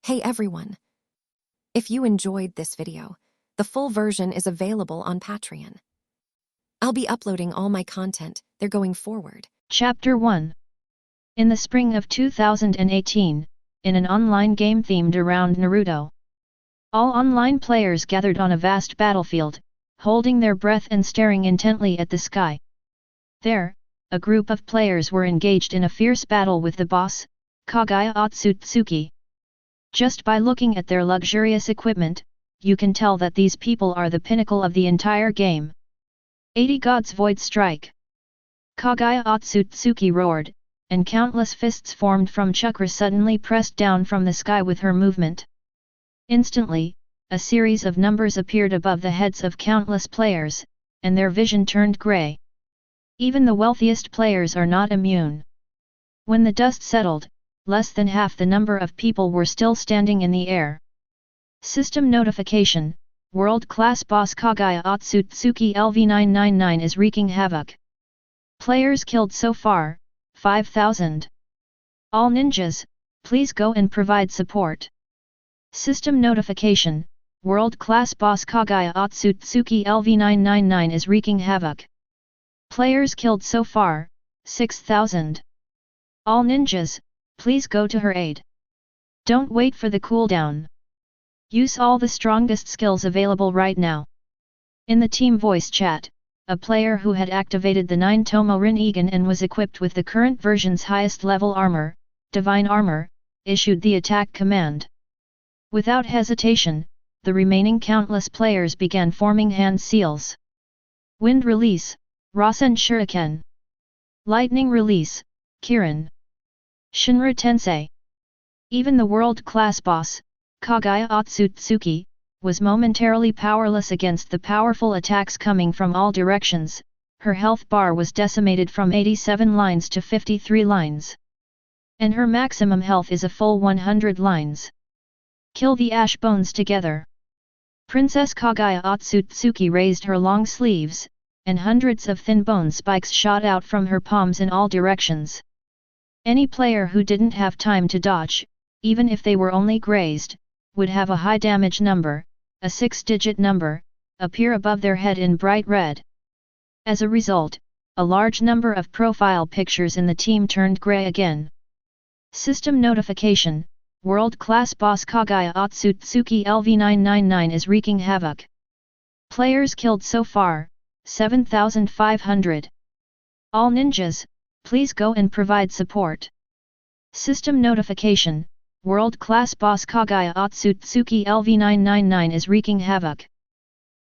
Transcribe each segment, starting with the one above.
Hey everyone! If you enjoyed this video, the full version is available on Patreon. I'll be uploading all my content there going forward. Chapter 1. In the spring of 2018, in an online game themed around Naruto, all online players gathered on a vast battlefield, holding their breath and staring intently at the sky. There, a group of players were engaged in a fierce battle with the boss, Kaguya Otsutsuki. Just by looking at their luxurious equipment, you can tell that these people are the pinnacle of the entire game. 80 Gods Void Strike! Kaguya Otsutsuki roared, and countless fists formed from chakra suddenly pressed down from the sky with her movement. Instantly, a series of numbers appeared above the heads of countless players, and their vision turned grey. Even the wealthiest players are not immune. When the dust settled, less than half the number of people were still standing in the air. System notification: World-class boss Kaguya Otsutsuki LV999 is wreaking havoc. Players killed so far, 5,000. All ninjas, please go and provide support. System notification: World-class boss Kaguya Otsutsuki LV999 is wreaking havoc. Players killed so far, 6,000. All ninjas, please go to her aid. Don't wait for the cooldown. Use all the strongest skills available right now. In the team voice chat, a player who had activated the 9 Tomo Rinnegan and was equipped with the current version's highest level armor, Divine Armor, issued the attack command. Without hesitation, the remaining countless players began forming hand seals. Wind Release, Rasen Shuriken. Lightning Release, Kirin. Shinra Tensei. Even the world-class boss, Kaguya Otsutsuki, was momentarily powerless against the powerful attacks coming from all directions. Her health bar was decimated from 87 lines to 53 lines. And her maximum health is a full 100 lines. Kill the ash bones together. Princess Kaguya Otsutsuki raised her long sleeves, and hundreds of thin bone spikes shot out from her palms in all directions. Any player who didn't have time to dodge, even if they were only grazed, would have a high damage number, a 6-digit number, appear above their head in bright red. As a result, a large number of profile pictures in the team turned grey again. System notification: World-class boss Kaguya Otsutsuki LV999 is wreaking havoc. Players killed so far, 7,500. All ninjas, please go and provide support. System notification: World-class boss Kaguya Otsutsuki LV999 is wreaking havoc.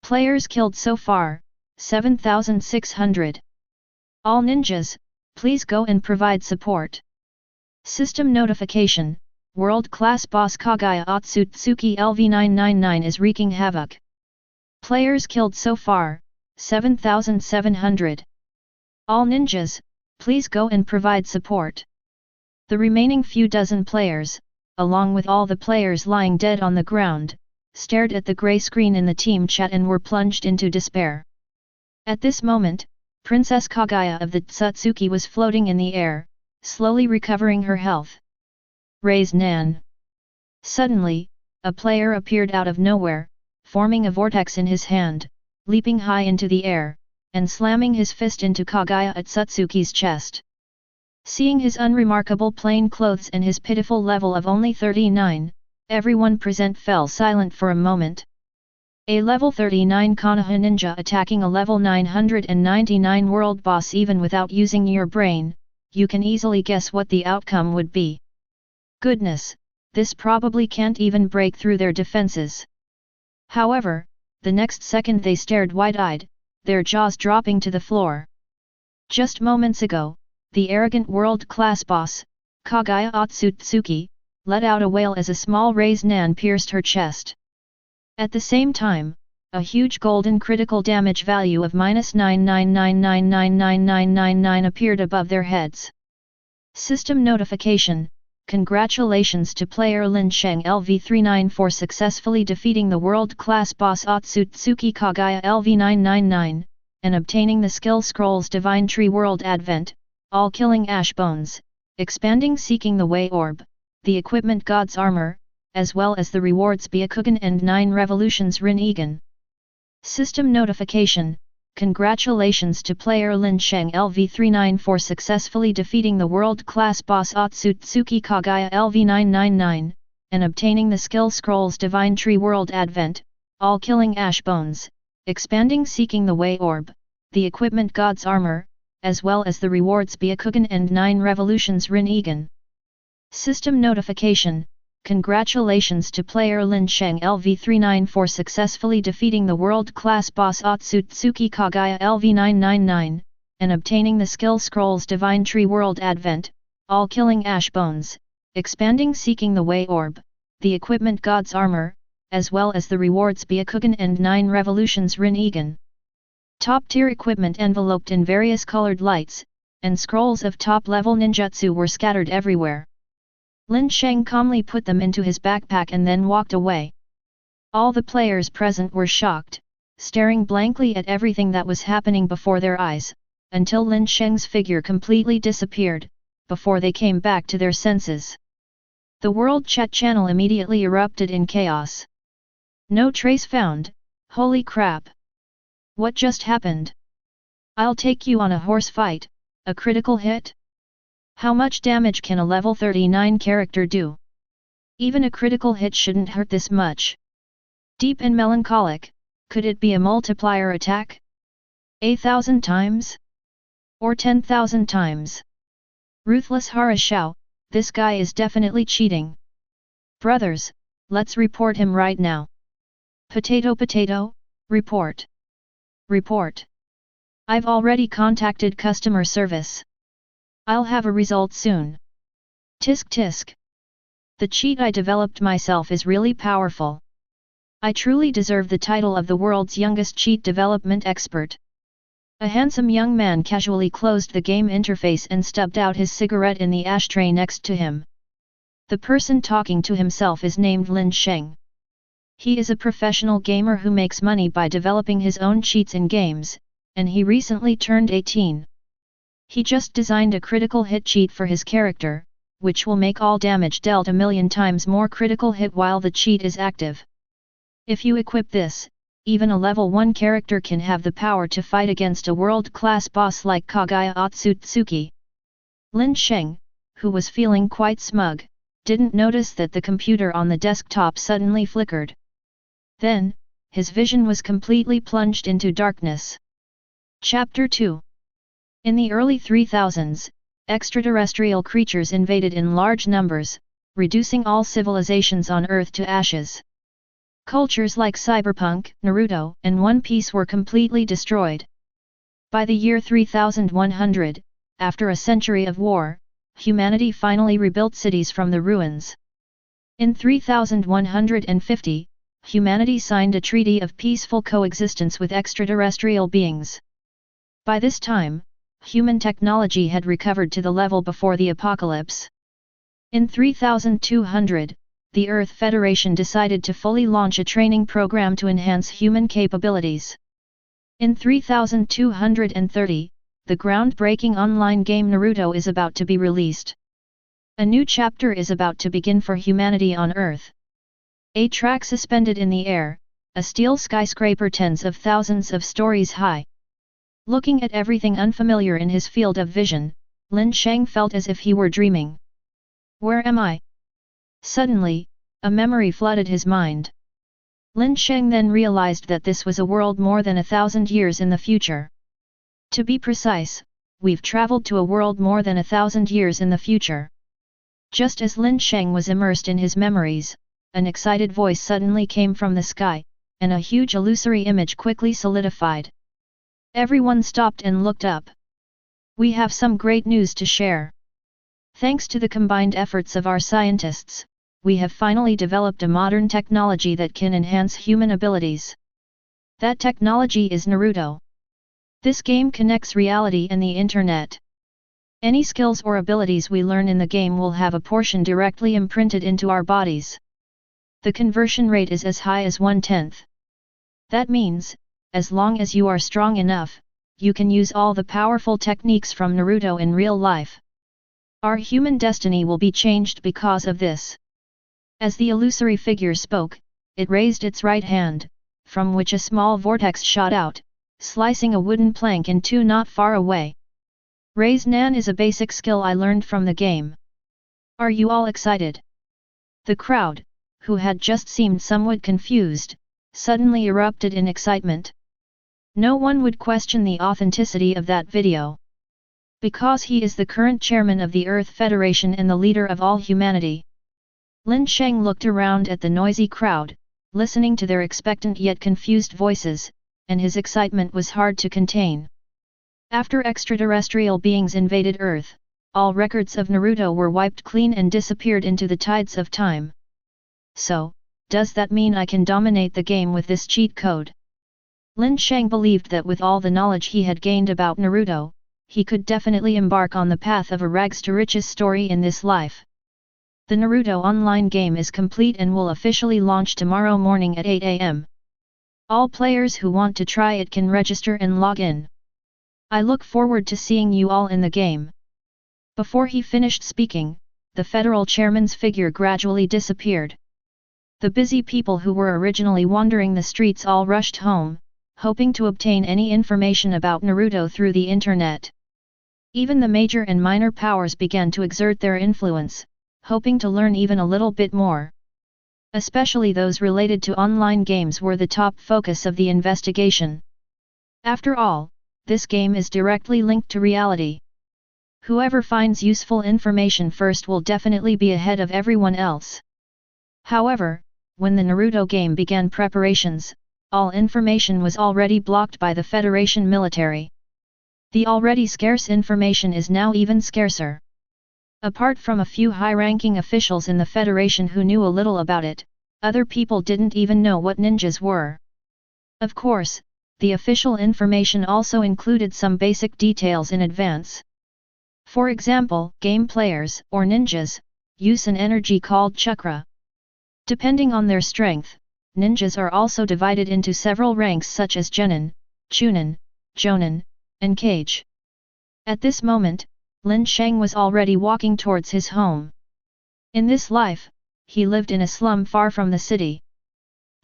Players killed so far, 7,600. All ninjas, please go and provide support. System notification: World-class boss Kaguya Otsutsuki LV999 is wreaking havoc. Players killed so far, 7,700. All ninjas, please go and provide support. The remaining few dozen players, along with all the players lying dead on the ground, stared at the grey screen in the team chat and were plunged into despair. At this moment, Princess Kaguya of the Otsutsuki was floating in the air, slowly recovering her health. Raise Nan. Suddenly, a player appeared out of nowhere, forming a vortex in his hand, leaping high into the air, and slamming his fist into Kaguya Otsutsuki's chest. Seeing his unremarkable plain clothes and his pitiful level of only 39, everyone present fell silent for a moment. A level 39 Konoha ninja attacking a level 999 world boss even without using your brain, you can easily guess what the outcome would be. Goodness, this probably can't even break through their defenses. However, the next second they stared wide-eyed, their jaws dropping to the floor. Just moments ago, the arrogant world-class boss, Kaguya Otsutsuki, let out a wail as a small raised nan pierced her chest. At the same time, a huge golden critical damage value of -999999999 appeared above their heads. System notification: Congratulations to player Lin Sheng LV39 for successfully defeating the world-class boss Otsutsuki Kaguya LV999, and obtaining the skill scrolls Divine Tree World Advent, All-Killing Ash Bones, Expanding Seeking the Way Orb, the Equipment God's Armor, as well as the rewards Byakugan and 9 revolutions Rin Egan. System notification: congratulations to player Lin Sheng LV39 for successfully defeating the world-class boss Otsutsuki Kaguya LV999, and obtaining the skill scrolls Divine Tree World Advent, all killing Ash Bones, expanding Seeking the Way Orb, the equipment God's Armor, as well as the rewards Byakugan and 9 revolutions Rin Egan. System notification: congratulations to player Lin Sheng LV39 for successfully defeating the world-class boss Otsutsuki Kaguya LV999, and obtaining the skill scrolls Divine Tree World Advent, all killing Ash Bones, expanding Seeking the Way Orb, the equipment God's Armor, as well as the rewards Byakugan and 9 revolutions Rin Egan. Top-tier equipment enveloped in various colored lights, and scrolls of top-level ninjutsu were scattered everywhere. Lin Sheng calmly put them into his backpack and then walked away. All the players present were shocked, staring blankly at everything that was happening before their eyes, until Lin Sheng's figure completely disappeared, before they came back to their senses. The World Chat channel immediately erupted in chaos. No trace found, holy crap! What just happened? I'll take you on a horse fight, a critical hit? How much damage can a level 39 character do? Even a critical hit shouldn't hurt this much. Deep and melancholic, could it be a multiplier attack? 1,000 times? Or 10,000 times? Ruthless Harashao, this guy is definitely cheating. Brothers, let's report him right now. Potato, report. Report. I've already contacted customer service. I'll have a result soon. Tisk tisk. The cheat I developed myself is really powerful. I truly deserve the title of the world's youngest cheat development expert. A handsome young man casually closed the game interface and stubbed out his cigarette in the ashtray next to him. The person talking to himself is named Lin Sheng. He is a professional gamer who makes money by developing his own cheats in games, and he recently turned 18. He just designed a critical hit cheat for his character, which will make all damage dealt 1,000,000 times more critical hit while the cheat is active. If you equip this, even a level 1 character can have the power to fight against a world-class boss like Kaguya Otsutsuki. Lin Sheng, who was feeling quite smug, didn't notice that the computer on the desktop suddenly flickered. Then, his vision was completely plunged into darkness. Chapter 2. In the early 3000s, extraterrestrial creatures invaded in large numbers, reducing all civilizations on Earth to ashes. Cultures like Cyberpunk, Naruto, and One Piece were completely destroyed. By the year 3100, after a century of war, humanity finally rebuilt cities from the ruins. In 3150, humanity signed a treaty of peaceful coexistence with extraterrestrial beings. By this time, human technology had recovered to the level before the apocalypse. In 3200, the Earth Federation decided to fully launch a training program to enhance human capabilities. In 3230, the groundbreaking online game Naruto is about to be released. A new chapter is about to begin for humanity on Earth. A track suspended in the air, a steel skyscraper tens of thousands of stories high. Looking at everything unfamiliar in his field of vision, Lin Sheng felt as if he were dreaming. Where am I? Suddenly, a memory flooded his mind. Lin Sheng then realized that this was a world more than 1,000 years in the future. To be precise, we've traveled to a world more than 1,000 years in the future. Just as Lin Sheng was immersed in his memories, an excited voice suddenly came from the sky, and a huge illusory image quickly solidified. Everyone stopped and looked up. We have some great news to share. Thanks to the combined efforts of our scientists, we have finally developed a modern technology that can enhance human abilities. That technology is Naruto. This game connects reality and the internet. Any skills or abilities we learn in the game will have a portion directly imprinted into our bodies. The conversion rate is as high as 1/10. That means, as long as you are strong enough, you can use all the powerful techniques from Naruto in real life. Our human destiny will be changed because of this. As the illusory figure spoke, it raised its right hand, from which a small vortex shot out, slicing a wooden plank in two not far away. Raise Nan is a basic skill I learned from the game. Are you all excited? The crowd, who had just seemed somewhat confused, suddenly erupted in excitement. No one would question the authenticity of that video. Because he is the current chairman of the Earth Federation and the leader of all humanity. Lin Sheng looked around at the noisy crowd, listening to their expectant yet confused voices, and his excitement was hard to contain. After extraterrestrial beings invaded Earth, all records of Naruto were wiped clean and disappeared into the tides of time. So, does that mean I can dominate the game with this cheat code? Lin Sheng believed that with all the knowledge he had gained about Naruto, he could definitely embark on the path of a rags to riches story in this life. The Naruto online game is complete and will officially launch tomorrow morning at 8 AM. All players who want to try it can register and log in. I look forward to seeing you all in the game. Before he finished speaking, the federal chairman's figure gradually disappeared. The busy people who were originally wandering the streets all rushed home, hoping to obtain any information about Naruto through the internet. Even the major and minor powers began to exert their influence, hoping to learn even a little bit more. Especially those related to online games were the top focus of the investigation. After all, this game is directly linked to reality. Whoever finds useful information first will definitely be ahead of everyone else. However, when the Naruto game began preparations, all information was already blocked by the Federation military. The already scarce information is now even scarcer. Apart from a few high-ranking officials in the Federation who knew a little about it, other people didn't even know what ninjas were. Of course, the official information also included some basic details in advance. For example, game players, or ninjas, use an energy called chakra. Depending on their strength, ninjas are also divided into several ranks such as Genin, Chunin, Jonin, and Kage. At this moment, Lin Sheng was already walking towards his home. In this life, he lived in a slum far from the city.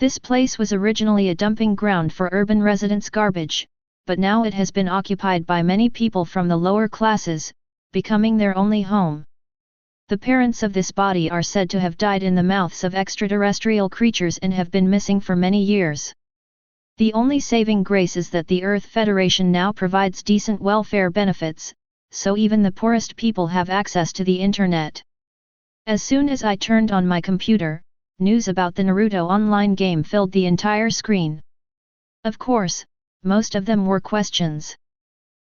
This place was originally a dumping ground for urban residents' garbage, but now it has been occupied by many people from the lower classes, becoming their only home. The parents of this body are said to have died in the mouths of extraterrestrial creatures and have been missing for many years. The only saving grace is that the Earth Federation now provides decent welfare benefits, so even the poorest people have access to the internet. As soon as I turned on my computer, news about the Naruto online game filled the entire screen. Of course, most of them were questions.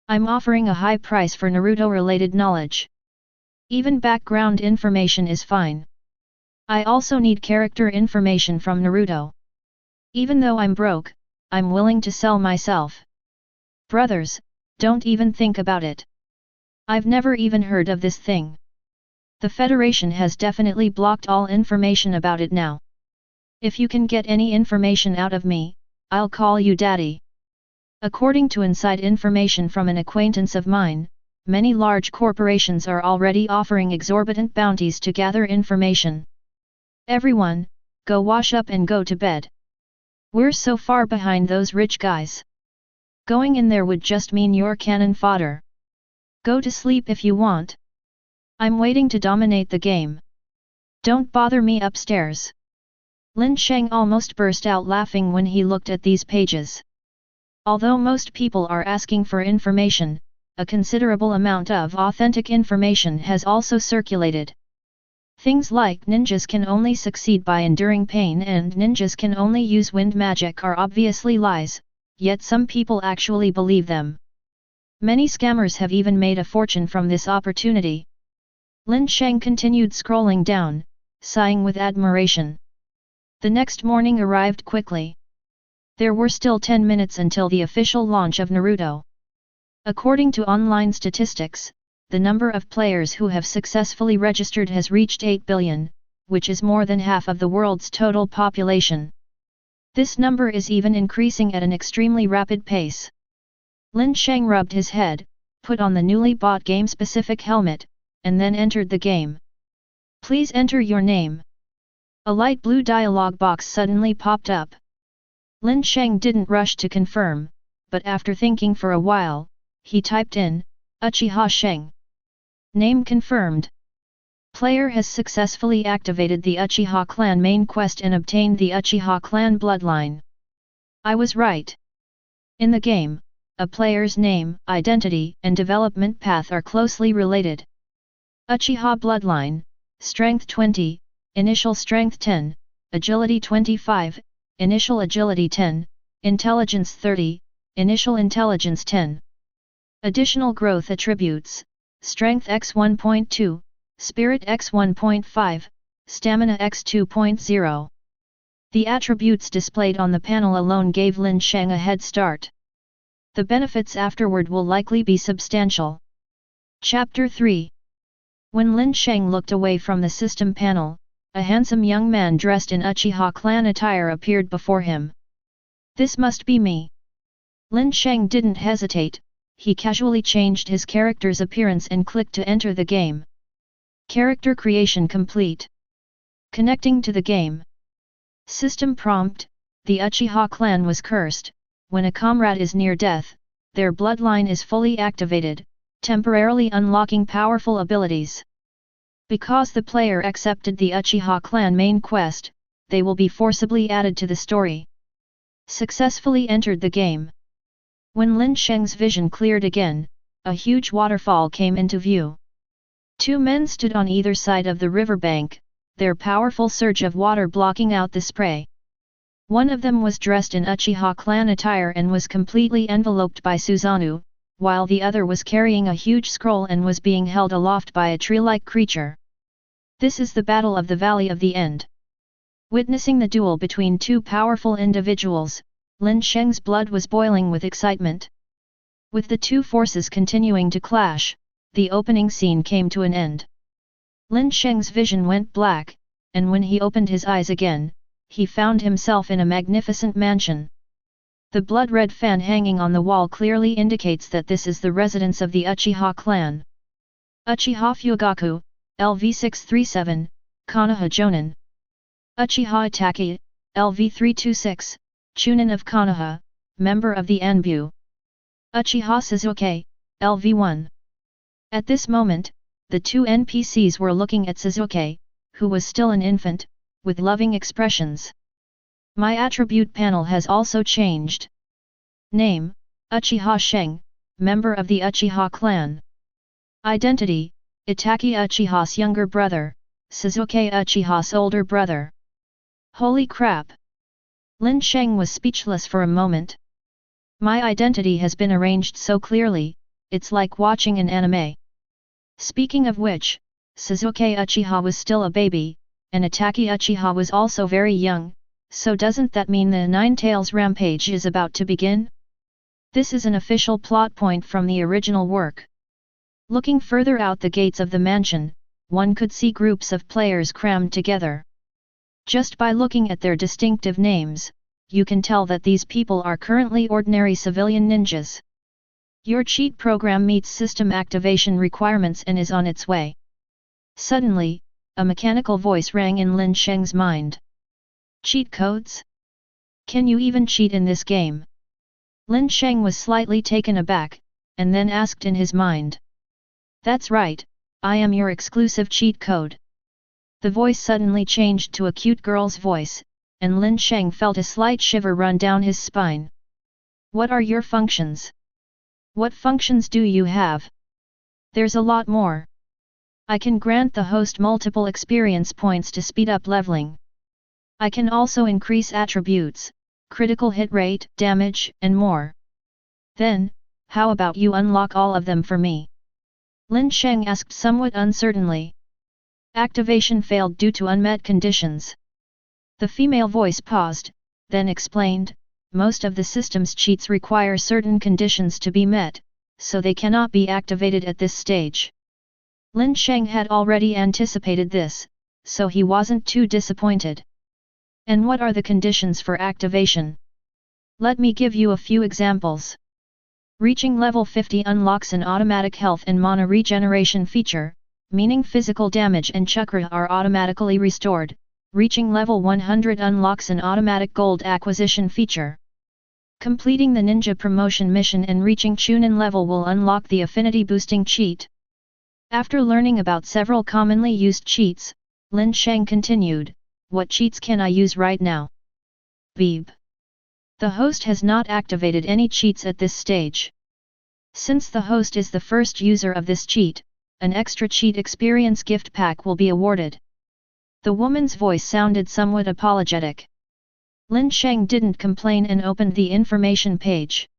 I'm offering a high price for Naruto-related knowledge. Even background information is fine. I also need character information from Naruto. Even though I'm broke, I'm willing to sell myself. Brothers, don't even think about it. I've never even heard of this thing. The Federation has definitely blocked all information about it now. If you can get any information out of me, I'll call you daddy. According to inside information from an acquaintance of mine, many large corporations are already offering exorbitant bounties to gather information. Everyone, go wash up and go to bed. We're so far behind those rich guys. Going in there would just mean you're cannon fodder. Go to sleep if you want. I'm waiting to dominate the game. Don't bother me upstairs. Lin Sheng almost burst out laughing when he looked at these pages. Although most people are asking for information, a considerable amount of authentic information has also circulated. Things like ninjas can only succeed by enduring pain and ninjas can only use wind magic are obviously lies, yet some people actually believe them. Many scammers have even made a fortune from this opportunity. Lin Sheng continued scrolling down, sighing with admiration. The next morning arrived quickly. There were still 10 minutes until the official launch of Naruto. According to online statistics, the number of players who have successfully registered has reached 8 billion, which is more than half of the world's total population. This number is even increasing at an extremely rapid pace. Lin Sheng rubbed his head, put on the newly bought game-specific helmet, and then entered the game. Please enter your name. A light blue dialog box suddenly popped up. Lin Sheng didn't rush to confirm, but after thinking for a while, he typed in, Uchiha Sheng. Name confirmed. Player has successfully activated the Uchiha clan main quest and obtained the Uchiha clan bloodline. I was right. In the game, a player's name, identity, and development path are closely related. Uchiha bloodline, Strength 20, Initial Strength 10, Agility 25, Initial Agility 10, Intelligence 30, Initial Intelligence 10. Additional growth attributes, Strength x 1.2, Spirit x 1.5, Stamina x 2.0. The attributes displayed on the panel alone gave Lin Sheng a head start. The benefits afterward will likely be substantial. Chapter 3. When Lin Sheng looked away from the system panel, a handsome young man dressed in Uchiha clan attire appeared before him. This must be me. Lin Sheng didn't hesitate, he casually changed his character's appearance and clicked to enter the game. Character creation complete. Connecting to the game. System prompt: the Uchiha clan was cursed. When a comrade is near death, their bloodline is fully activated, temporarily unlocking powerful abilities. Because the player accepted the Uchiha clan main quest, they will be forcibly added to the story. Successfully entered the game. When Lin Sheng's vision cleared again, a huge waterfall came into view. Two men stood on either side of the riverbank, their powerful surge of water blocking out the spray. One of them was dressed in Uchiha clan attire and was completely enveloped by Susanoo, while the other was carrying a huge scroll and was being held aloft by a tree-like creature. This is the Battle of the Valley of the End. Witnessing the duel between two powerful individuals, Lin Sheng's blood was boiling with excitement. With the two forces continuing to clash, the opening scene came to an end. Lin Sheng's vision went black, and when he opened his eyes again, he found himself in a magnificent mansion. The blood-red fan hanging on the wall clearly indicates that this is the residence of the Uchiha clan. Uchiha Fugaku, LV637, Konoha Jonin. Uchiha Itaki, LV326, Chunin of Konoha, member of the Anbu. Uchiha Suzuki, LV1. At this moment, the two NPCs were looking at Suzuki, who was still an infant, with loving expressions. My attribute panel has also changed. Name: Uchiha Sheng, member of the Uchiha clan. Identity: Itaki Uchiha's younger brother, Suzuki Uchiha's older brother. Holy crap! Lin Sheng was speechless for a moment. My identity has been arranged so clearly, it's like watching an anime. Speaking of which, Suzuki Uchiha was still a baby, and Itaki Uchiha was also very young, so doesn't that mean the Nine Tails rampage is about to begin? This is an official plot point from the original work. Looking further out the gates of the mansion, one could see groups of players crammed together. Just by looking at their distinctive names, you can tell that these people are currently ordinary civilian ninjas. Your cheat program meets system activation requirements and is on its way. Suddenly, a mechanical voice rang in Lin Sheng's mind. Cheat codes? Can you even cheat in this game? Lin Sheng was slightly taken aback, and then asked in his mind. That's right, I am your exclusive cheat code. The voice suddenly changed to a cute girl's voice, and Lin Sheng felt a slight shiver run down his spine. What are your functions? What functions do you have? There's a lot more. I can grant the host multiple experience points to speed up leveling. I can also increase attributes, critical hit rate, damage, and more. Then, how about you unlock all of them for me? Lin Sheng asked somewhat uncertainly. Activation failed due to unmet conditions. The female voice paused, then explained, most of the system's cheats require certain conditions to be met, so they cannot be activated at this stage. Lin Sheng had already anticipated this, so he wasn't too disappointed. And what are the conditions for activation? Let me give you a few examples. Reaching level 50 unlocks an automatic health and mana regeneration feature, meaning physical damage and chakra are automatically restored, reaching level 100 unlocks an automatic gold acquisition feature. Completing the ninja promotion mission and reaching Chunin level will unlock the affinity boosting cheat. After learning about several commonly used cheats, Lin Sheng continued, "What cheats can I use right now?" Beep. The host has not activated any cheats at this stage. Since the host is the first user of this cheat, an extra cheat experience gift pack will be awarded. The woman's voice sounded somewhat apologetic. Lin Sheng didn't complain and opened the information page.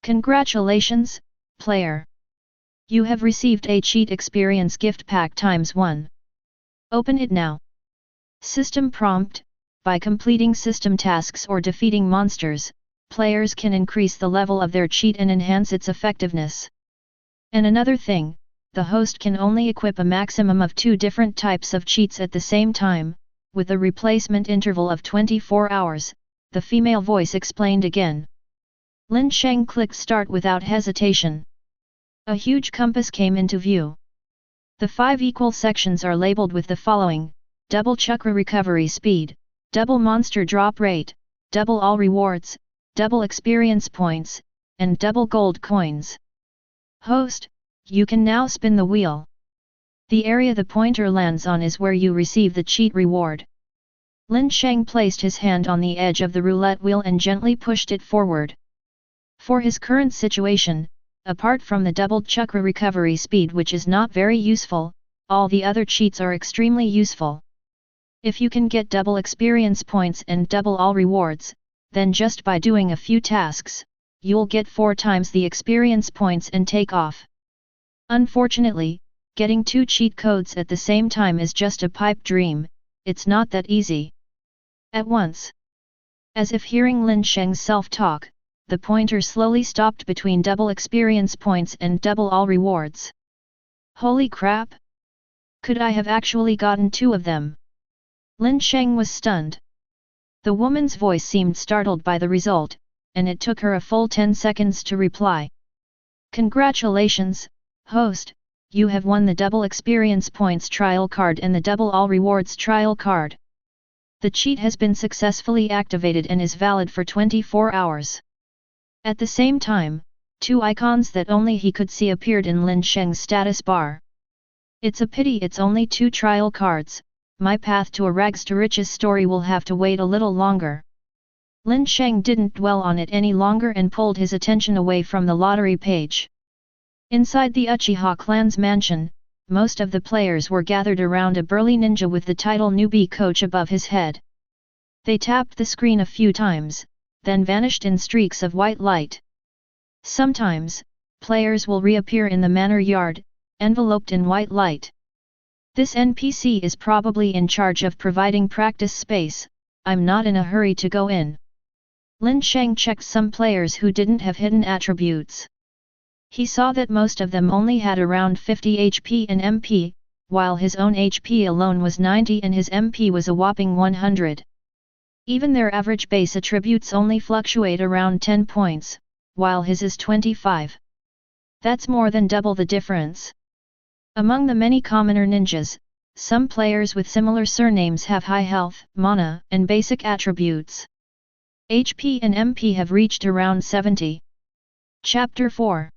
"Congratulations, player! You have received a cheat experience gift pack ×1. Open it now." System prompt: by completing system tasks or defeating monsters, players can increase the level of their cheat and enhance its effectiveness. And another thing, the host can only equip a maximum of 2 different types of cheats at the same time, with a replacement interval of 24 hours, the female voice explained again. Lin Sheng clicked start without hesitation. A huge compass came into view. The 5 equal sections are labeled with the following: double chakra recovery speed, double monster drop rate, double all rewards, double experience points, and double gold coins. Host, you can now spin the wheel. The area the pointer lands on is where you receive the cheat reward. Lin Sheng placed his hand on the edge of the roulette wheel and gently pushed it forward. For his current situation, apart from the doubled chakra recovery speed, which is not very useful, all the other cheats are extremely useful. If you can get double experience points and double all rewards, then just by doing a few tasks, you'll get 4 times the experience points and take off. Unfortunately, getting 2 cheat codes at the same time is just a pipe dream. It's not that easy. At once. As if hearing Lin Sheng's self-talk, the pointer slowly stopped between double experience points and double all rewards. Holy crap! Could I have actually gotten 2 of them? Lin Sheng was stunned. The woman's voice seemed startled by the result, and it took her a full 10 seconds to reply. "Congratulations, host, you have won the double experience points trial card and the double all rewards trial card. The cheat has been successfully activated and is valid for 24 hours. At the same time, 2 icons that only he could see appeared in Lin Sheng's status bar. "It's a pity it's only 2 trial cards, my path to a rags to riches story will have to wait a little longer." Lin Sheng didn't dwell on it any longer and pulled his attention away from the lottery page. Inside the Uchiha clan's mansion, most of the players were gathered around a burly ninja with the title newbie coach above his head. They tapped the screen a few times, then vanished in streaks of white light. Sometimes, players will reappear in the manor yard, enveloped in white light. This NPC is probably in charge of providing practice space. I'm not in a hurry to go in. Lin Sheng checked some players who didn't have hidden attributes. He saw that most of them only had around 50 HP and MP, while his own HP alone was 90 and his MP was a whopping 100. Even their average base attributes only fluctuate around 10 points, while his is 25. That's more than double the difference. Among the many commoner ninjas, some players with similar surnames have high health, mana, and basic attributes. HP and MP have reached around 70. Chapter 4.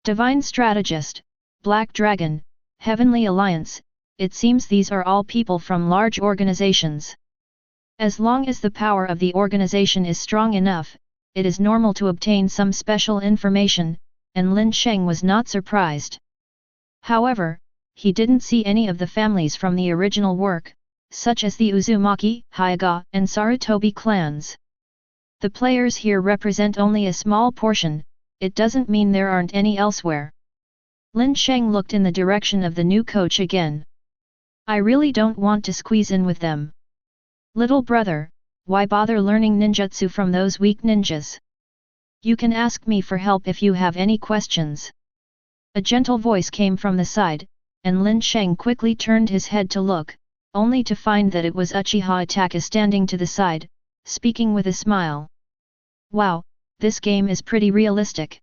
Divine Strategist, Black Dragon, Heavenly Alliance. It seems these are all people from large organizations. As long as the power of the organization is strong enough, it is normal to obtain some special information, and Lin Sheng was not surprised. However, he didn't see any of the families from the original work, such as the Uzumaki, Hyuga, and Sarutobi clans. The players here represent only a small portion. It doesn't mean there aren't any elsewhere. Lin Sheng looked in the direction of the new coach again. I really don't want to squeeze in with them. Little brother, why bother learning ninjutsu from those weak ninjas? You can ask me for help if you have any questions. A gentle voice came from the side, and Lin Sheng quickly turned his head to look, only to find that it was Uchiha Itachi standing to the side, speaking with a smile. Wow, this game is pretty realistic.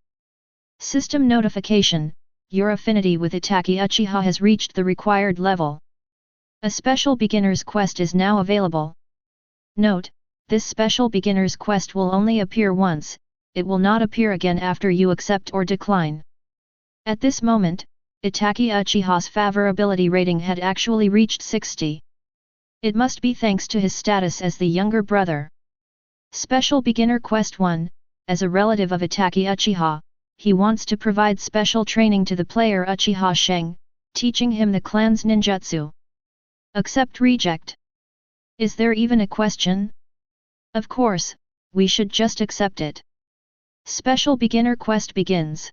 System notification: your affinity with Itachi Uchiha has reached the required level. A special beginner's quest is now available. Note, this special beginner's quest will only appear once, it will not appear again after you accept or decline. At this moment, Itachi Uchiha's favorability rating had actually reached 60. It must be thanks to his status as the younger brother. Special Beginner Quest 1, as a relative of Itachi Uchiha, he wants to provide special training to the player Uchiha Sheng, teaching him the clan's ninjutsu. Accept reject. Is there even a question? Of course, we should just accept it. Special Beginner Quest begins.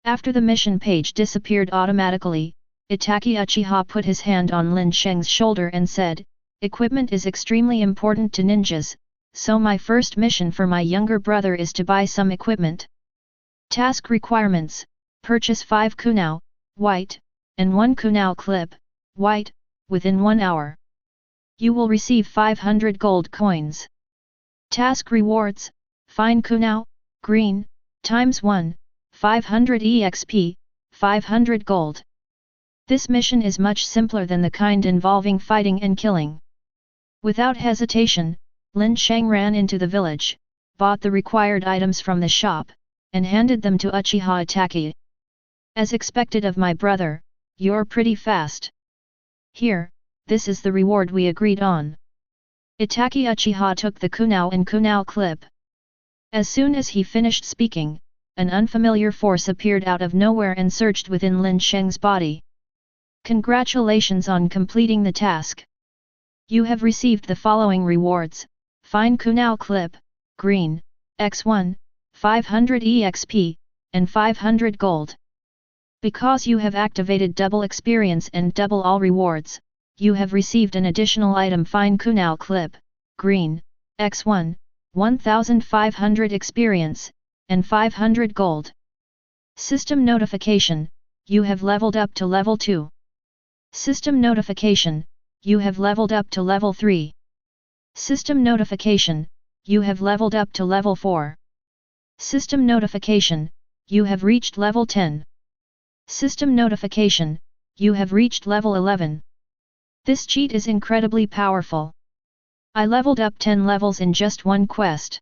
After the mission page disappeared automatically, Itachi Uchiha put his hand on Lin Sheng's shoulder and said, "Equipment is extremely important to ninjas, so my first mission for my younger brother is to buy some equipment. Task requirements: purchase 5 kunao, white, and 1 kunao clip, white, within 1 hour. You will receive 500 gold coins. Task rewards: fine kunao, green, ×1, 500 EXP, 500 gold." This mission is much simpler than the kind involving fighting and killing. Without hesitation, Lin Sheng ran into the village, bought the required items from the shop, and handed them to Uchiha Itachi. "As expected of my brother, you're pretty fast. Here, this is the reward we agreed on." Itachi Uchiha took the kunao and kunao clip. As soon as he finished speaking, an unfamiliar force appeared out of nowhere and surged within Lin Sheng's body. "Congratulations on completing the task. You have received the following rewards: fine kunao clip, green, x1, 500 EXP, and 500 gold. Because you have activated double experience and double all rewards, you have received an additional item fine kunao clip, green, x1, 1500 experience, and 500 gold. System notification: you have leveled up to level 2. System notification: you have leveled up to level 3. System notification: you have leveled up to level 4. System notification: you have reached level 10. System notification: you have reached level 11. This cheat is incredibly powerful. I leveled up 10 levels in just one quest."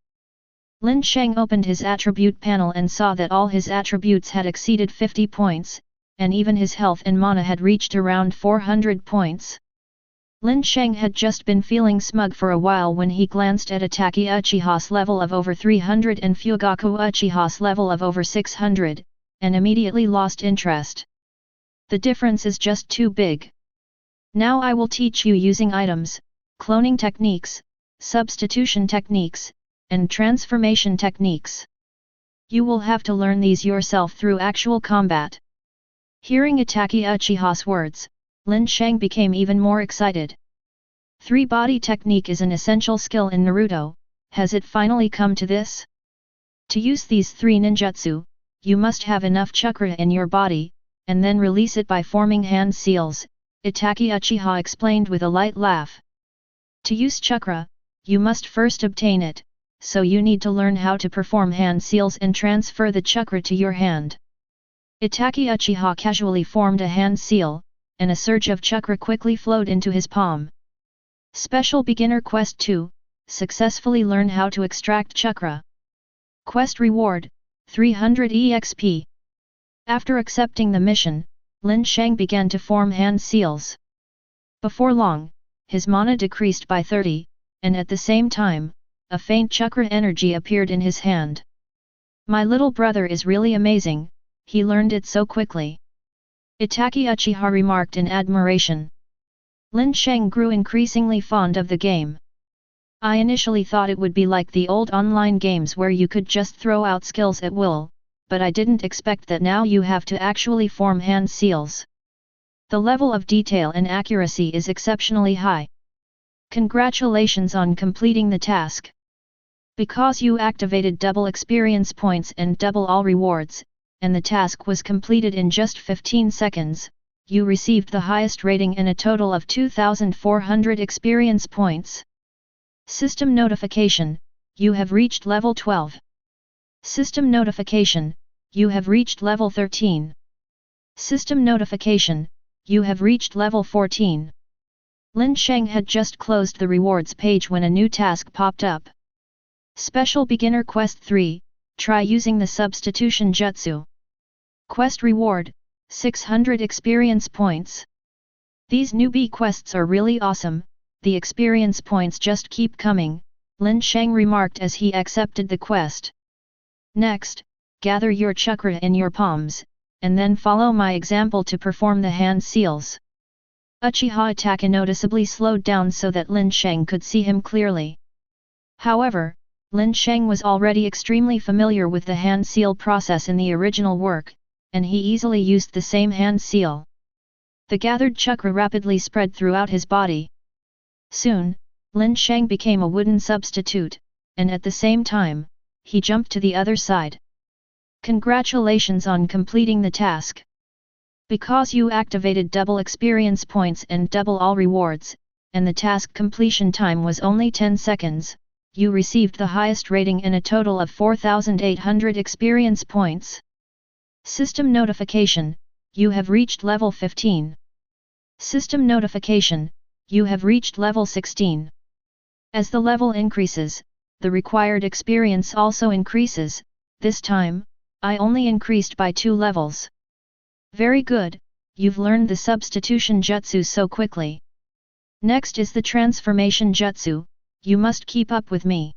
Lin Sheng opened his attribute panel and saw that all his attributes had exceeded 50 points, and even his health and mana had reached around 400 points. Lin Sheng had just been feeling smug for a while when he glanced at Itachi Uchiha's level of over 300 and Fugaku Uchiha's level of over 600, and immediately lost interest. The difference is just too big. "Now I will teach you using items, cloning techniques, substitution techniques, and transformation techniques. You will have to learn these yourself through actual combat." Hearing Itachi Uchiha's words, Lin Sheng became even more excited. 3-body technique is an essential skill in Naruto. Has it finally come to this? To use these 3 ninjutsu, you must have enough chakra in your body, and then release it by forming hand seals, Itachi Uchiha explained with a light laugh. To use chakra, you must first obtain it, so you need to learn how to perform hand seals and transfer the chakra to your hand. Itachi Uchiha casually formed a hand seal, and a surge of chakra quickly flowed into his palm. Special Beginner Quest 2, successfully learn how to extract chakra. Quest reward: 300 EXP. After accepting the mission, Lin Sheng began to form hand seals. Before long, his mana decreased by 30, and at the same time, a faint chakra energy appeared in his hand. "My little brother is really amazing, he learned it so quickly," Itachi Uchiha remarked in admiration. Lin Sheng grew increasingly fond of the game. "I initially thought it would be like the old online games where you could just throw out skills at will, but I didn't expect that now you have to actually form hand seals. The level of detail and accuracy is exceptionally high. Congratulations on completing the task. Because you activated double experience points and double all rewards, and the task was completed in just 15 seconds, you received the highest rating and a total of 2,400 experience points. System notification: you have reached level 12. System notification: you have reached level 13. System notification: you have reached level 14. Lin Sheng had just closed the rewards page when a new task popped up. Special Beginner Quest 3, try using the substitution jutsu. Quest reward, 600 experience points. These newbie quests are really awesome, the experience points just keep coming, Lin Sheng remarked as he accepted the quest. Next, gather your chakra in your palms, and then follow my example to perform the hand seals. Uchiha Itachi noticeably slowed down so that Lin Sheng could see him clearly. However, Lin Sheng was already extremely familiar with the hand seal process in the original work, and he easily used the same hand seal. The gathered chakra rapidly spread throughout his body. Soon, Lin Sheng became a wooden substitute, and at the same time, he jumped to the other side. Congratulations on completing the task. Because you activated double experience points and double all rewards, and the task completion time was only 10 seconds, you received the highest rating and a total of 4,800 experience points. System notification, you have reached level 15. System notification, you have reached level 16. As the level increases, the required experience also increases. This time, I only increased by 2 levels. Very good, you've learned the substitution jutsu so quickly. Next is the transformation jutsu, you must keep up with me.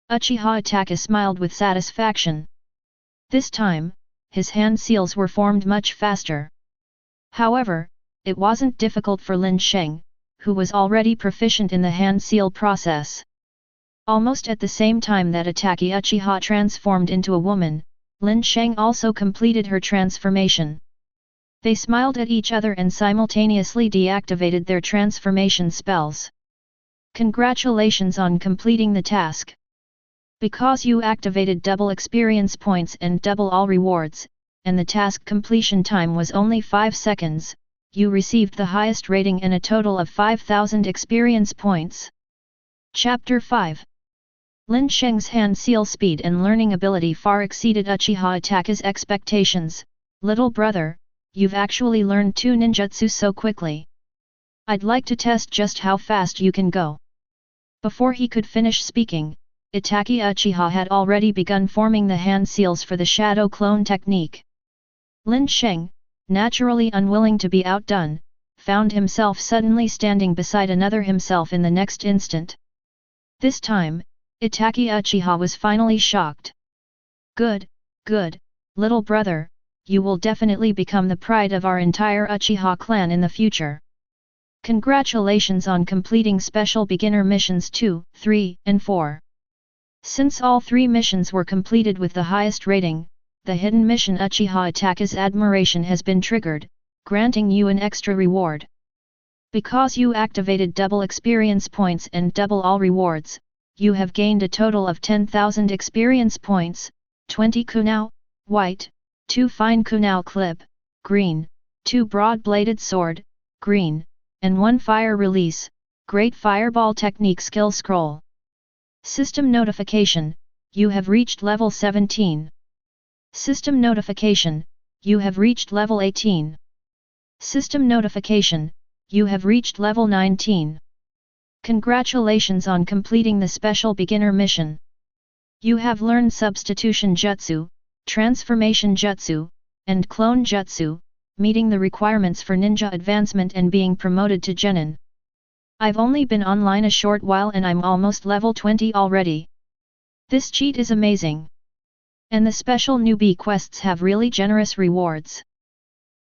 Uchiha Itachi smiled with satisfaction. This time, his hand seals were formed much faster. However, it wasn't difficult for Lin Sheng, who was already proficient in the hand seal process. Almost at the same time that Itachi Uchiha transformed into a woman, Lin Sheng also completed her transformation. They smiled at each other and simultaneously deactivated their transformation spells. Congratulations on completing the task. Because you activated double experience points and double all rewards, and the task completion time was only 5 seconds, you received the highest rating and a total of 5,000 experience points. Chapter 5. Lin Sheng's hand seal speed and learning ability far exceeded Uchiha Itachi's expectations. Little brother, you've actually learned 2 ninjutsu so quickly. I'd like to test just how fast you can go. Before he could finish speaking, Itachi Uchiha had already begun forming the hand seals for the shadow clone technique. Lin Sheng, naturally unwilling to be outdone, found himself suddenly standing beside another himself in the next instant. This time, Itachi Uchiha was finally shocked. Good, good, little brother, you will definitely become the pride of our entire Uchiha clan in the future. Congratulations on completing special beginner missions 2, 3, and 4. Since all 3 missions were completed with the highest rating, the hidden mission Uchiha Itachi's admiration has been triggered, granting you an extra reward. Because you activated double experience points and double all rewards, you have gained a total of 10,000 experience points, 20 kunao, white, 2 fine kunao clip, green, 2 broad-bladed sword, green, and 1 fire release, great fireball technique skill scroll. System notification, you have reached level 17. System notification, you have reached level 18. System notification, you have reached level 19. Congratulations on completing the special beginner mission. You have learned substitution jutsu, transformation jutsu, and clone jutsu, meeting the requirements for ninja advancement and being promoted to genin. I've only been online a short while and I'm almost level 20 already. This cheat is amazing. And the special newbie quests have really generous rewards.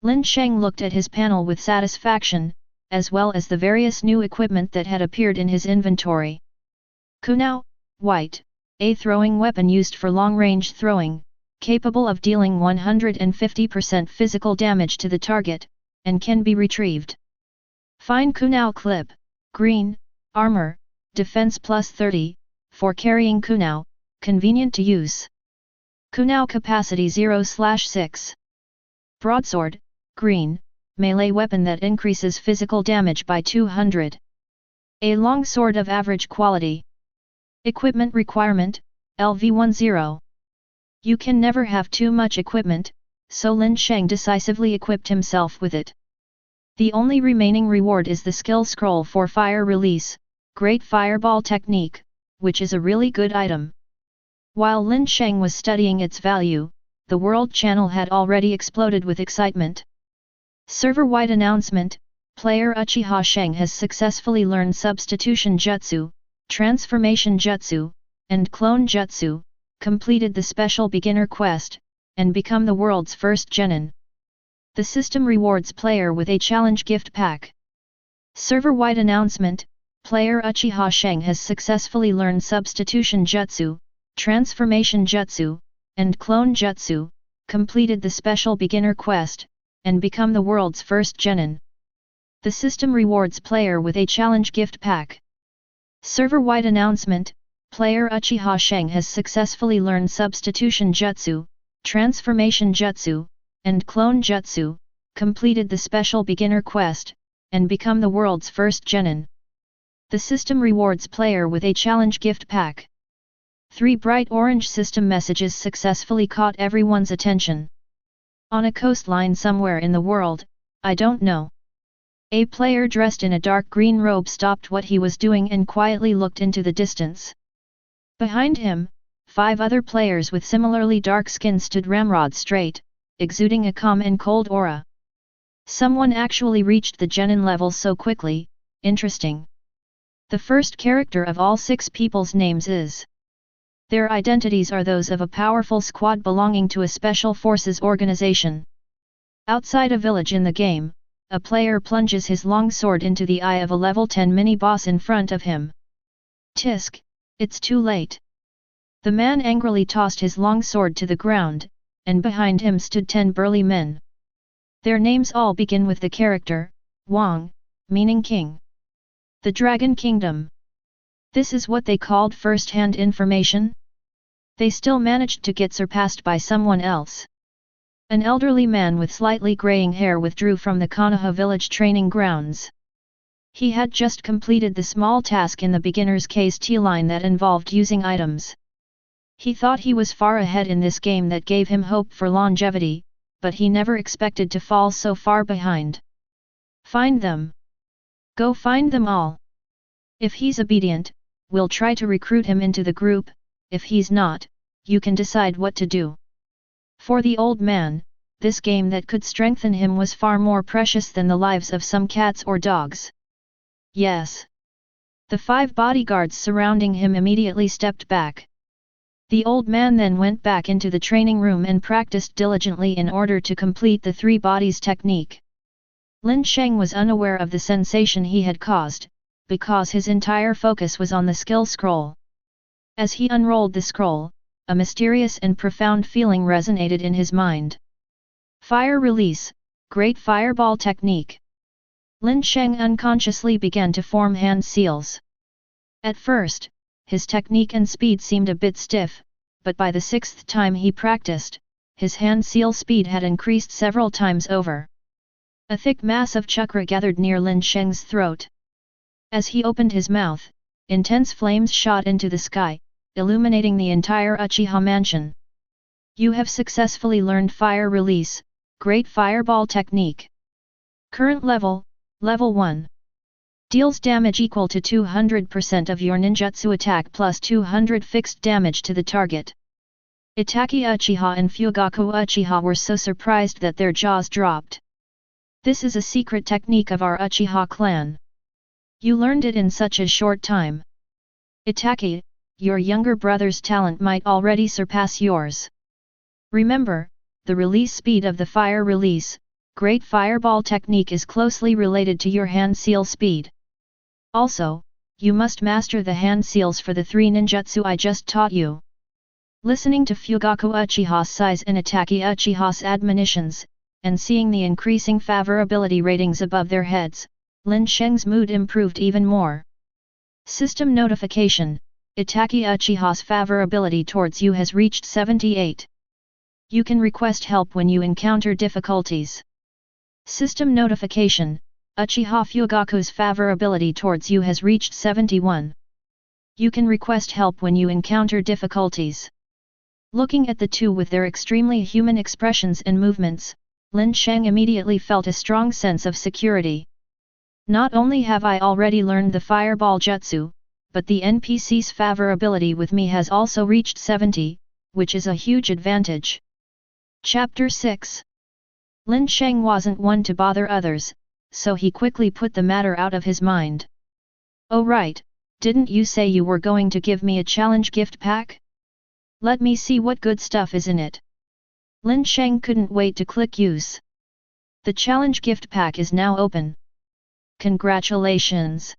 Lin Sheng looked at his panel with satisfaction, as well as the various new equipment that had appeared in his inventory. Kunao, white, a throwing weapon used for long-range throwing, capable of dealing 150% physical damage to the target, and can be retrieved. Fine kunao clip, green, armor, defense plus 30, for carrying kunao, convenient to use. Kunao capacity 0/6. Broadsword, green, melee weapon that increases physical damage by 200. A long sword of average quality. Equipment requirement, LV10. You can never have too much equipment, so Lin Sheng decisively equipped himself with it. The only remaining reward is the skill scroll for fire release, Great Fireball Technique, which is a really good item. While Lin Sheng was studying its value, the World Channel had already exploded with excitement. Server-wide announcement: player Uchiha Sheng has successfully learned Substitution Jutsu, Transformation Jutsu, and Clone Jutsu, completed the special beginner quest, and become the world's first genin. The system rewards player with a challenge gift pack. Server-wide announcement: player Uchiha Sheng has successfully learned Substitution Jutsu, Transformation Jutsu, and Clone Jutsu, completed the special beginner quest, and become the world's first genin. The system rewards player with a challenge gift pack. Server-wide announcement: player Uchiha Sheng has successfully learned Substitution Jutsu, Transformation Jutsu, and Clone Jutsu, completed the special beginner quest, and become the world's first genin. The system rewards player with a challenge gift pack. 3 bright orange system messages successfully caught everyone's attention. On a coastline somewhere in the world, I don't know. A player dressed in a dark green robe stopped what he was doing and quietly looked into the distance. Behind him, 5 other players with similarly dark skin stood ramrod straight, exuding a calm and cold aura. Someone actually reached the genin level so quickly, interesting. The first character of all 6 people's names is. Their identities are those of a powerful squad belonging to a special forces organization. Outside a village in the game, a player plunges his long sword into the eye of a level 10 mini-boss in front of him. Tisk, it's too late. The man angrily tossed his long sword to the ground, and behind him stood 10 burly men. Their names all begin with the character, Wang, meaning king. The Dragon Kingdom. This is what they called first-hand information? They still managed to get surpassed by someone else. An elderly man with slightly graying hair withdrew from the Konoha village training grounds. He had just completed the small task in the beginner's KT line that involved using items. He thought he was far ahead in this game that gave him hope for longevity, but he never expected to fall so far behind. Find them. Go find them all. If he's obedient, we'll try to recruit him into the group. If he's not, you can decide what to do. For the old man, this game that could strengthen him was far more precious than the lives of some cats or dogs. Yes. The 5 bodyguards surrounding him immediately stepped back. The old man then went back into the training room and practiced diligently in order to complete the 3 bodies technique. Lin Sheng was unaware of the sensation he had caused, because his entire focus was on the skill scroll. As he unrolled the scroll, a mysterious and profound feeling resonated in his mind. Fire release, Great Fireball Technique. Lin Sheng unconsciously began to form hand seals. At first, his technique and speed seemed a bit stiff, but by the 6th time he practiced, his hand seal speed had increased several times over. A thick mass of chakra gathered near Lin Sheng's throat. As he opened his mouth, intense flames shot into the sky, illuminating the entire Uchiha mansion. You have successfully learned Fire Release, Great Fireball Technique. Current level, Level 1. Deals damage equal to 200% of your ninjutsu attack plus 200 fixed damage to the target. Itachi Uchiha and Fugaku Uchiha were so surprised that their jaws dropped. This is a secret technique of our Uchiha clan. You learned it in such a short time. Itachi, your younger brother's talent might already surpass yours. Remember, the release speed of the fire release, Great Fireball Technique is closely related to your hand seal speed. Also, you must master the hand seals for the 3 ninjutsu I just taught you. Listening to Fugaku Uchiha's size and Itachi Uchiha's admonitions, and seeing the increasing favorability ratings above their heads, Lin Sheng's mood improved even more. System notification: Itachi Uchiha's favorability towards you has reached 78. You can request help when you encounter difficulties. System notification: Uchiha Fugaku's favorability towards you has reached 71. You can request help when you encounter difficulties. Looking at the two with their extremely human expressions and movements, Lin Sheng immediately felt a strong sense of security. Not only have I already learned the fireball jutsu, but the NPC's favorability with me has also reached 70, which is a huge advantage. Chapter 6. Lin Sheng wasn't one to bother others, so he quickly put the matter out of his mind. Oh right, didn't you say you were going to give me a challenge gift pack? Let me see what good stuff is in it. Lin Sheng couldn't wait to click use. The challenge gift pack is now open. Congratulations!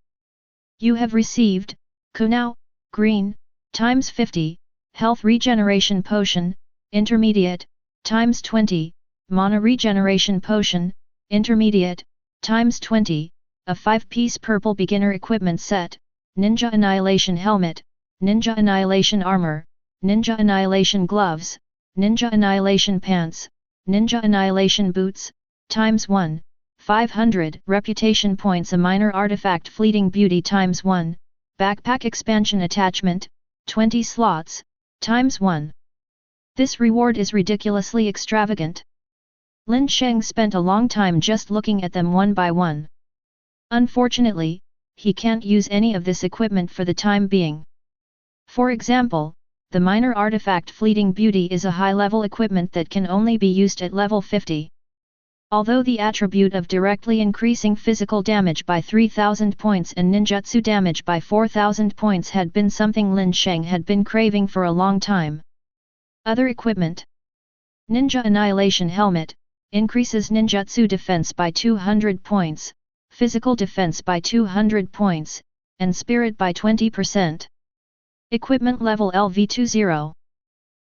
You have received, Kunao, Green, times 50, Health Regeneration Potion, Intermediate, times 20, Mana Regeneration Potion, Intermediate, times 20, a 5-piece purple beginner equipment set, Ninja Annihilation Helmet, Ninja Annihilation Armor, Ninja Annihilation Gloves, Ninja Annihilation Pants, Ninja Annihilation Boots, times 1, 500 Reputation Points, a minor artifact Fleeting Beauty times 1, Backpack Expansion Attachment, 20 slots, times 1. This reward is ridiculously extravagant. Lin Sheng spent a long time just looking at them one by one. Unfortunately, he can't use any of this equipment for the time being. For example, the minor artifact Fleeting Beauty is a high-level equipment that can only be used at level 50. Although the attribute of directly increasing physical damage by 3000 points and ninjutsu damage by 4000 points had been something Lin Sheng had been craving for a long time. Other equipment. Ninja Annihilation Helmet, increases ninjutsu defense by 200 points, physical defense by 200 points, and spirit by 20%. Equipment level LV20.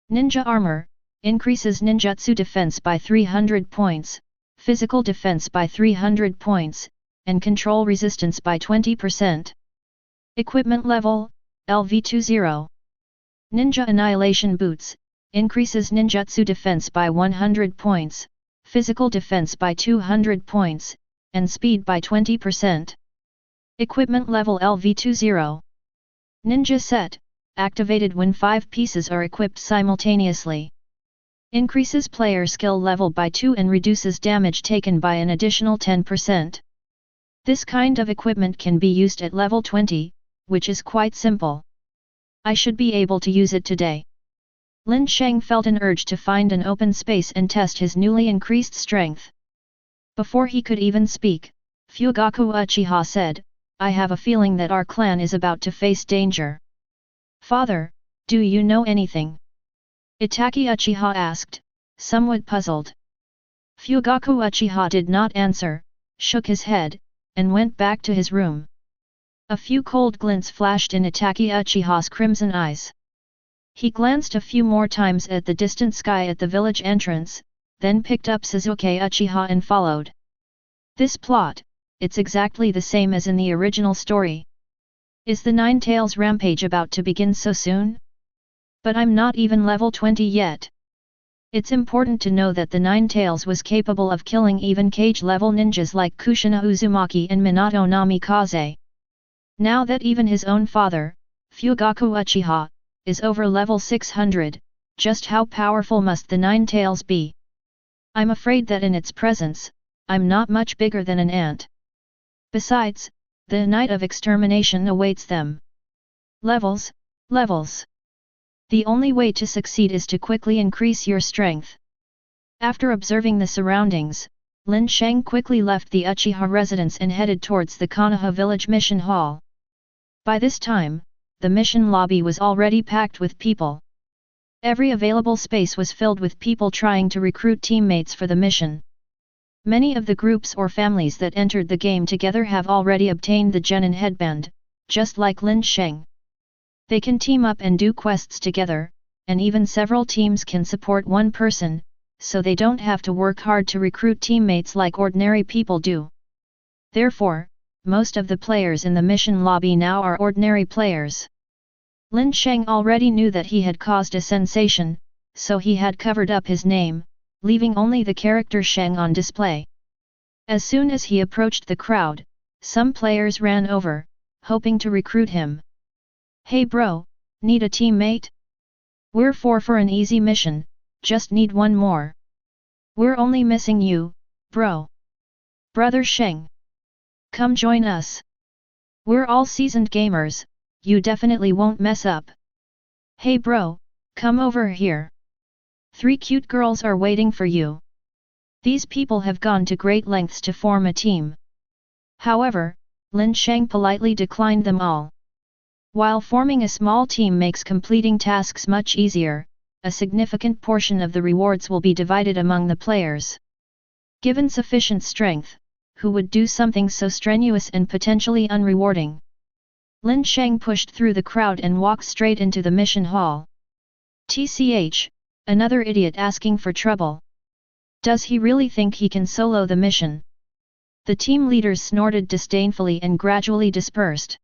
Ninja Armor, increases ninjutsu defense by 300 points, physical defense by 300 points, and control resistance by 20%. Equipment level, LV20. Ninja Annihilation Boots, increases ninjutsu defense by 100 points, physical defense by 200 points, and speed by 20%. Equipment level LV20. Ninja Set, activated when 5 pieces are equipped simultaneously. Increases player skill level by 2 and reduces damage taken by an additional 10%. This kind of equipment can be used at level 20, which is quite simple. I should be able to use it today. Lin Sheng felt an urge to find an open space and test his newly increased strength. Before he could even speak, Fugaku Uchiha said, I have a feeling that our clan is about to face danger. Father, do you know anything? Itaki Uchiha asked, somewhat puzzled. Fugaku Uchiha did not answer, shook his head, and went back to his room. A few cold glints flashed in Itaki Uchiha's crimson eyes. He glanced a few more times at the distant sky at the village entrance, then picked up Sasuke Uchiha and followed. This plot, it's exactly the same as in the original story. Is the Nine Tails rampage about to begin so soon? But I'm not even level 20 yet. It's important to know that the Nine Tails was capable of killing even cage-level ninjas like Kushina Uzumaki and Minato Namikaze. Now that even his own father, Fugaku Uchiha, is over level 600, just how powerful must the Nine Tails be? I'm afraid that in its presence, I'm not much bigger than an ant. Besides, the night of extermination awaits them. Levels, levels. The only way to succeed is to quickly increase your strength. After observing the surroundings, Lin Sheng quickly left the Uchiha residence and headed towards the Konoha village mission hall. By this time, the mission lobby was already packed with people. Every available space was filled with people trying to recruit teammates for the mission. Many of the groups or families that entered the game together have already obtained the Genin headband, just like Lin Sheng. They can team up and do quests together, and even several teams can support one person, so they don't have to work hard to recruit teammates like ordinary people do. Therefore, most of the players in the mission lobby now are ordinary players. Lin Sheng already knew that he had caused a sensation, so he had covered up his name, leaving only the character Sheng on display. As soon as he approached the crowd, some players ran over, hoping to recruit him. Hey bro, need a teammate? We're 4 for an easy mission, just need one more. We're only missing you, bro. Brother Sheng. Come join us. We're all seasoned gamers, you definitely won't mess up. Hey bro, come over here. 3 cute girls are waiting for you. These people have gone to great lengths to form a team. However, Lin Sheng politely declined them all. While forming a small team makes completing tasks much easier, a significant portion of the rewards will be divided among the players. Given sufficient strength, who would do something so strenuous and potentially unrewarding? Lin Sheng pushed through the crowd and walked straight into the mission hall. TCH, another idiot asking for trouble. Does he really think he can solo the mission? The team leaders snorted disdainfully and gradually dispersed.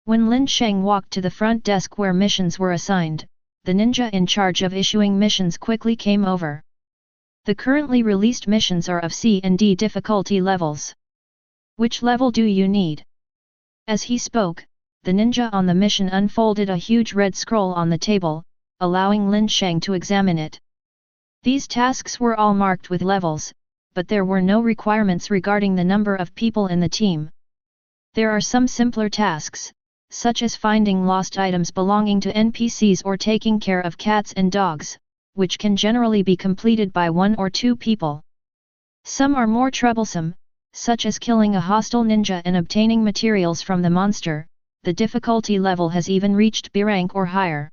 When Lin Sheng walked to the front desk where missions were assigned, the ninja in charge of issuing missions quickly came over. The currently released missions are of C and D difficulty levels. Which level do you need? As he spoke, the ninja on the mission unfolded a huge red scroll on the table, allowing Lin Sheng to examine it. These tasks were all marked with levels, but there were no requirements regarding the number of people in the team. There are some simpler tasks, such as finding lost items belonging to NPCs or taking care of cats and dogs, which can generally be completed by 1 or 2 people. Some are more troublesome, such as killing a hostile ninja and obtaining materials from the monster. The difficulty level has even reached B rank or higher.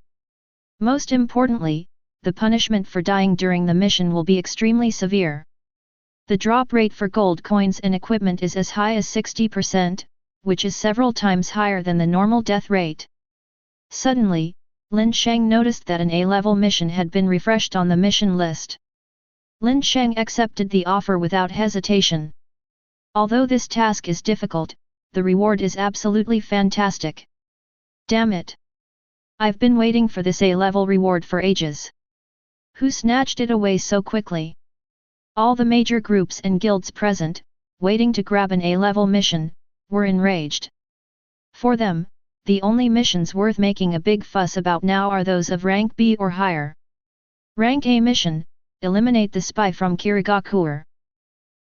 Most importantly, the punishment for dying during the mission will be extremely severe. The drop rate for gold coins and equipment is as high as 60%, which is several times higher than the normal death rate. Suddenly, Lin Sheng noticed that an A-level mission had been refreshed on the mission list. Lin Sheng accepted the offer without hesitation. Although this task is difficult, the reward is absolutely fantastic. Damn it! I've been waiting for this A-level reward for ages. Who snatched it away so quickly? All the major groups and guilds present, waiting to grab an A-level mission, were enraged. For them, the only missions worth making a big fuss about now are those of rank B or higher. Rank A mission, eliminate the spy from Kirigakuer.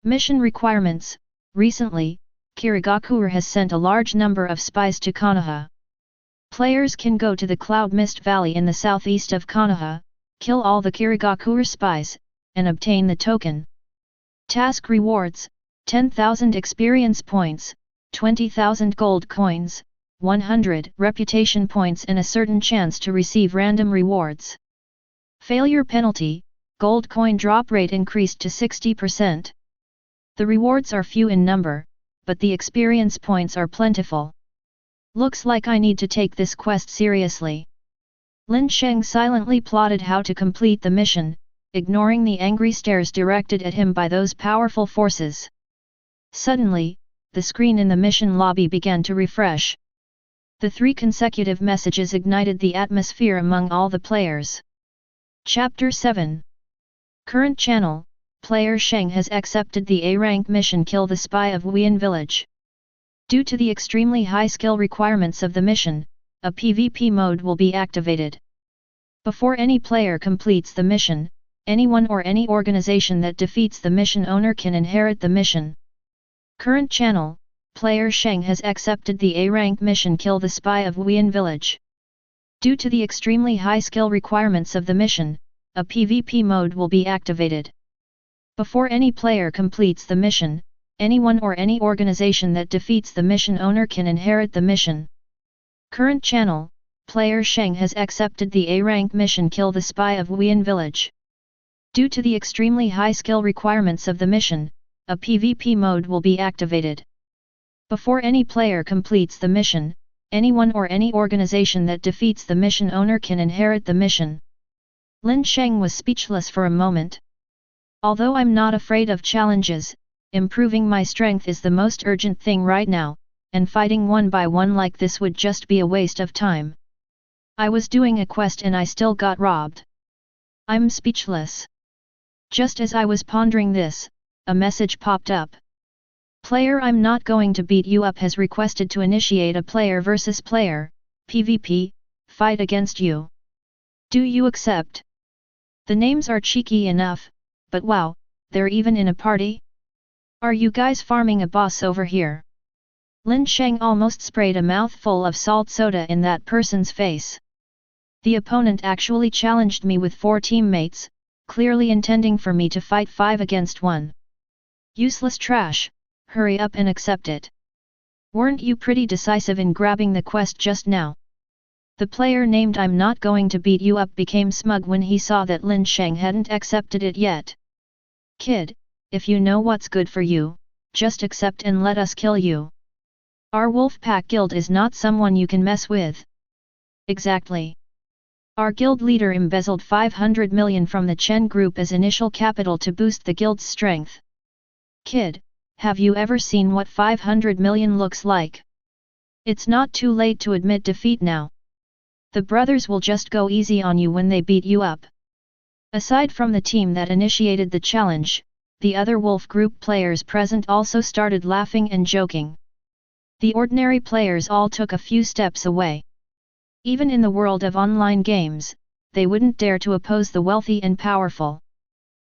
Mission requirements. Recently, Kirigakuer has sent a large number of spies to Konoha. Players can go to the Cloud Mist Valley in the southeast of Konoha, kill all the Kirigakuer spies, and obtain the token. Task rewards: 10,000 experience points, 20,000 gold coins, 100 reputation points and a certain chance to receive random rewards. Failure penalty: gold coin drop rate increased to 60%. The rewards are few in number, but the experience points are plentiful. Looks like I need to take this quest seriously. Lin Sheng silently plotted how to complete the mission, ignoring the angry stares directed at him by those powerful forces. Suddenly, the screen in the mission lobby began to refresh. The 3 consecutive messages ignited the atmosphere among all the players. Chapter 7. Current channel: Player Sheng has accepted the A-rank mission Kill the Spy of Wuyan Village. Due to the extremely high skill requirements of the mission, a PvP mode will be activated. Before any player completes the mission, anyone or any organization that defeats the mission owner can inherit the mission. Current channel: Player Sheng has accepted the A-rank mission Kill the Spy of Wuyan Village. Due to the extremely high skill requirements of the mission, a PvP mode will be activated. Before any player completes the mission, anyone or any organization that defeats the mission owner can inherit the mission. Current channel: Player Sheng has accepted the A-rank mission Kill the Spy of Wuyan Village. Due to the extremely high skill requirements of the mission, a PvP mode will be activated. Before any player completes the mission, anyone or any organization that defeats the mission owner can inherit the mission. Lin Sheng was speechless for a moment. Although I'm not afraid of challenges, improving my strength is the most urgent thing right now, and fighting one by one like this would just be a waste of time. I was doing a quest and I still got robbed. I'm speechless. Just as I was pondering this, a message popped up. Player, I'm not going to beat you up, has requested to initiate a player versus player, PvP, fight against you. Do you accept? The names are cheeky enough, but wow, they're even in a party? Are you guys farming a boss over here? Lin Sheng almost sprayed a mouthful of salt soda in that person's face. The opponent actually challenged me with 4 teammates, clearly intending for me to fight 5 against 1. Useless trash, hurry up and accept it. Weren't you pretty decisive in grabbing the quest just now? The player named I'm not going to beat you up became smug when he saw that Lin Sheng hadn't accepted it yet. Kid, if you know what's good for you, just accept and let us kill you. Our Wolfpack Guild is not someone you can mess with. Exactly. Our guild leader embezzled 500 million from the Chen Group as initial capital to boost the guild's strength. Kid, have you ever seen what 500 million looks like? It's not too late to admit defeat now. The brothers will just go easy on you when they beat you up. Aside from the team that initiated the challenge, the other Wolf Group players present also started laughing and joking. The ordinary players all took a few steps away. Even in the world of online games, they wouldn't dare to oppose the wealthy and powerful.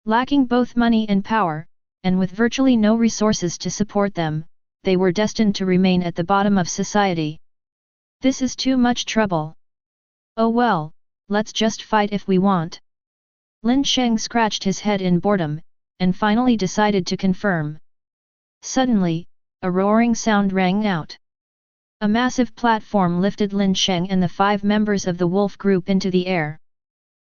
Lacking both money and power, and with virtually no resources to support them, they were destined to remain at the bottom of society. This is too much trouble. Oh well, let's just fight if we want. Lin Sheng scratched his head in boredom, and finally decided to confirm. Suddenly, a roaring sound rang out. A massive platform lifted Lin Sheng and the 5 members of the Wolf Group into the air.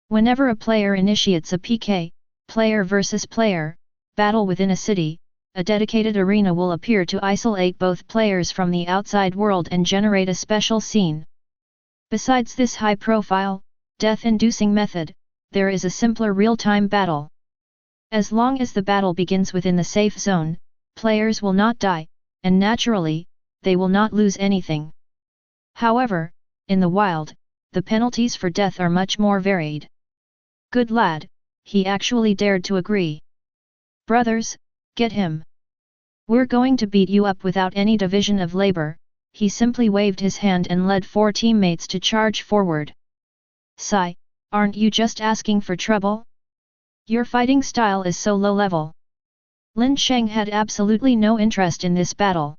Whenever a player initiates a PK, player versus player, battle within a city, a dedicated arena will appear to isolate both players from the outside world and generate a special scene. Besides this high-profile, death-inducing method, there is a simpler real-time battle. As long as the battle begins within the safe zone, players will not die, and naturally, they will not lose anything. However, in the wild, the penalties for death are much more varied. Good lad, he actually dared to agree. Brothers, get him. We're going to beat you up without any division of labor. He simply waved his hand and led 4 teammates to charge forward. Sigh, aren't you just asking for trouble? Your fighting style is so low level. Lin Sheng had absolutely no interest in this battle.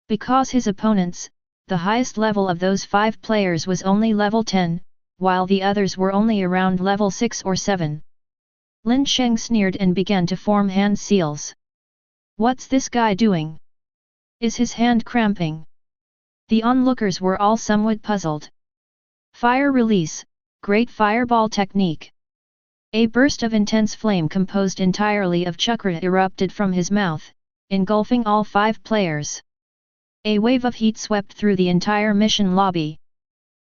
Because his opponents, the highest level of those 5 players was only level 10, while the others were only around level 6 or 7. Lin Sheng sneered and began to form hand seals. What's this guy doing? Is his hand cramping? The onlookers were all somewhat puzzled. Fire release, great fireball technique. A burst of intense flame composed entirely of chakra erupted from his mouth, engulfing all 5 players. A wave of heat swept through the entire mission lobby.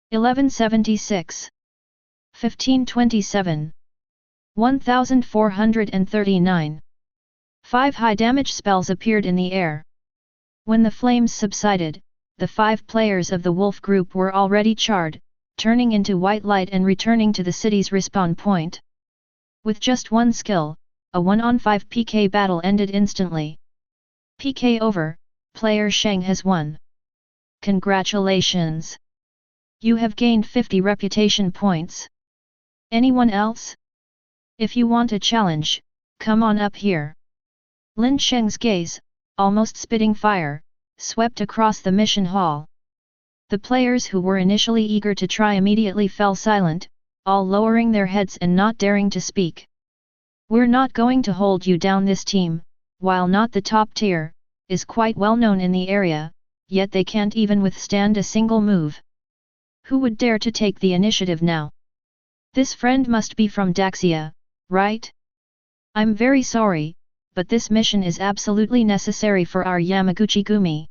1176. 1527. 1439. 5 high damage spells appeared in the air. When the flames subsided, the 5 players of the Wolf Group were already charred, turning into white light and returning to the city's respawn point. With just one skill, a 1-on-5 PK battle ended instantly. PK over, player Sheng has won. Congratulations! You have gained 50 reputation points. Anyone else? If you want a challenge, come on up here. Lin Sheng's gaze, almost spitting fire, swept across the mission hall. The players who were initially eager to try immediately fell silent, all lowering their heads and not daring to speak. We're not going to hold you down. This team, while not the top tier, is quite well known in the area, yet they can't even withstand a single move. Who would dare to take the initiative now? This friend must be from Daxia, right? I'm very sorry, but this mission is absolutely necessary for our Yamaguchi Gumi.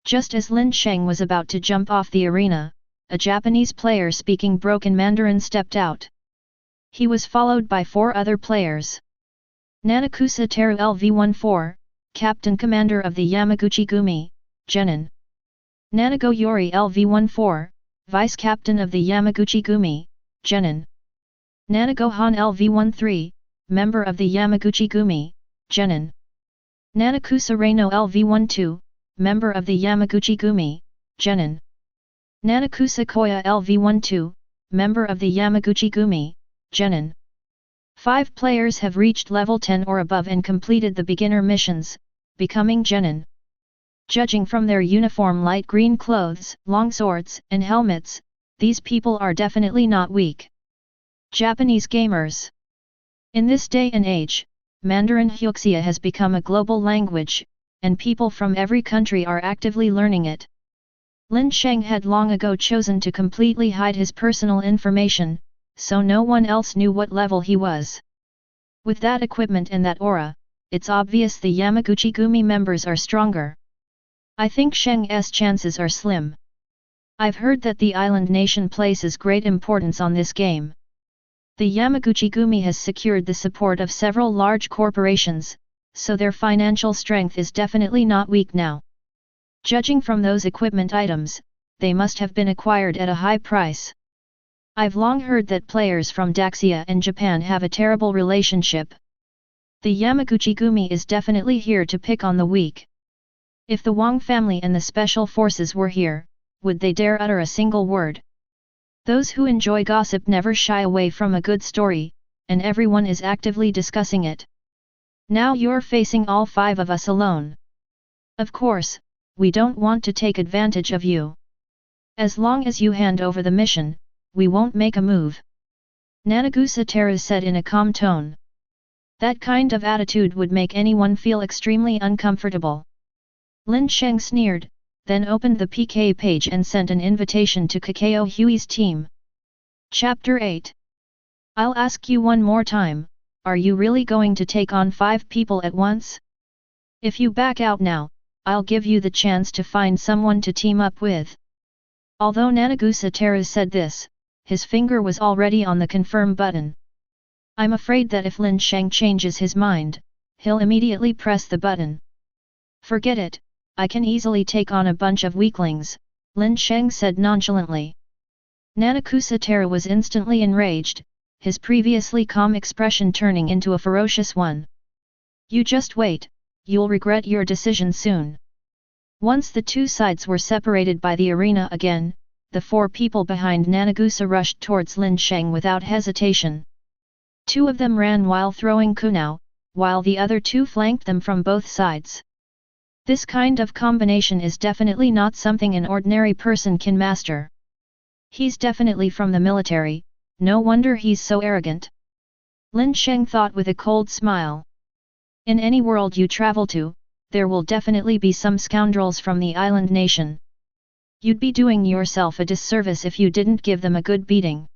Just as Lin Sheng was about to jump off the arena, a Japanese player speaking broken Mandarin stepped out. He was followed by 4 other players. Nanakusa Teru LV-14, Captain Commander of the Yamaguchi Gumi, Genin. Nanago Yori LV-14, Vice Captain of the Yamaguchi Gumi, Genin. Nanago Han LV-13, Member of the Yamaguchi Gumi, Genin. Nanakusa Reino LV-12, Member of the Yamaguchi Gumi, Genin. Nanakusa Koya LV-12, Member of the Yamaguchi Gumi, Genin. 5 players have reached level 10 or above and completed the beginner missions, becoming genin. Judging from their uniform light green clothes, long swords, and helmets, these people are definitely not weak. Japanese gamers. In this day and age, Mandarin Hyuxia has become a global language, and people from every country are actively learning it. Lin Sheng had long ago chosen to completely hide his personal information, so no one else knew what level he was. With that equipment and that aura, it's obvious the Yamaguchi Gumi members are stronger. I think Sheng's chances are slim. I've heard that the island nation places great importance on this game. The Yamaguchi Gumi has secured the support of several large corporations, so their financial strength is definitely not weak now. Judging from those equipment items, they must have been acquired at a high price. I've long heard that players from Daxia and Japan have a terrible relationship. The Yamaguchi Gumi is definitely here to pick on the weak. If the Wang family and the special forces were here, would they dare utter a single word? Those who enjoy gossip never shy away from a good story, and everyone is actively discussing it. Now you're facing all 5 of us alone. Of course, we don't want to take advantage of you. As long as you hand over the mission, we won't make a move. Nanagusa Teru said in a calm tone. That kind of attitude would make anyone feel extremely uncomfortable. Lin Sheng sneered, then opened the PK page and sent an invitation to Kakao Hui's team. Chapter 8. I'll ask you one more time, are you really going to take on 5 people at once? If you back out now, I'll give you the chance to find someone to team up with. Although Nanagusa Teru said this, his finger was already on the confirm button. I'm afraid that if Lin Sheng changes his mind, he'll immediately press the button. Forget it. I can easily take on a bunch of weaklings, Lin Sheng said nonchalantly. Nanagusa Teru was instantly enraged, his previously calm expression turning into a ferocious one. You just wait, you'll regret your decision soon. Once the 2 sides were separated by the arena again, the 4 people behind Nanagusa rushed towards Lin Sheng without hesitation. 2 of them ran while throwing kunao, while the other 2 flanked them from both sides. This kind of combination is definitely not something an ordinary person can master. He's definitely from the military, no wonder he's so arrogant. Lin Sheng thought with a cold smile. In any world you travel to, there will definitely be some scoundrels from the island nation. You'd be doing yourself a disservice if you didn't give them a good beating.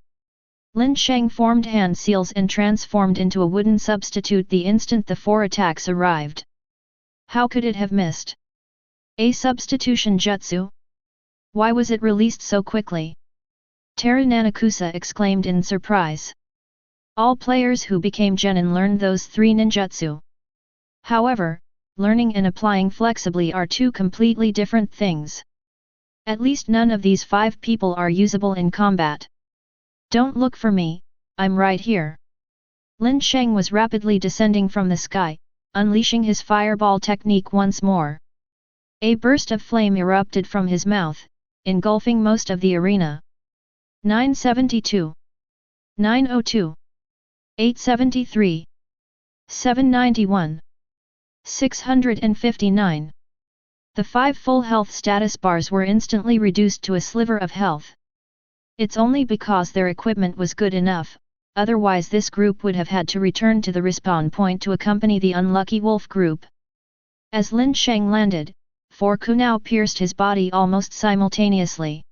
Lin Sheng formed hand seals and transformed into a wooden substitute the instant the 4 attacks arrived. How could it have missed? A substitution jutsu? Why was it released so quickly? Teru Nanakusa exclaimed in surprise. All players who became genin learned those 3 ninjutsu. However, learning and applying flexibly are 2 completely different things. At least none of these 5 people are usable in combat. Don't look for me, I'm right here. Lin Sheng was rapidly descending from the sky, unleashing his fireball technique once more. A burst of flame erupted from his mouth, engulfing most of the arena. 972. 902. 873. 791. 659. The 5 full health status bars were instantly reduced to a sliver of health. It's only because their equipment was good enough, otherwise this group would have had to return to the respawn point to accompany the unlucky wolf group. As Lin Sheng landed, 4 kunao pierced his body almost simultaneously.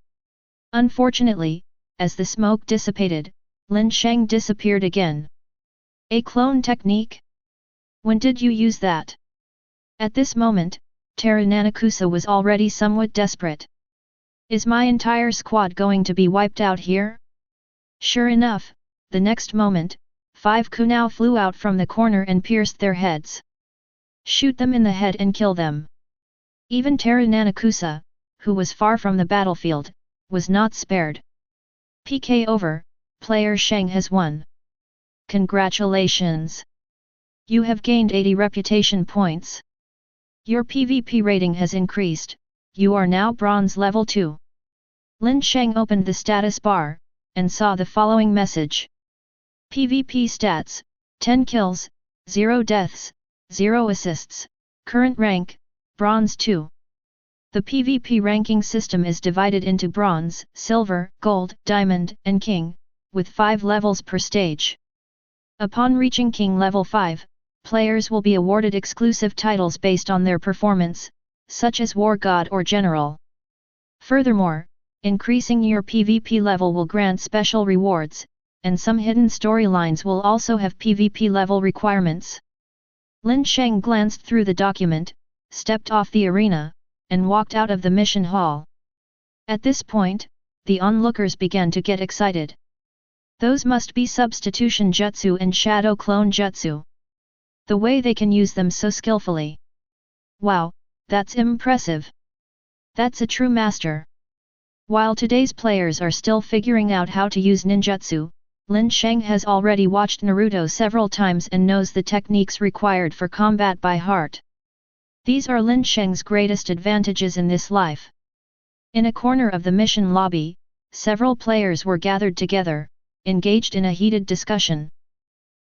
Unfortunately, as the smoke dissipated, Lin Sheng disappeared again. A clone technique? When did you use that? At this moment, Teru Nanakusa was already somewhat desperate. Is my entire squad going to be wiped out here? Sure enough, the next moment, 5 kunao flew out from the corner and pierced their heads. Shoot them in the head and kill them. Even Teru Nanakusa, who was far from the battlefield, was not spared. PK over, player Sheng has won. Congratulations! You have gained 80 reputation points. Your PvP rating has increased, you are now bronze level 2. Lin Sheng opened the status bar, and saw the following message. PvP stats, 10 kills, 0 deaths, 0 assists, current rank, Bronze 2. The PvP ranking system is divided into Bronze, Silver, Gold, Diamond, and King, with 5 levels per stage. Upon reaching King level 5, players will be awarded exclusive titles based on their performance, such as War God or General. Furthermore, increasing your PvP level will grant special rewards, and some hidden storylines will also have PvP level requirements. Lin Sheng glanced through the document, stepped off the arena, and walked out of the mission hall. At this point, the onlookers began to get excited. Those must be substitution jutsu and shadow clone jutsu. The way they can use them so skillfully. Wow, that's impressive. That's a true master. While today's players are still figuring out how to use ninjutsu, Lin Sheng has already watched Naruto several times and knows the techniques required for combat by heart. These are Lin Sheng's greatest advantages in this life. In a corner of the mission lobby, several players were gathered together, engaged in a heated discussion.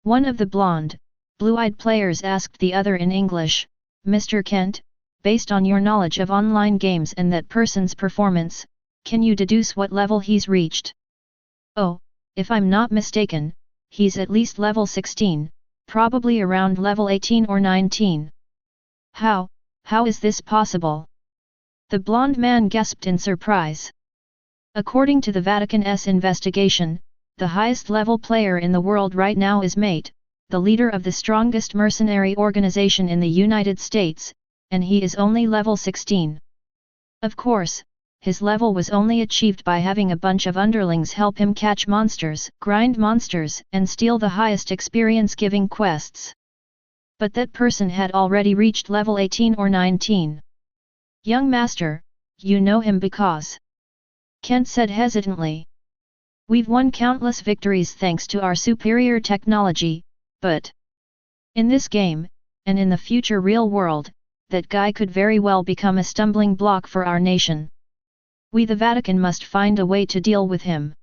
One of the blonde, blue-eyed players asked the other in English, "Mr. Kent, based on your knowledge of online games and that person's performance, can you deduce what level he's reached?" "Oh, if I'm not mistaken, he's at least level 16, probably around level 18 or 19. How is this possible?" The blonde man gasped in surprise. According to the Vatican's investigation, the highest level player in the world right now is Mate, the leader of the strongest mercenary organization in the United States, and he is only level 16. Of course, his level was only achieved by having a bunch of underlings help him catch monsters, grind monsters, and steal the highest experience-giving quests. But that person had already reached level 18 or 19. "Young master, you know him because..." Kent said hesitantly. "We've won countless victories thanks to our superior technology, but in this game, and in the future real world, that guy could very well become a stumbling block for our nation. We the Vatican must find a way to deal with him."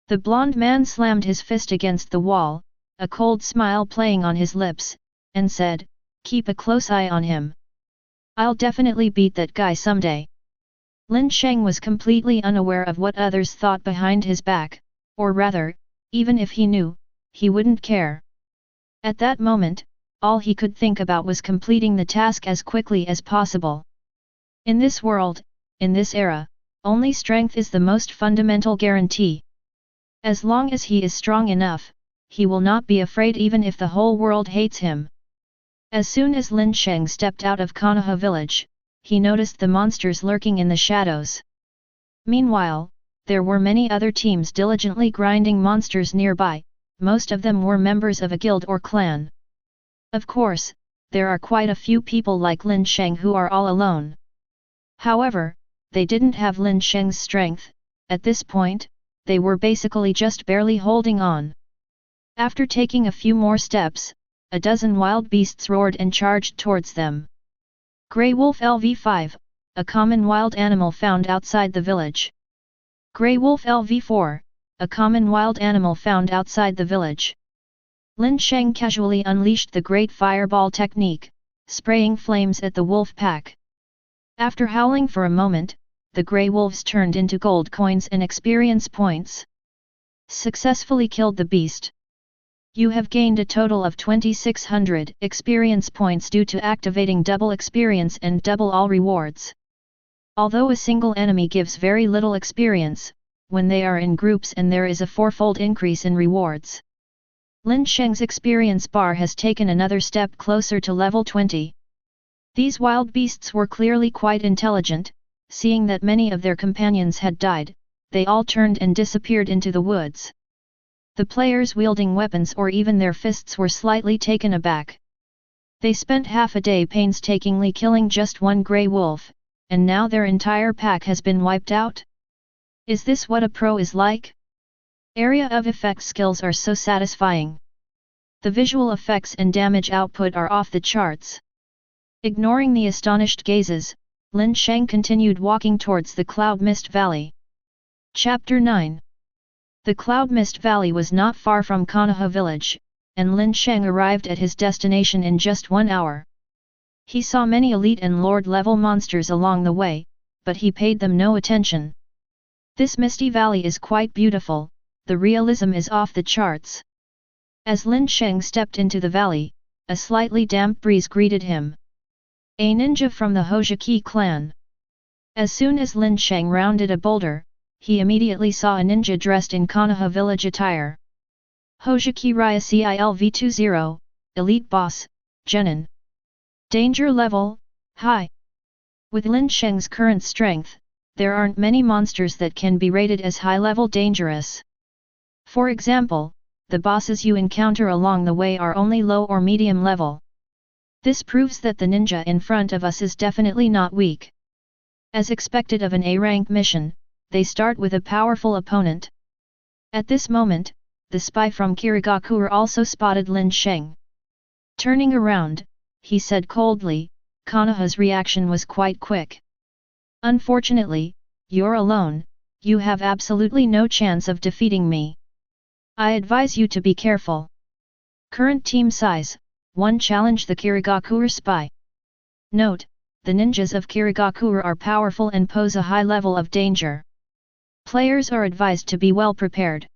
The blonde man slammed his fist against the wall, a cold smile playing on his lips, and said, "Keep a close eye on him. I'll definitely beat that guy someday." Lin Sheng was completely unaware of what others thought behind his back, or rather, even if he knew, he wouldn't care. At that moment, all he could think about was completing the task as quickly as possible. In this world, in this era, only strength is the most fundamental guarantee. As long as he is strong enough, he will not be afraid even if the whole world hates him. As soon as Lin Sheng stepped out of Konoha village, he noticed the monsters lurking in the shadows. Meanwhile, there were many other teams diligently grinding monsters nearby, most of them were members of a guild or clan. Of course, there are quite a few people like Lin Sheng who are all alone. However, they didn't have Lin Sheng's strength. At this point, they were basically just barely holding on. After taking a few more steps, a dozen wild beasts roared and charged towards them. Grey Wolf LV5, a common wild animal found outside the village. Grey Wolf LV4, a common wild animal found outside the village. Lin Sheng casually unleashed the Great Fireball technique, spraying flames at the wolf pack. After howling for a moment, the grey wolves turned into gold coins and experience points. Successfully killed the beast. You have gained a total of 2600 experience points due to activating double experience and double all rewards. Although a single enemy gives very little experience, when they are in groups and there is a fourfold increase in rewards. Lin Sheng's experience bar has taken another step closer to level 20. These wild beasts were clearly quite intelligent, seeing that many of their companions had died, they all turned and disappeared into the woods. The players wielding weapons or even their fists were slightly taken aback. They spent half a day painstakingly killing just one grey wolf, and now their entire pack has been wiped out? Is this what a pro is like? Area of effect skills are so satisfying. The visual effects and damage output are off the charts. Ignoring the astonished gazes, Lin Sheng continued walking towards the Cloud Mist Valley. Chapter 9. The Cloud Mist Valley was not far from Konoha village, and Lin Sheng arrived at his destination in just 1 hour. He saw many elite and lord-level monsters along the way, but he paid them no attention. This misty valley is quite beautiful, the realism is off the charts. As Lin Sheng stepped into the valley, a slightly damp breeze greeted him. A ninja from the Hojiki clan. As soon as Lin Sheng rounded a boulder, he immediately saw a ninja dressed in Konoha village attire. Hojiki Raya CILV20, Elite Boss, Genin. Danger level, high. With Lin Sheng's current strength, there aren't many monsters that can be rated as high-level dangerous. For example, the bosses you encounter along the way are only low or medium level. This proves that the ninja in front of us is definitely not weak. As expected of an A-rank mission, they start with a powerful opponent. At this moment, the spy from Kirigakure also spotted Lin Sheng. Turning around, he said coldly, Konoha's reaction was quite quick. Unfortunately, you're alone, you have absolutely no chance of defeating me. I advise you to be careful. Current team size, 1 challenge the Kirigakure spy. Note, the ninjas of Kirigakure are powerful and pose a high level of danger. Players are advised to be well prepared.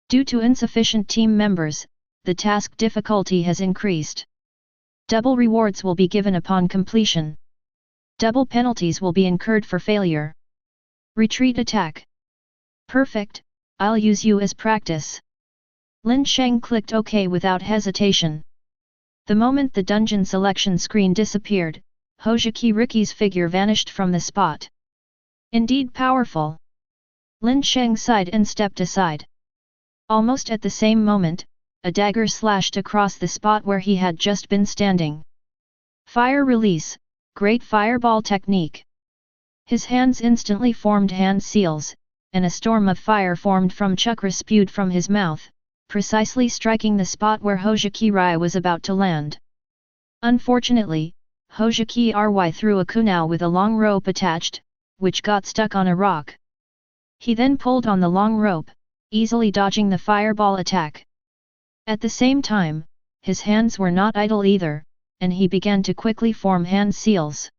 Due to insufficient team members, the task difficulty has increased. Double rewards will be given upon completion. Double penalties will be incurred for failure. Retreat attack. Perfect, I'll use you as practice. Lin Sheng clicked OK without hesitation. The moment the dungeon selection screen disappeared, Hojiki Riki's figure vanished from the spot. Indeed powerful. Lin Sheng sighed and stepped aside. Almost at the same moment, a dagger slashed across the spot where he had just been standing. Fire release, great fireball technique. His hands instantly formed hand seals, and a storm of fire formed from chakra spewed from his mouth, precisely striking the spot where Hojiki Raya was about to land. Unfortunately, Hojiki Ry threw a kunai with a long rope attached, which got stuck on a rock. He then pulled on the long rope, easily dodging the fireball attack. At the same time, his hands were not idle either, and he began to quickly form hand seals.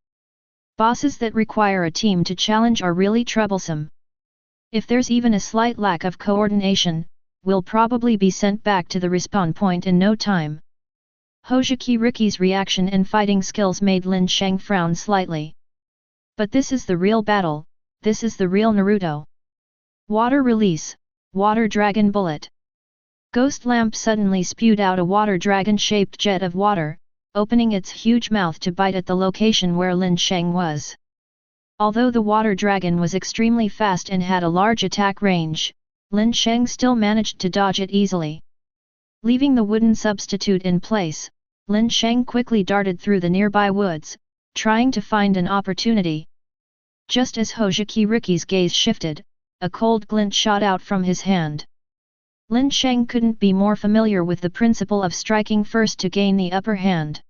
Bosses that require a team to challenge are really troublesome. If there's even a slight lack of coordination, we'll probably be sent back to the respawn point in no time. Hojiki Riki's reaction and fighting skills made Lin Sheng frown slightly. But this is the real battle, this is the real Naruto. Water release, water dragon bullet. Ghost lamp suddenly spewed out a water dragon-shaped jet of water, opening its huge mouth to bite at the location where Lin Sheng was. Although the water dragon was extremely fast and had a large attack range, Lin Sheng still managed to dodge it easily. Leaving the wooden substitute in place, Lin Sheng quickly darted through the nearby woods, trying to find an opportunity. Just as Hojiki Riki's gaze shifted, a cold glint shot out from his hand. Lin Sheng couldn't be more familiar with the principle of striking first to gain the upper hand.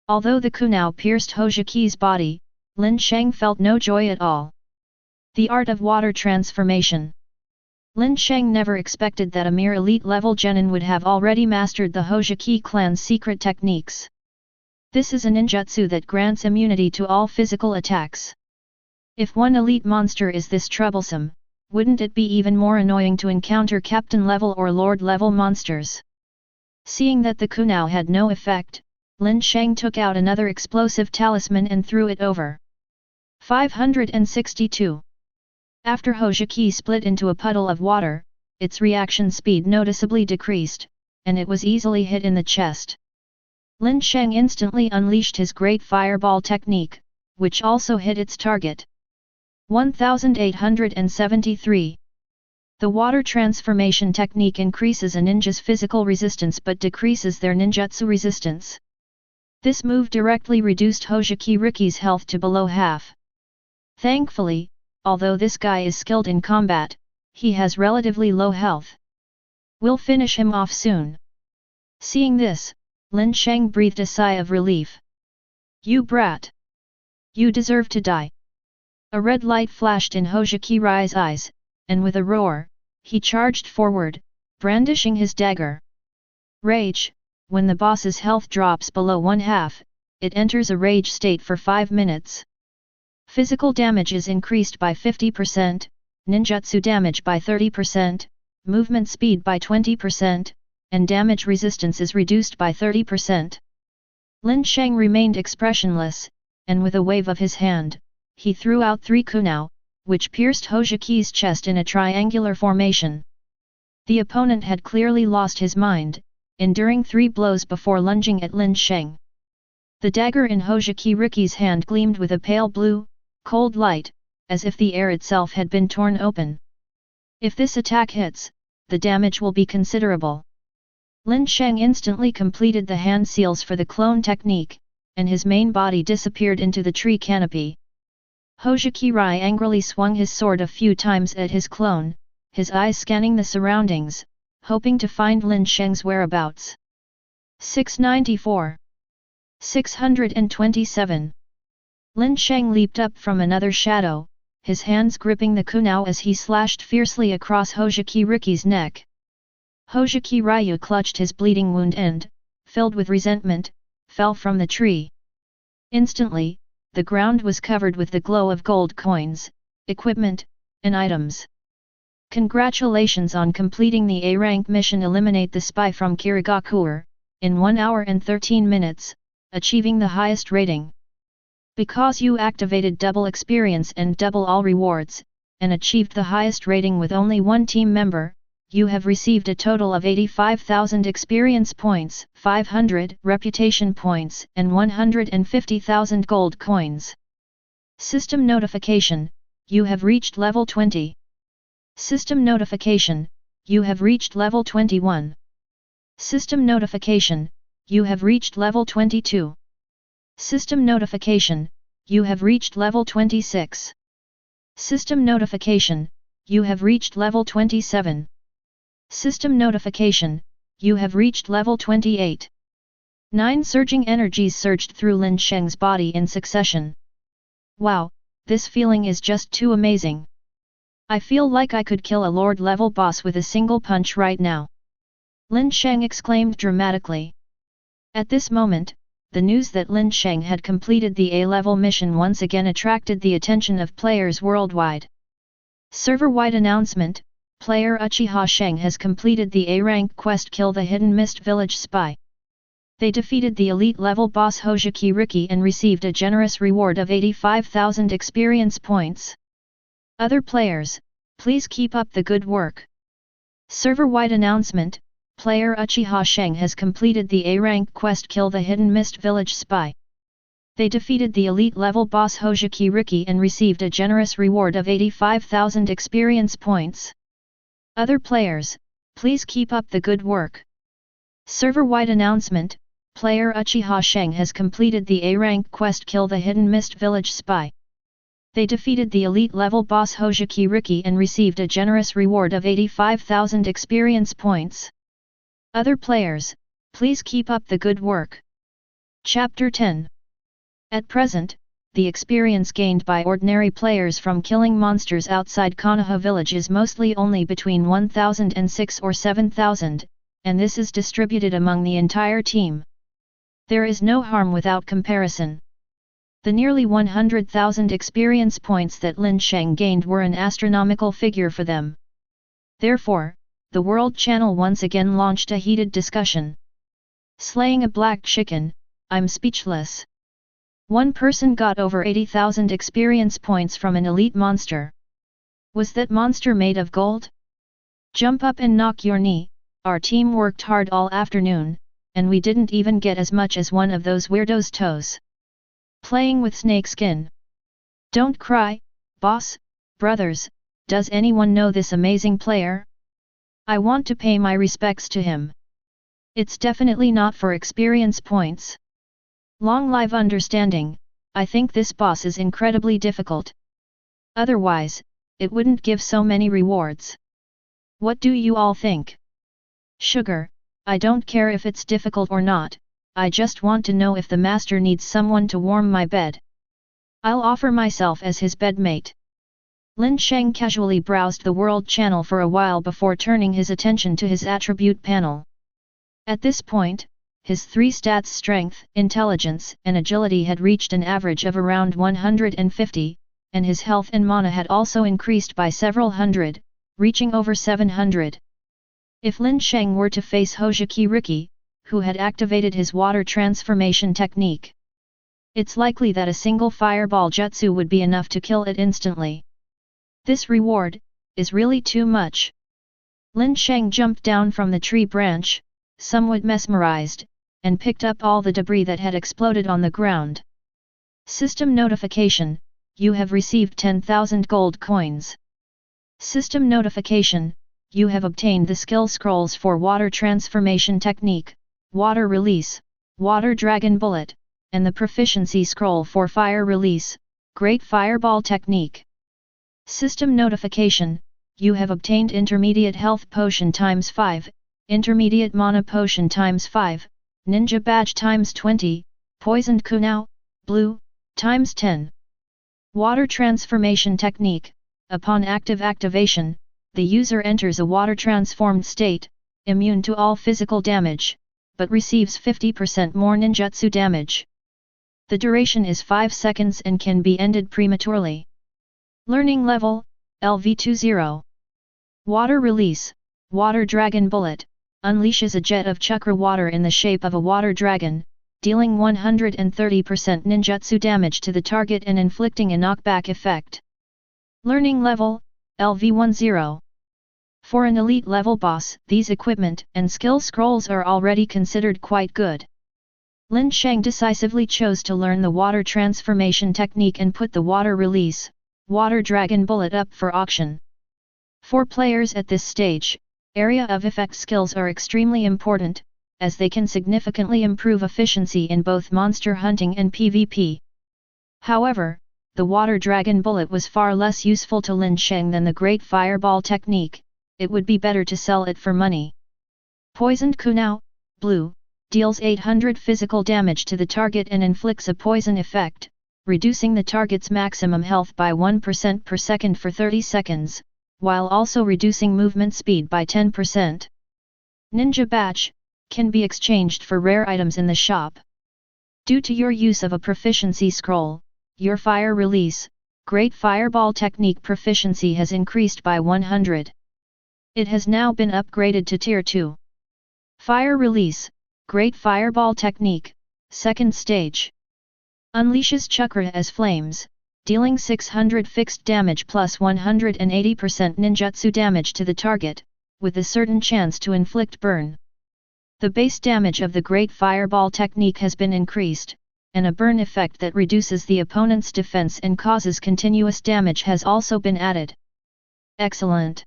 Although the kunai pierced Hojiki's body, Lin Sheng felt no joy at all. The art of water transformation. Lin Sheng never expected that a mere elite-level genin would have already mastered the Hojiki clan's secret techniques. This is a ninjutsu that grants immunity to all physical attacks. If one elite monster is this troublesome, wouldn't it be even more annoying to encounter captain-level or lord-level monsters? Seeing that the kunai had no effect, Lin Sheng took out another explosive talisman and threw it over. 562. After Hojiki split into a puddle of water, its reaction speed noticeably decreased, and it was easily hit in the chest. Lin Sheng instantly unleashed his great fireball technique, which also hit its target. 1873. The water transformation technique increases a ninja's physical resistance but decreases their ninjutsu resistance. This move directly reduced Hojiki Riki's health to below half. Thankfully, although this guy is skilled in combat, he has relatively low health. We'll finish him off soon. Seeing this, Lin Sheng breathed a sigh of relief. You brat! You deserve to die! A red light flashed in Hojiki Rai's eyes, and with a roar, he charged forward, brandishing his dagger. Rage: when the boss's health drops below 1/2, it enters a rage state for 5 minutes. Physical damage is increased by 50%, ninjutsu damage by 30%, movement speed by 20%, and damage resistance is reduced by 30%. Lin Sheng remained expressionless, and with a wave of his hand, he threw out 3 kunao, which pierced Hojiki's chest in a triangular formation. The opponent had clearly lost his mind, enduring 3 blows before lunging at Lin Sheng. The dagger in Hojiki Riki's hand gleamed with a pale blue, cold light, as if the air itself had been torn open. If this attack hits, the damage will be considerable. Lin Sheng instantly completed the hand seals for the clone technique, and his main body disappeared into the tree canopy. Hojiki Rai angrily swung his sword a few times at his clone, his eyes scanning the surroundings, hoping to find Lin Sheng's whereabouts. 694. 627. Lin Sheng leaped up from another shadow, his hands gripping the kunao as he slashed fiercely across Hojiki Riki's neck. Hojiki Ryu clutched his bleeding wound and, filled with resentment, fell from the tree. Instantly, the ground was covered with the glow of gold coins, equipment, and items. Congratulations on completing the A-rank mission. Eliminate the spy from Kirigakure, in 1 hour and 13 minutes, achieving the highest rating. Because you activated double experience and double all rewards, and achieved the highest rating with only 1 team member, you have received a total of 85,000 experience points, 500 reputation points, and 150,000 gold coins. System notification: you have reached level 20. System notification: you have reached level 21. System notification: you have reached level 22. System notification: you have reached level 26. System notification: you have reached level 27. System notification: you have reached level 28. 9 surging energies surged through Lin Sheng's body in succession. Wow, this feeling is just too amazing. I feel like I could kill a Lord-level boss with a single punch right now. Lin Sheng exclaimed dramatically. At this moment, the news that Lin Sheng had completed the A-level mission once again attracted the attention of players worldwide. Server-wide announcement: player Uchiha Sheng has completed the A-rank quest Kill the Hidden Mist Village Spy. They defeated the elite-level boss Hojiki Riki and received a generous reward of 85,000 experience points. Other players, please keep up the good work. Server-wide announcement: player Uchiha Sheng has completed the A-rank quest Kill the Hidden Mist Village Spy. They defeated the elite-level boss Hojiki Riki and received a generous reward of 85,000 experience points. Other players, please keep up the good work. Server-wide announcement: player Uchiha Sheng has completed the A-rank quest Kill the Hidden Mist Village Spy. They defeated the elite-level boss Hojiki Riki and received a generous reward of 85,000 experience points. Other players, please keep up the good work. Chapter 10. At present, the experience gained by ordinary players from killing monsters outside Konoha village is mostly only between 1,006 or 7,000, and this is distributed among the entire team. There is no harm without comparison. The nearly 100,000 experience points that Lin Sheng gained were an astronomical figure for them. Therefore, the World Channel once again launched a heated discussion. Slaying a black chicken, I'm speechless. One person got over 80,000 experience points from an elite monster. Was that monster made of gold? Jump up and knock your knee, our team worked hard all afternoon, and we didn't even get as much as one of those weirdos' toes. Playing with snakeskin. Don't cry, boss, brothers, does anyone know this amazing player? I want to pay my respects to him. It's definitely not for experience points. Long live understanding, I think this boss is incredibly difficult. Otherwise, it wouldn't give so many rewards. What do you all think? Sugar, I don't care if it's difficult or not, I just want to know if the master needs someone to warm my bed. I'll offer myself as his bedmate. Lin Sheng casually browsed the World Channel for a while before turning his attention to his attribute panel. At this point, his 3 stats strength, intelligence, and agility had reached an average of around 150, and his health and mana had also increased by several hundred, reaching over 700. If Lin Sheng were to face Hojiki Riki, who had activated his water transformation technique, it's likely that a single fireball jutsu would be enough to kill it instantly. This reward is really too much. Lin Sheng jumped down from the tree branch, somewhat mesmerized, and picked up all the debris that had exploded on the ground. System notification: you have received 10,000 gold coins. System notification: you have obtained the skill scrolls for water transformation technique, water release, water dragon bullet, and the proficiency scroll for fire release, great fireball technique. System notification: you have obtained intermediate health potion times 5, intermediate mana potion times 5, ninja badge times 20, poisoned kunao, blue, times 10. Water transformation technique: upon activation, the user enters a water transformed state, immune to all physical damage, but receives 50% more ninjutsu damage. The duration is 5 seconds and can be ended prematurely. Learning level, LV20. Water release: water dragon bullet, unleashes a jet of chakra water in the shape of a water dragon, dealing 130% ninjutsu damage to the target and inflicting a knockback effect. Learning level, LV10. For an elite level boss, these equipment and skill scrolls are already considered quite good. Lin Sheng decisively chose to learn the water transformation technique and put the water release, water dragon bullet up for auction. For players at this stage, area of effect skills are extremely important, as they can significantly improve efficiency in both monster hunting and PvP. However, the water dragon bullet was far less useful to Lin Sheng than the great fireball technique. It would be better to sell it for money. Poisoned kunao, blue, deals 800 physical damage to the target and inflicts a poison effect, reducing the target's maximum health by 1% per second for 30 seconds, while also reducing movement speed by 10%. Ninja badge can be exchanged for rare items in the shop. Due to your use of a proficiency scroll, your fire release, great fireball technique proficiency has increased by 100. It has now been upgraded to Tier 2. Fire release, great fireball technique, second stage. Unleashes chakra as flames, dealing 600 fixed damage plus 180% ninjutsu damage to the target, with a certain chance to inflict burn. The base damage of the great fireball technique has been increased, and a burn effect that reduces the opponent's defense and causes continuous damage has also been added. Excellent!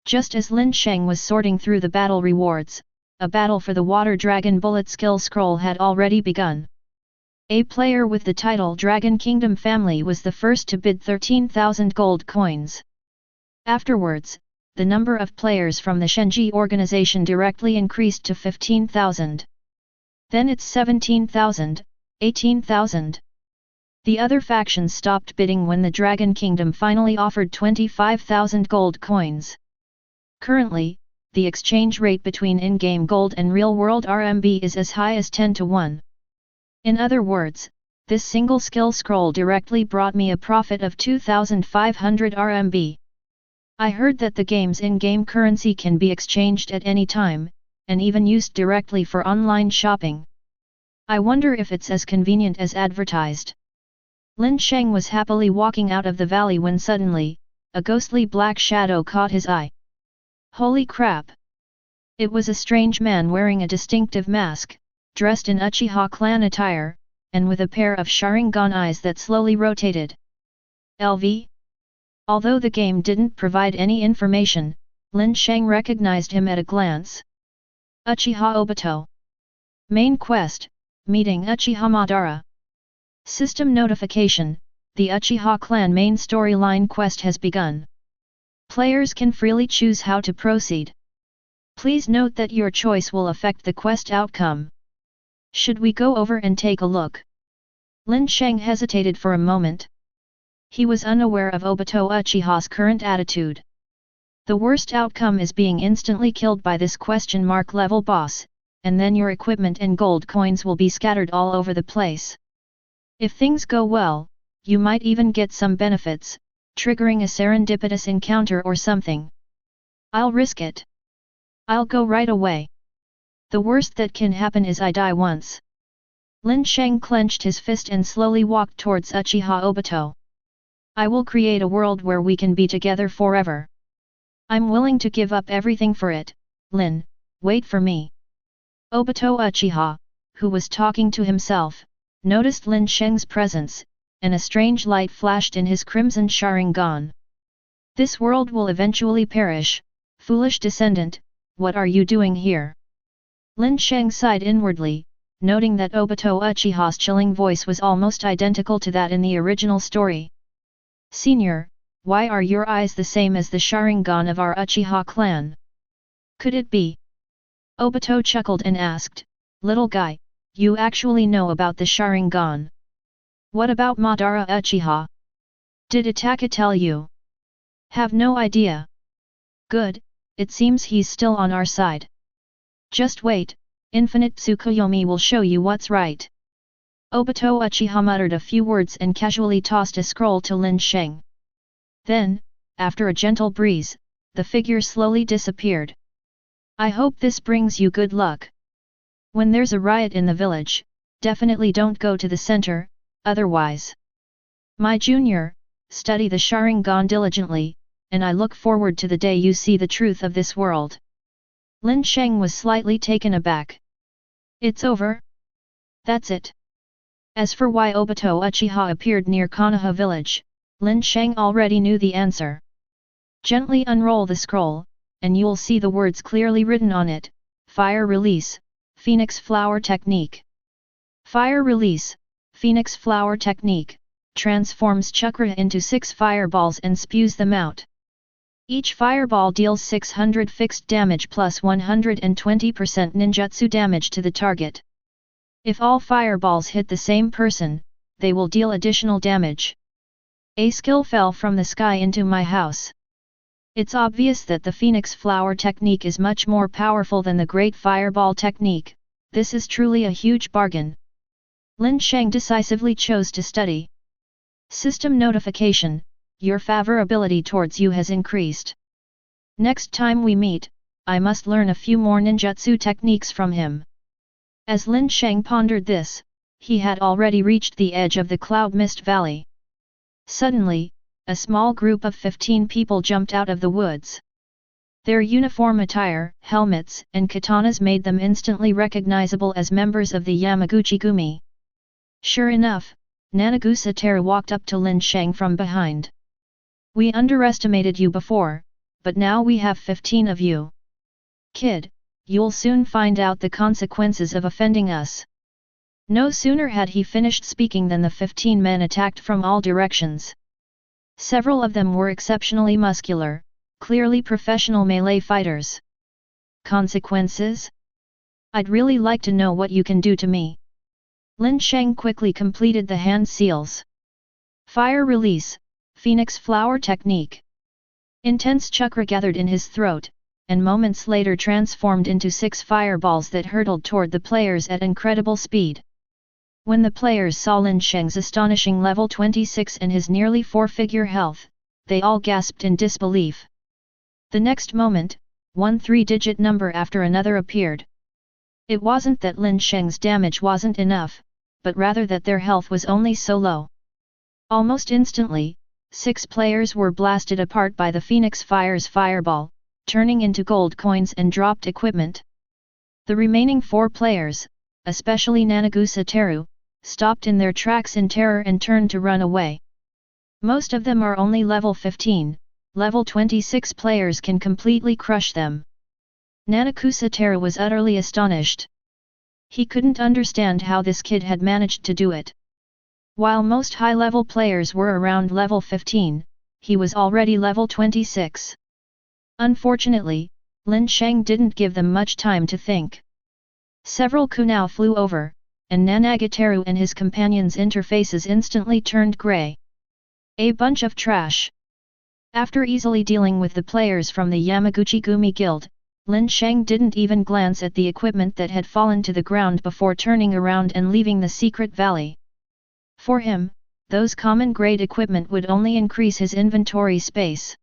Just as Lin Sheng was sorting through the battle rewards, a battle for the Water Dragon Bullet skill scroll had already begun. A player with the title Dragon Kingdom Family was the first to bid 13,000 gold coins. Afterwards, the number of players from the Shenji organization directly increased to 15,000. Then it's 17,000, 18,000. The other factions stopped bidding when the Dragon Kingdom finally offered 25,000 gold coins. Currently, the exchange rate between in-game gold and real-world RMB is as high as 10 to 1. In other words, this single skill scroll directly brought me a profit of 2,500 RMB. I heard that the game's in-game currency can be exchanged at any time, and even used directly for online shopping. I wonder if it's as convenient as advertised. Lin Sheng was happily walking out of the valley when suddenly, a ghostly black shadow caught his eye. Holy crap! It was a strange man wearing a distinctive mask, dressed in Uchiha clan attire, and with a pair of Sharingan eyes that slowly rotated. LV? Although the game didn't provide any information, Lin Sheng recognized him at a glance. Uchiha Obito. Main quest, meeting Uchiha Madara. System notification: the Uchiha clan main storyline quest has begun. Players can freely choose how to proceed. Please note that your choice will affect the quest outcome. Should we go over and take a look? Lin Sheng hesitated for a moment. He was unaware of Obito Uchiha's current attitude. The worst outcome is being instantly killed by this question mark level boss, and then your equipment and gold coins will be scattered all over the place. If things go well, you might even get some benefits, triggering a serendipitous encounter or something. I'll risk it. I'll go right away. The worst that can happen is I die once. Lin Sheng clenched his fist and slowly walked towards Uchiha Obito. I will create a world where we can be together forever. I'm willing to give up everything for it. Lin, wait for me. Obito Uchiha, who was talking to himself, noticed Lin Sheng's presence, and a strange light flashed in his crimson Sharingan. This world will eventually perish, foolish descendant, what are you doing here? Lin Sheng sighed inwardly, noting that Obito Uchiha's chilling voice was almost identical to that in the original story. Senior, why are your eyes the same as the Sharingan of our Uchiha clan? Could it be? Obito chuckled and asked, little guy, you actually know about the Sharingan. What about Madara Uchiha? Did Itaka tell you? Have no idea. Good, it seems he's still on our side. Just wait, Infinite Tsukuyomi will show you what's right. Obito Uchiha muttered a few words and casually tossed a scroll to Lin Sheng. Then, after a gentle breeze, the figure slowly disappeared. I hope this brings you good luck. When there's a riot in the village, definitely don't go to the center, otherwise. My junior, study the Sharingan diligently, and I look forward to the day you see the truth of this world. Lin Sheng was slightly taken aback. It's over? That's it. As for why Obito Uchiha appeared near Konoha village, Lin Sheng already knew the answer. Gently unroll the scroll, and you'll see the words clearly written on it, Fire Release, Phoenix Flower Technique. Fire Release, Phoenix Flower Technique, transforms chakra into 6 fireballs and spews them out. Each fireball deals 600 fixed damage plus 120% ninjutsu damage to the target. If all fireballs hit the same person, they will deal additional damage. A skill fell from the sky into my house. It's obvious that the Phoenix Flower Technique is much more powerful than the Great Fireball Technique. This is truly a huge bargain. Lin Sheng decisively chose to study. System notification, your favorability towards you has increased. Next time we meet, I must learn a few more ninjutsu techniques from him. As Lin Sheng pondered this, he had already reached the edge of the Cloud Mist Valley. Suddenly, a small group of 15 people jumped out of the woods. Their uniform attire, helmets, and katanas made them instantly recognizable as members of the Yamaguchi-gumi. Sure enough, Nanagusa Teru walked up to Lin Sheng from behind. We underestimated you before, but now we have 15 of you. Kid, you'll soon find out the consequences of offending us. No sooner had he finished speaking than the 15 men attacked from all directions. Several of them were exceptionally muscular, clearly professional melee fighters. Consequences? I'd really like to know what you can do to me. Lin Sheng quickly completed the hand seals. Fire Release, Phoenix Flower Technique. Intense chakra gathered in his throat, and moments later transformed into 6 fireballs that hurtled toward the players at incredible speed. When the players saw Lin Sheng's astonishing level 26 and his nearly 4-figure health, they all gasped in disbelief. The next moment, one 3-digit number after another appeared. It wasn't that Lin Sheng's damage wasn't enough, but rather that their health was only so low. Almost instantly, 6 players were blasted apart by the Phoenix Fire's fireball, turning into gold coins and dropped equipment. The remaining 4 players, especially Nanagusa Teru, stopped in their tracks in terror and turned to run away. Most of them are only level 15, level 26 players can completely crush them. Nanagusa Teru was utterly astonished. He couldn't understand how this kid had managed to do it. While most high-level players were around level 15, he was already level 26. Unfortunately, Lin Sheng didn't give them much time to think. Several kunao flew over, and Nanagateru and his companions' interfaces instantly turned grey. A bunch of trash. After easily dealing with the players from the Yamaguchi-gumi Guild, Lin Sheng didn't even glance at the equipment that had fallen to the ground before turning around and leaving the secret valley. For him, those common-grade equipment would only increase his inventory space.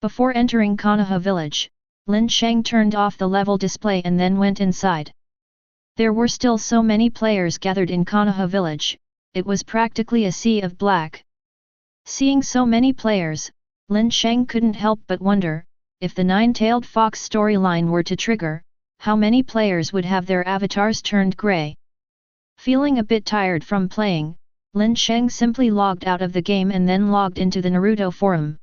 Before entering Konoha village, Lin Sheng turned off the level display and then went inside. There were still so many players gathered in Konoha village, it was practically a sea of black. Seeing so many players, Lin Sheng couldn't help but wonder, if the nine-tailed fox storyline were to trigger, how many players would have their avatars turned grey. Feeling a bit tired from playing, Lin Sheng simply logged out of the game and then logged into the Naruto forum.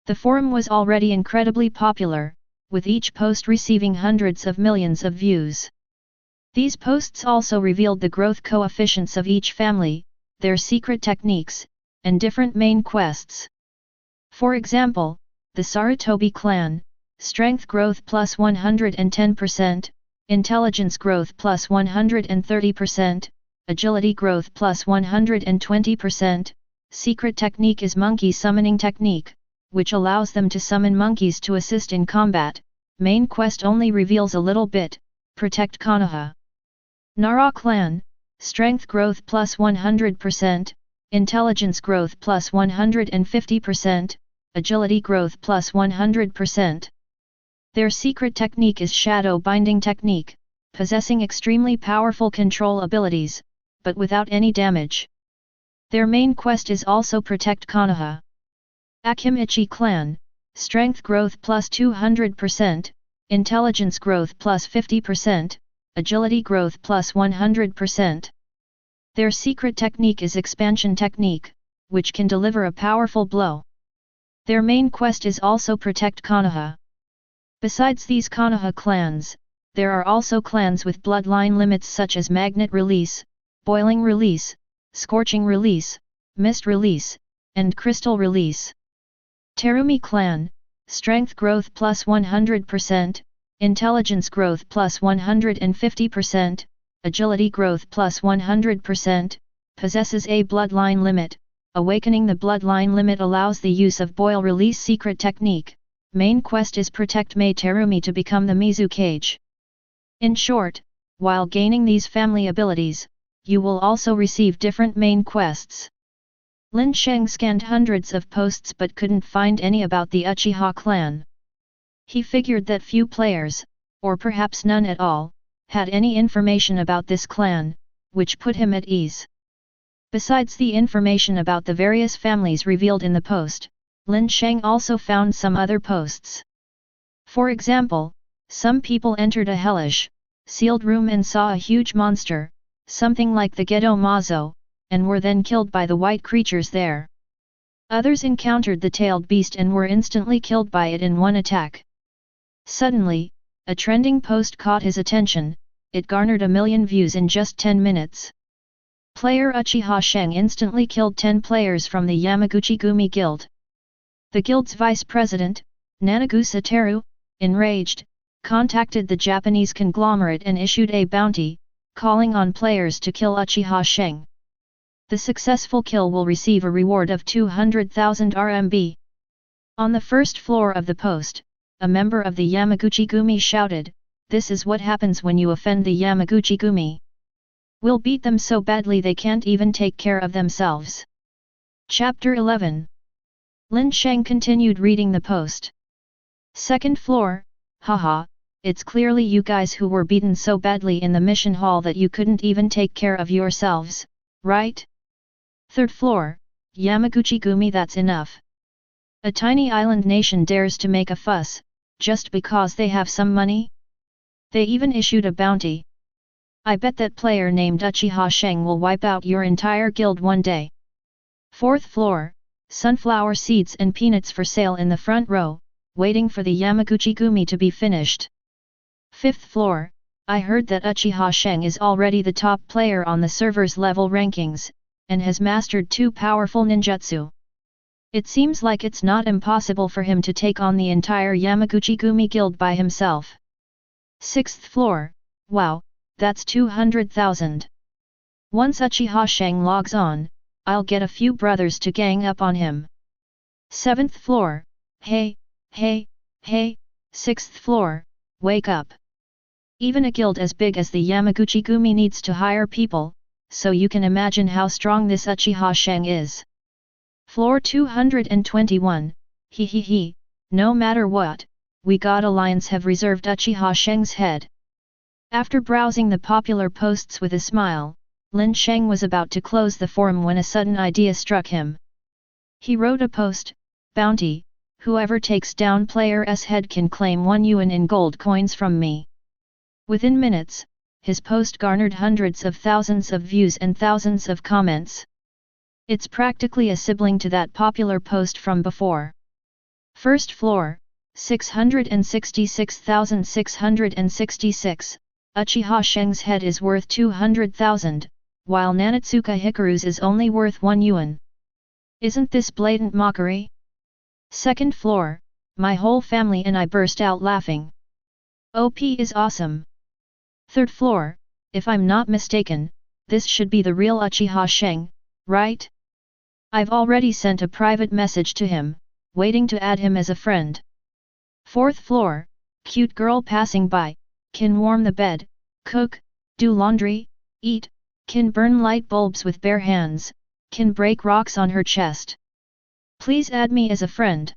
The forum was already incredibly popular, with each post receiving hundreds of millions of views. These posts also revealed the growth coefficients of each family, their secret techniques, and different main quests. For example, the Sarutobi clan, strength growth plus 110%, intelligence growth plus 130%, agility growth plus 120%, secret technique is monkey summoning technique, which allows them to summon monkeys to assist in combat. Main quest only reveals a little bit, protect Konoha. Nara clan, strength growth plus 100%, intelligence growth plus 150%, agility growth plus 100%. Their secret technique is shadow binding technique, possessing extremely powerful control abilities, but without any damage. Their main quest is also protect Konoha. Akimichi clan, strength growth plus 200%, intelligence growth plus 50%, agility growth plus 100%. Their secret technique is expansion technique, which can deliver a powerful blow. Their main quest is also protect Konoha. Besides these Konoha clans, there are also clans with bloodline limits such as magnet release, boiling release, scorching release, mist release, and crystal release. Terumi clan, strength growth plus 100%, intelligence growth plus 150%, agility growth plus 100%, possesses a bloodline limit. Awakening the bloodline limit allows the use of boil release secret technique. Main quest is protect Mei Terumi to become the Mizukage. In short, while gaining these family abilities, you will also receive different main quests. Lin Sheng scanned hundreds of posts but couldn't find any about the Uchiha clan. He figured that few players, or perhaps none at all, had any information about this clan, which put him at ease. Besides the information about the various families revealed in the post, Lin Sheng also found some other posts. For example, some people entered a hellish, sealed room and saw a huge monster, something like the Gedo Mazo, and were then killed by the white creatures there. Others encountered the tailed beast and were instantly killed by it in one attack. Suddenly, a trending post caught his attention. It garnered 1 million views in just 10 minutes. Player Uchiha Sheng instantly killed 10 players from the Yamaguchi Gumi Guild. The guild's vice president, Nanagusa Teru, enraged, contacted the Japanese conglomerate and issued a bounty, calling on players to kill Uchiha Sheng. The successful kill will receive a reward of 200,000 RMB. On the first floor of the post, a member of the Yamaguchi Gumi shouted, "This is what happens when you offend the Yamaguchi Gumi. We'll beat them so badly they can't even take care of themselves." Chapter 11. Lin Sheng continued reading the post. Second floor, haha, it's clearly you guys who were beaten so badly in the mission hall that you couldn't even take care of yourselves, right? Third floor, Yamaguchi Gumi, that's enough. A tiny island nation dares to make a fuss, just because they have some money? They even issued a bounty. I bet that player named Uchiha Sheng will wipe out your entire guild one day. Fourth floor, sunflower seeds and peanuts for sale in the front row, waiting for the Yamaguchi Gumi to be finished. Fifth floor, I heard that Uchiha Sheng is already the top player on the server's level rankings, and has mastered 2 powerful ninjutsu. It seems like it's not impossible for him to take on the entire Yamaguchi Gumi guild by himself. Sixth floor, wow, that's 200,000. Once Uchiha Sheng logs on, I'll get a few brothers to gang up on him. Seventh floor, hey, hey, hey. Sixth floor, wake up. Even a guild as big as the Yamaguchi-gumi needs to hire people, so you can imagine how strong this Uchiha Sheng is. Floor 221, he, no matter what, we God Alliance have reserved Uchiha Sheng's head. After browsing the popular posts with a smile, Lin Sheng was about to close the forum when a sudden idea struck him. He wrote a post, "Bounty, whoever takes down player's head can claim 1 yuan in gold coins from me." Within minutes, his post garnered hundreds of thousands of views and thousands of comments. It's practically a sibling to that popular post from before. First floor, 666,666, Uchiha Sheng's head is worth 200,000, while Nanatsuka Hikaru's is only worth 1 yuan. Isn't this blatant mockery? Second floor, my whole family and I burst out laughing. OP is awesome. Third floor, if I'm not mistaken, this should be the real Uchiha Sheng, right? I've already sent a private message to him, waiting to add him as a friend. Fourth floor, cute girl passing by, can warm the bed, cook, do laundry, eat, can burn light bulbs with bare hands, can break rocks on her chest. Please add me as a friend.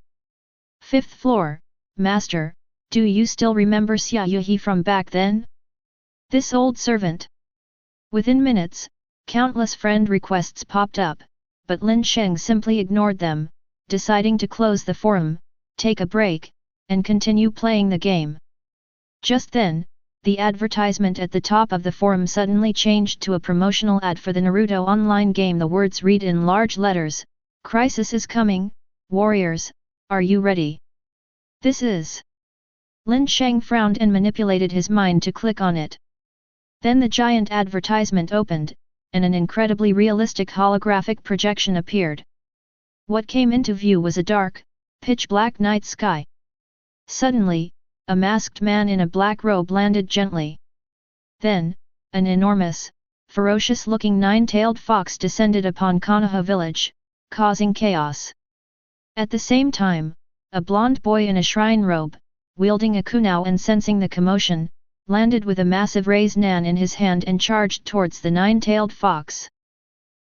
Fifth floor, master, do you still remember Xia Yuhi from back then? This old servant. Within minutes, countless friend requests popped up, but Lin Sheng simply ignored them, deciding to close the forum, take a break, and continue playing the game. Just then, the advertisement at the top of the forum suddenly changed to a promotional ad for the Naruto online game. The words read in large letters, "Crisis is coming, warriors, are you ready?" This is... Lin Sheng frowned and manipulated his mind to click on it. Then the giant advertisement opened, and an incredibly realistic holographic projection appeared. What came into view was a dark, pitch-black night sky. Suddenly, a masked man in a black robe landed gently. Then, an enormous, ferocious-looking nine-tailed fox descended upon Konoha village, causing chaos. At the same time, a blonde boy in a shrine robe, wielding a kunao and sensing the commotion, landed with a massive raised nan in his hand and charged towards the nine-tailed fox.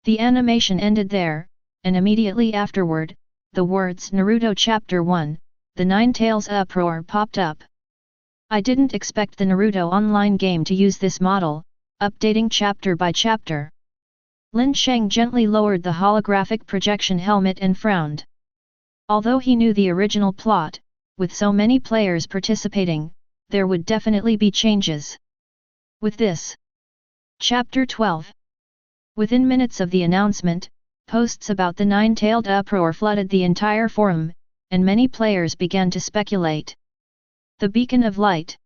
The animation ended there, and immediately afterward, the words Naruto Chapter 1, The Nine Tails Uproar popped up. I didn't expect the Naruto online game to use this model, updating chapter by chapter. Lin Sheng gently lowered the holographic projection helmet and frowned. Although he knew the original plot, with so many players participating, there would definitely be changes. With this, Chapter 12. Within minutes of the announcement, posts about the nine-tailed uproar flooded the entire forum, and many players began to speculate. The Beacon of Light.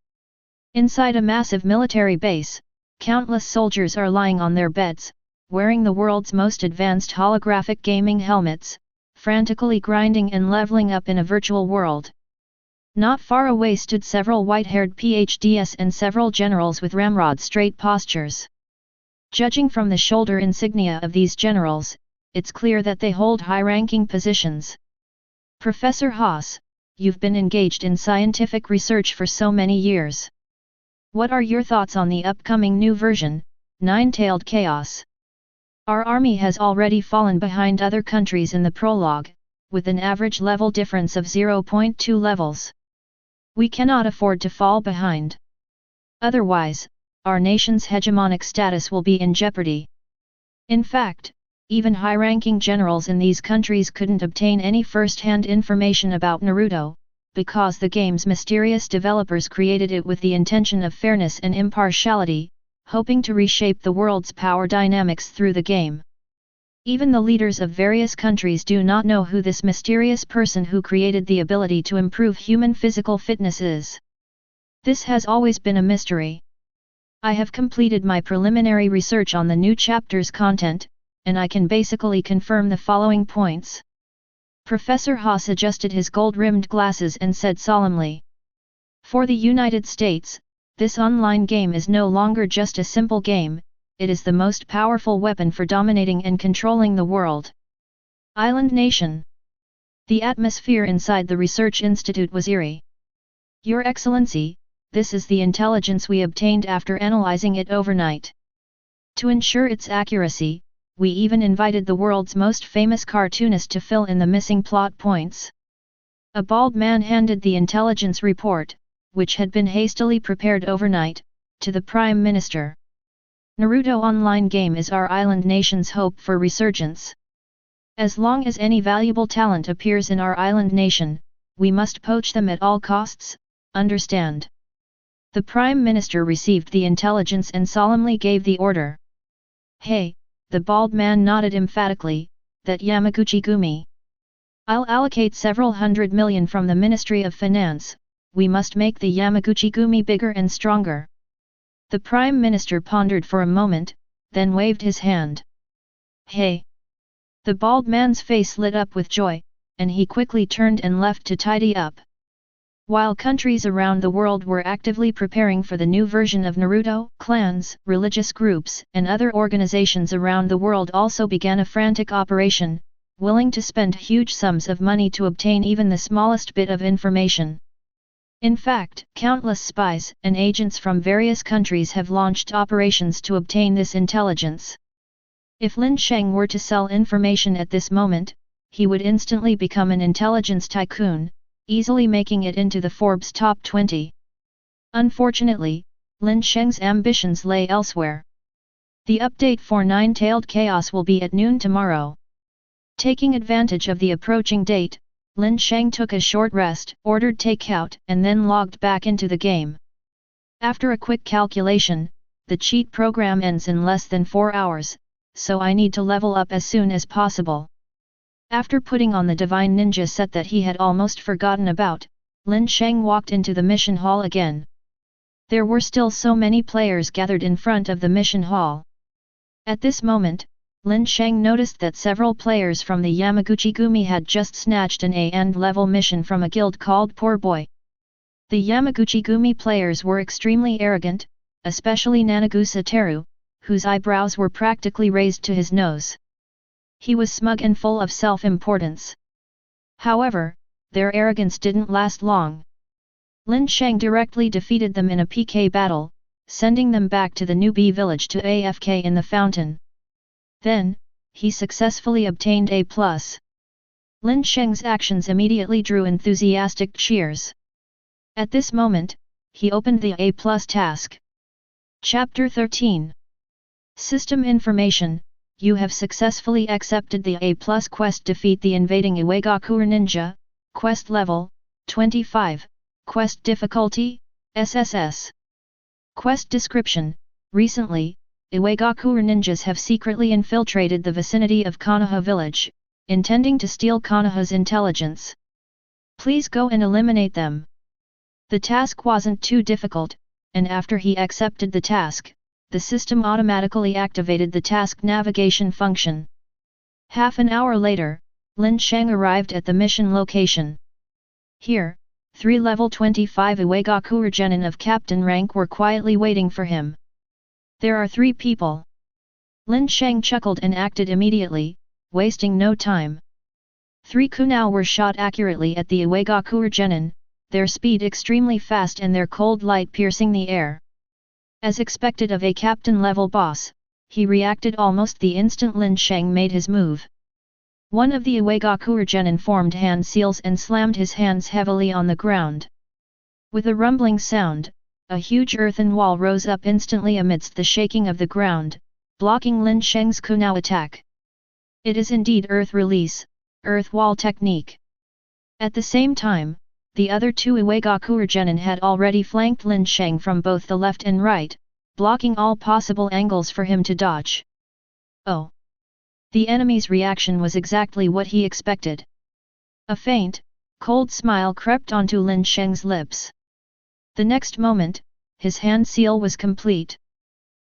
Inside a massive military base, countless soldiers are lying on their beds, wearing the world's most advanced holographic gaming helmets, frantically grinding and leveling up in a virtual world. Not far away stood several white-haired PhDs and several generals with ramrod straight postures. Judging from the shoulder insignia of these generals, it's clear that they hold high-ranking positions. Professor Haas, you've been engaged in scientific research for so many years. What are your thoughts on the upcoming new version, Nine-Tailed Chaos? Our army has already fallen behind other countries in the prologue, with an average level difference of 0.2 levels. We cannot afford to fall behind. Otherwise, our nation's hegemonic status will be in jeopardy. In fact, even high-ranking generals in these countries couldn't obtain any first-hand information about Naruto, because the game's mysterious developers created it with the intention of fairness and impartiality, hoping to reshape the world's power dynamics through the game. Even the leaders of various countries do not know who this mysterious person who created the ability to improve human physical fitness is. This has always been a mystery. I have completed my preliminary research on the new chapter's content, and I can basically confirm the following points. Professor Haas adjusted his gold-rimmed glasses and said solemnly. For the United States, this online game is no longer just a simple game, it is the most powerful weapon for dominating and controlling the world. Island Nation. The atmosphere inside the research institute was eerie. Your Excellency, this is the intelligence we obtained after analyzing it overnight. To ensure its accuracy, we even invited the world's most famous cartoonist to fill in the missing plot points. A bald man handed the intelligence report, which had been hastily prepared overnight, to the Prime Minister. Naruto online game is our island nation's hope for resurgence. As long as any valuable talent appears in our island nation, we must poach them at all costs, understand? The Prime Minister received the intelligence and solemnly gave the order. Hey, the bald man nodded emphatically, that Yamaguchi-gumi. I'll allocate several hundred million from the Ministry of Finance, we must make the Yamaguchi-gumi bigger and stronger. The Prime Minister pondered for a moment, then waved his hand. Hey! The bald man's face lit up with joy, and he quickly turned and left to tidy up. While countries around the world were actively preparing for the new version of Naruto, clans, religious groups, and other organizations around the world also began a frantic operation, willing to spend huge sums of money to obtain even the smallest bit of information. In fact, countless spies and agents from various countries have launched operations to obtain this intelligence. If Lin Sheng were to sell information at this moment, he would instantly become an intelligence tycoon, easily making it into the Forbes top 20. Unfortunately, Lin Sheng's ambitions lay elsewhere. The update for Nine-Tailed Chaos will be at noon tomorrow. Taking advantage of the approaching date, Lin Sheng took a short rest, ordered takeout, and then logged back into the game. After a quick calculation, the cheat program ends in less than 4 hours, so I need to level up as soon as possible. After putting on the Divine Ninja set that he had almost forgotten about, Lin Sheng walked into the mission hall again. There were still so many players gathered in front of the mission hall. At this moment, Lin Sheng noticed that several players from the Yamaguchi-gumi had just snatched an A-end level mission from a guild called Poor Boy. The Yamaguchi-gumi players were extremely arrogant, especially Nanagusa Teru, whose eyebrows were practically raised to his nose. He was smug and full of self-importance. However, their arrogance didn't last long. Lin Sheng directly defeated them in a PK battle, sending them back to the newbie village to AFK in the fountain. Then, he successfully obtained A+. Lin Sheng's actions immediately drew enthusiastic cheers. At this moment, he opened the A+ task. Chapter 13. System Information. You have successfully accepted the A+ quest. Defeat the invading Iwagakure ninja. Quest level, 25. Quest difficulty, SSS. Quest description. Recently, Iwagakure ninjas have secretly infiltrated the vicinity of Konoha village, intending to steal Konoha's intelligence. Please go and eliminate them. The task wasn't too difficult, and after he accepted the task, the system automatically activated the task navigation function. Half an hour later, Lin Sheng arrived at the mission location. Here, 3 level 25 Iwagakure genin of captain rank were quietly waiting for him. There are 3 people. Lin Sheng chuckled and acted immediately, wasting no time. 3 kunao were shot accurately at the Iwagakure genin, their speed extremely fast and their cold light piercing the air. As expected of a captain-level boss, he reacted almost the instant Lin Sheng made his move. One of the Iwagakure genin formed hand seals and slammed his hands heavily on the ground. With a rumbling sound, a huge earthen wall rose up instantly amidst the shaking of the ground, blocking Lin Sheng's kunao attack. It is indeed earth release, earth wall technique. At the same time, the other 2 Iwagakure genin had already flanked Lin Sheng from both the left and right, blocking all possible angles for him to dodge. Oh! The enemy's reaction was exactly what he expected. A faint, cold smile crept onto Lin Sheng's lips. The next moment, his hand seal was complete.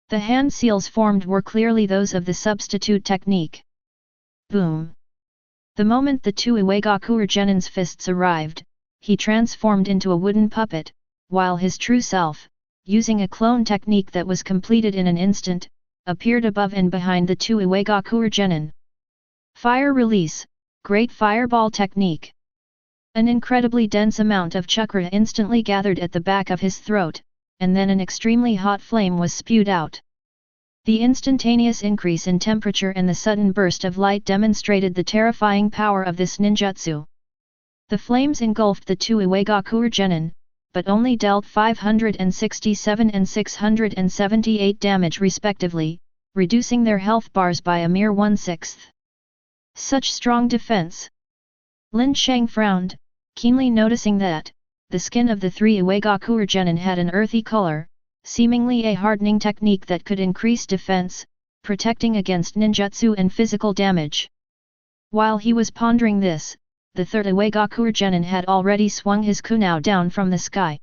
The hand seals formed were clearly those of the substitute technique. Boom! The moment the 2 Iwagakure genin's fists arrived, he transformed into a wooden puppet, while his true self, using a clone technique that was completed in an instant, appeared above and behind the 2 Iwagakure genin. Fire release, Great Fireball technique. An incredibly dense amount of chakra instantly gathered at the back of his throat, and then an extremely hot flame was spewed out. The instantaneous increase in temperature and the sudden burst of light demonstrated the terrifying power of this ninjutsu. The flames engulfed the two Iwagakure genin, but only dealt 567 and 678 damage respectively, reducing their health bars by a mere 1/6. Such strong defense! Lin Sheng frowned, keenly noticing that the skin of the three Iwagakure genin had an earthy color, seemingly a hardening technique that could increase defense, protecting against ninjutsu and physical damage. While he was pondering this, the third Iwagakure genin had already swung his kunao down from the sky.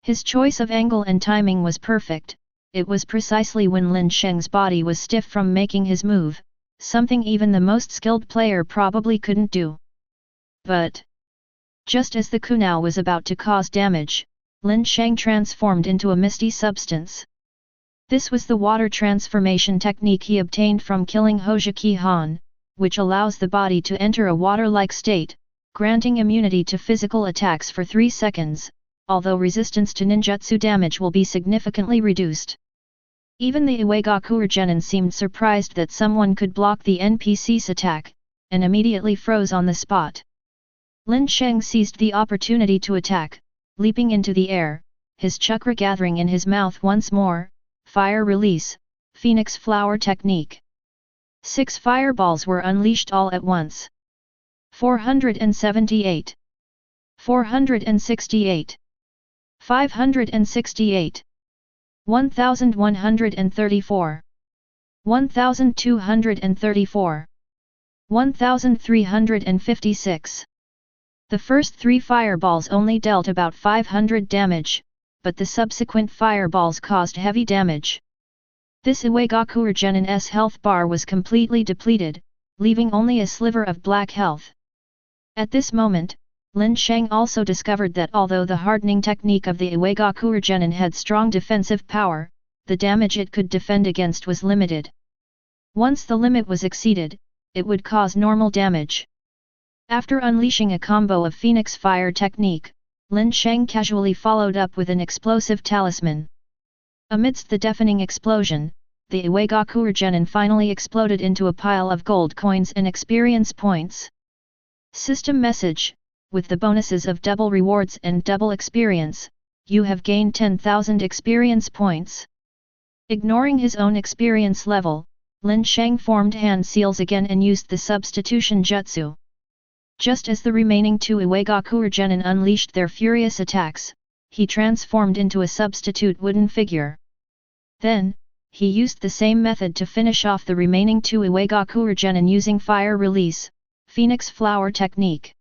His choice of angle and timing was perfect. It was precisely when Lin Sheng's body was stiff from making his move, something even the most skilled player probably couldn't do. But just as the kunao was about to cause damage, Lin Sheng transformed into a misty substance. This was the water transformation technique he obtained from killing Hojiki Han, which allows the body to enter a water-like state, granting immunity to physical attacks for 3 seconds, although resistance to ninjutsu damage will be significantly reduced. Even the Iwagakure genin seemed surprised that someone could block the NPC's attack, and immediately froze on the spot. Lin Sheng seized the opportunity to attack, leaping into the air, his chakra gathering in his mouth once more. Fire release, Phoenix Flower technique. 6 fireballs were unleashed all at once. 478. 468. 568. 1134. 1234. 1356. The first 3 fireballs only dealt about 500 damage, but the subsequent fireballs caused heavy damage. This Iwagakure genin's health bar was completely depleted, leaving only a sliver of black health. At this moment, Lin Sheng also discovered that although the hardening technique of the Iwagakure genin had strong defensive power, the damage it could defend against was limited. Once the limit was exceeded, it would cause normal damage. After unleashing a combo of Phoenix Fire technique, Lin Sheng casually followed up with an explosive talisman. Amidst the deafening explosion, the Iwagakure genin finally exploded into a pile of gold coins and experience points. System message: with the bonuses of double rewards and double experience, you have gained 10,000 experience points. Ignoring his own experience level, Lin Sheng formed hand seals again and used the substitution jutsu. Just as the remaining 2 Iwagakure genin unleashed their furious attacks, he transformed into a substitute wooden figure. Then, he used the same method to finish off the remaining 2 Iwagakure genin using fire release, Phoenix Flower technique.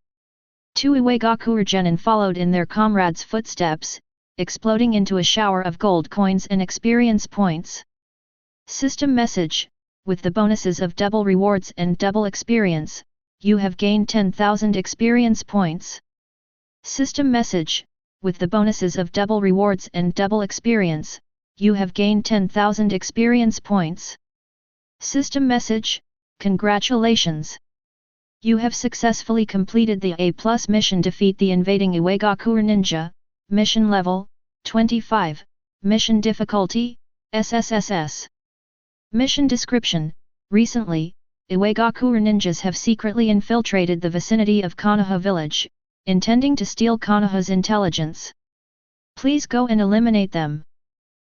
2 Iwagakure genin followed in their comrades' footsteps, exploding into a shower of gold coins and experience points. System message: with the bonuses of double rewards and double experience, you have gained 10,000 experience points. System message: with the bonuses of double rewards and double experience, you have gained 10,000 experience points. System message: congratulations! You have successfully completed the A+ mission. Defeat the invading Iwagakure ninja. Mission level 25. Mission difficulty SSSS. Mission description: recently, Iwagakure ninjas have secretly infiltrated the vicinity of Konoha village, intending to steal Konoha's intelligence. Please go and eliminate them.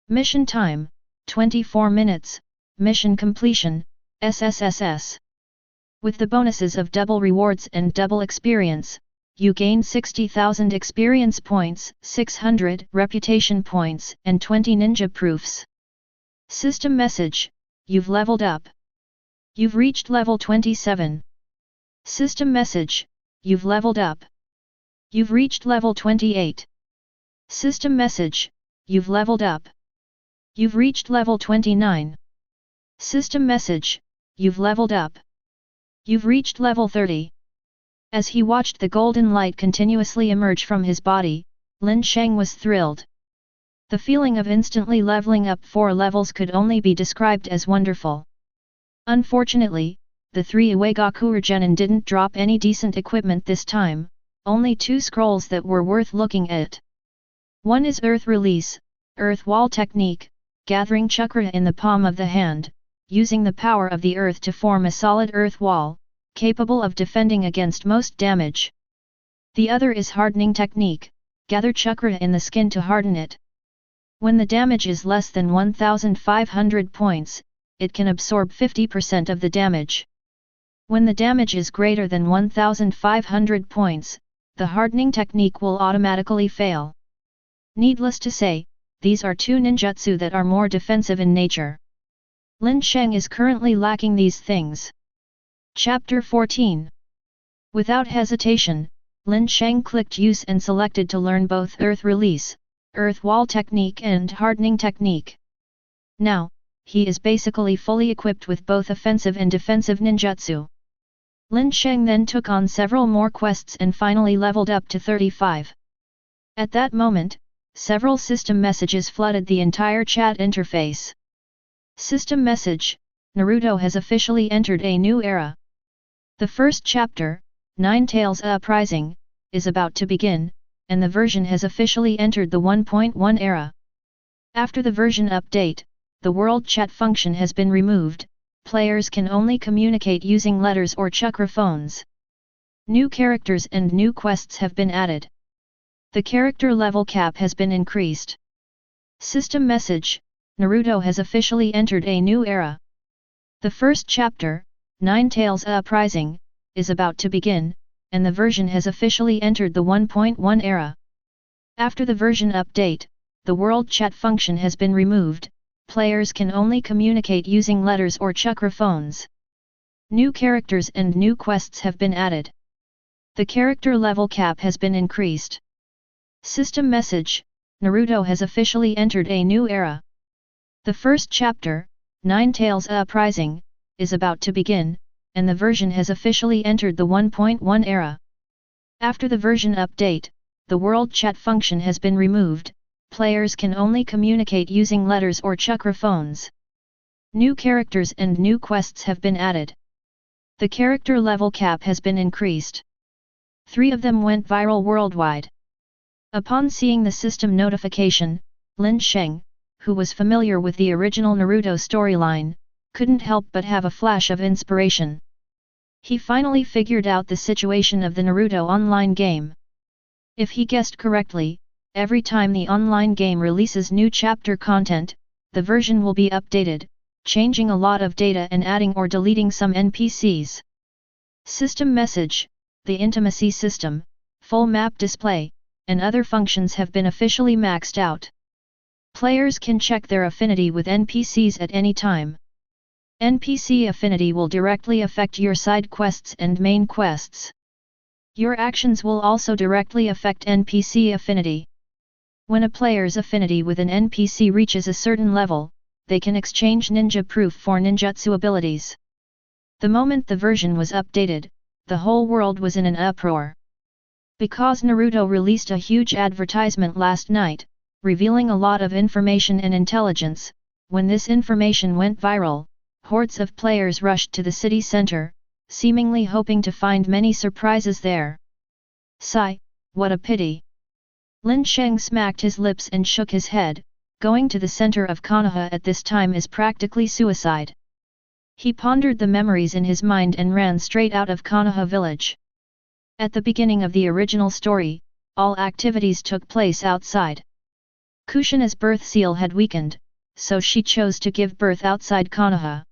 Mission time: 24 minutes. Mission completion SSSS. With the bonuses of double rewards and double experience, you gain 60,000 experience points, 600 reputation points and 20 ninja proofs. System message: you've leveled up. You've reached level 27. System message: you've leveled up. You've reached level 28. System message: you've leveled up. You've reached level 29. System message: you've leveled up. You've reached level 30. As he watched the golden light continuously emerge from his body, Lin Sheng was thrilled. The feeling of instantly leveling up 4 levels could only be described as wonderful. Unfortunately, the 3 Iwagakure genin didn't drop any decent equipment this time, only 2 scrolls that were worth looking at. One is Earth Release, Earth Wall Technique, gathering chakra in the palm of the hand, using the power of the earth to form a solid earth wall, capable of defending against most damage. The other is Hardening Technique, gather chakra in the skin to harden it. When the damage is less than 1,500 points, it can absorb 50% of the damage. When the damage is greater than 1,500 points, the hardening technique will automatically fail. Needless to say, these are 2 ninjutsu that are more defensive in nature. Lin Sheng is currently lacking these things. Chapter 14. Without hesitation, Lin Sheng clicked Use and selected to learn both Earth Release, Earth Wall Technique and Hardening Technique. Now, he is basically fully equipped with both offensive and defensive ninjutsu. Lin Sheng then took on several more quests and finally leveled up to 35. At that moment, several system messages flooded the entire chat interface. System message: Naruto has officially entered a new era. The first chapter, Nine Tails Uprising, is about to begin, and the version has officially entered the 1.1 era. After the version update, the world chat function has been removed. Players can only communicate using letters or chakra phones. New characters and new quests have been added. The character level cap has been increased. System message: Naruto has officially entered a new era. The first chapter, Nine Tails Uprising, is about to begin, and the version has officially entered the 1.1 era. After the version update, the world chat function has been removed. Players can only communicate using letters or chakra phones. New characters and new quests have been added. The character level cap has been increased. System message: Naruto has officially entered a new era. The first chapter, Nine Tails Uprising, is about to begin, and the version has officially entered the 1.1 era. After the version update, the world chat function has been removed. Players can only communicate using letters or chakra phones. New characters and new quests have been added. The character level cap has been increased. 3 of them went viral worldwide. Upon seeing the system notification, Lin Sheng, who was familiar with the original Naruto storyline, couldn't help but have a flash of inspiration. He finally figured out the situation of the Naruto online game. If he guessed correctly, every time the online game releases new chapter content, the version will be updated, changing a lot of data and adding or deleting some NPCs. System message: the intimacy system, full map display, and other functions have been officially maxed out. Players can check their affinity with NPCs at any time. NPC affinity will directly affect your side quests and main quests. Your actions will also directly affect NPC affinity. When a player's affinity with an NPC reaches a certain level, they can exchange ninja proof for ninjutsu abilities. The moment the version was updated, the whole world was in an uproar. Because Naruto released a huge advertisement last night, revealing a lot of information and intelligence, when this information went viral, hordes of players rushed to the city center, seemingly hoping to find many surprises there. Sigh, what a pity. Lin Sheng smacked his lips and shook his head. Going to the center of Konoha at this time is practically suicide. He pondered the memories in his mind and ran straight out of Konoha village. At the beginning of the original story, all activities took place outside. Kushina's birth seal had weakened, so she chose to give birth outside Konoha.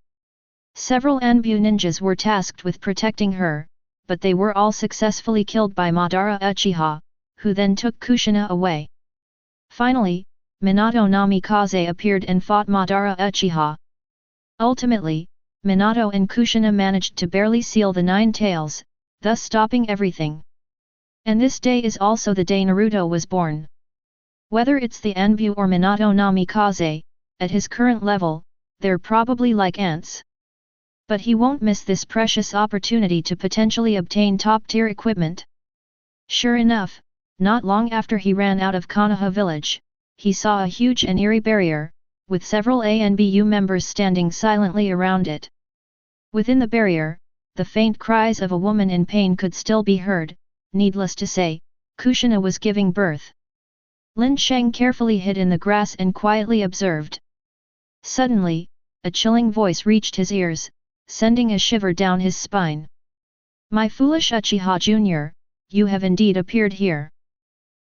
Several Anbu ninjas were tasked with protecting her, but they were all successfully killed by Madara Uchiha, who then took Kushina away. Finally, Minato Namikaze appeared and fought Madara Uchiha. Ultimately, Minato and Kushina managed to barely seal the 9 tails, thus stopping everything. And this day is also the day Naruto was born. Whether it's the Anbu or Minato Namikaze, at his current level, they're probably like ants. But he won't miss this precious opportunity to potentially obtain top-tier equipment. Sure enough, not long after he ran out of Konoha village, he saw a huge and eerie barrier, with several ANBU members standing silently around it. Within the barrier, the faint cries of a woman in pain could still be heard, needless to say, Kushina was giving birth. Lin Sheng carefully hid in the grass and quietly observed. Suddenly, a chilling voice reached his ears, sending a shiver down his spine. My foolish Uchiha Jr., you have indeed appeared here.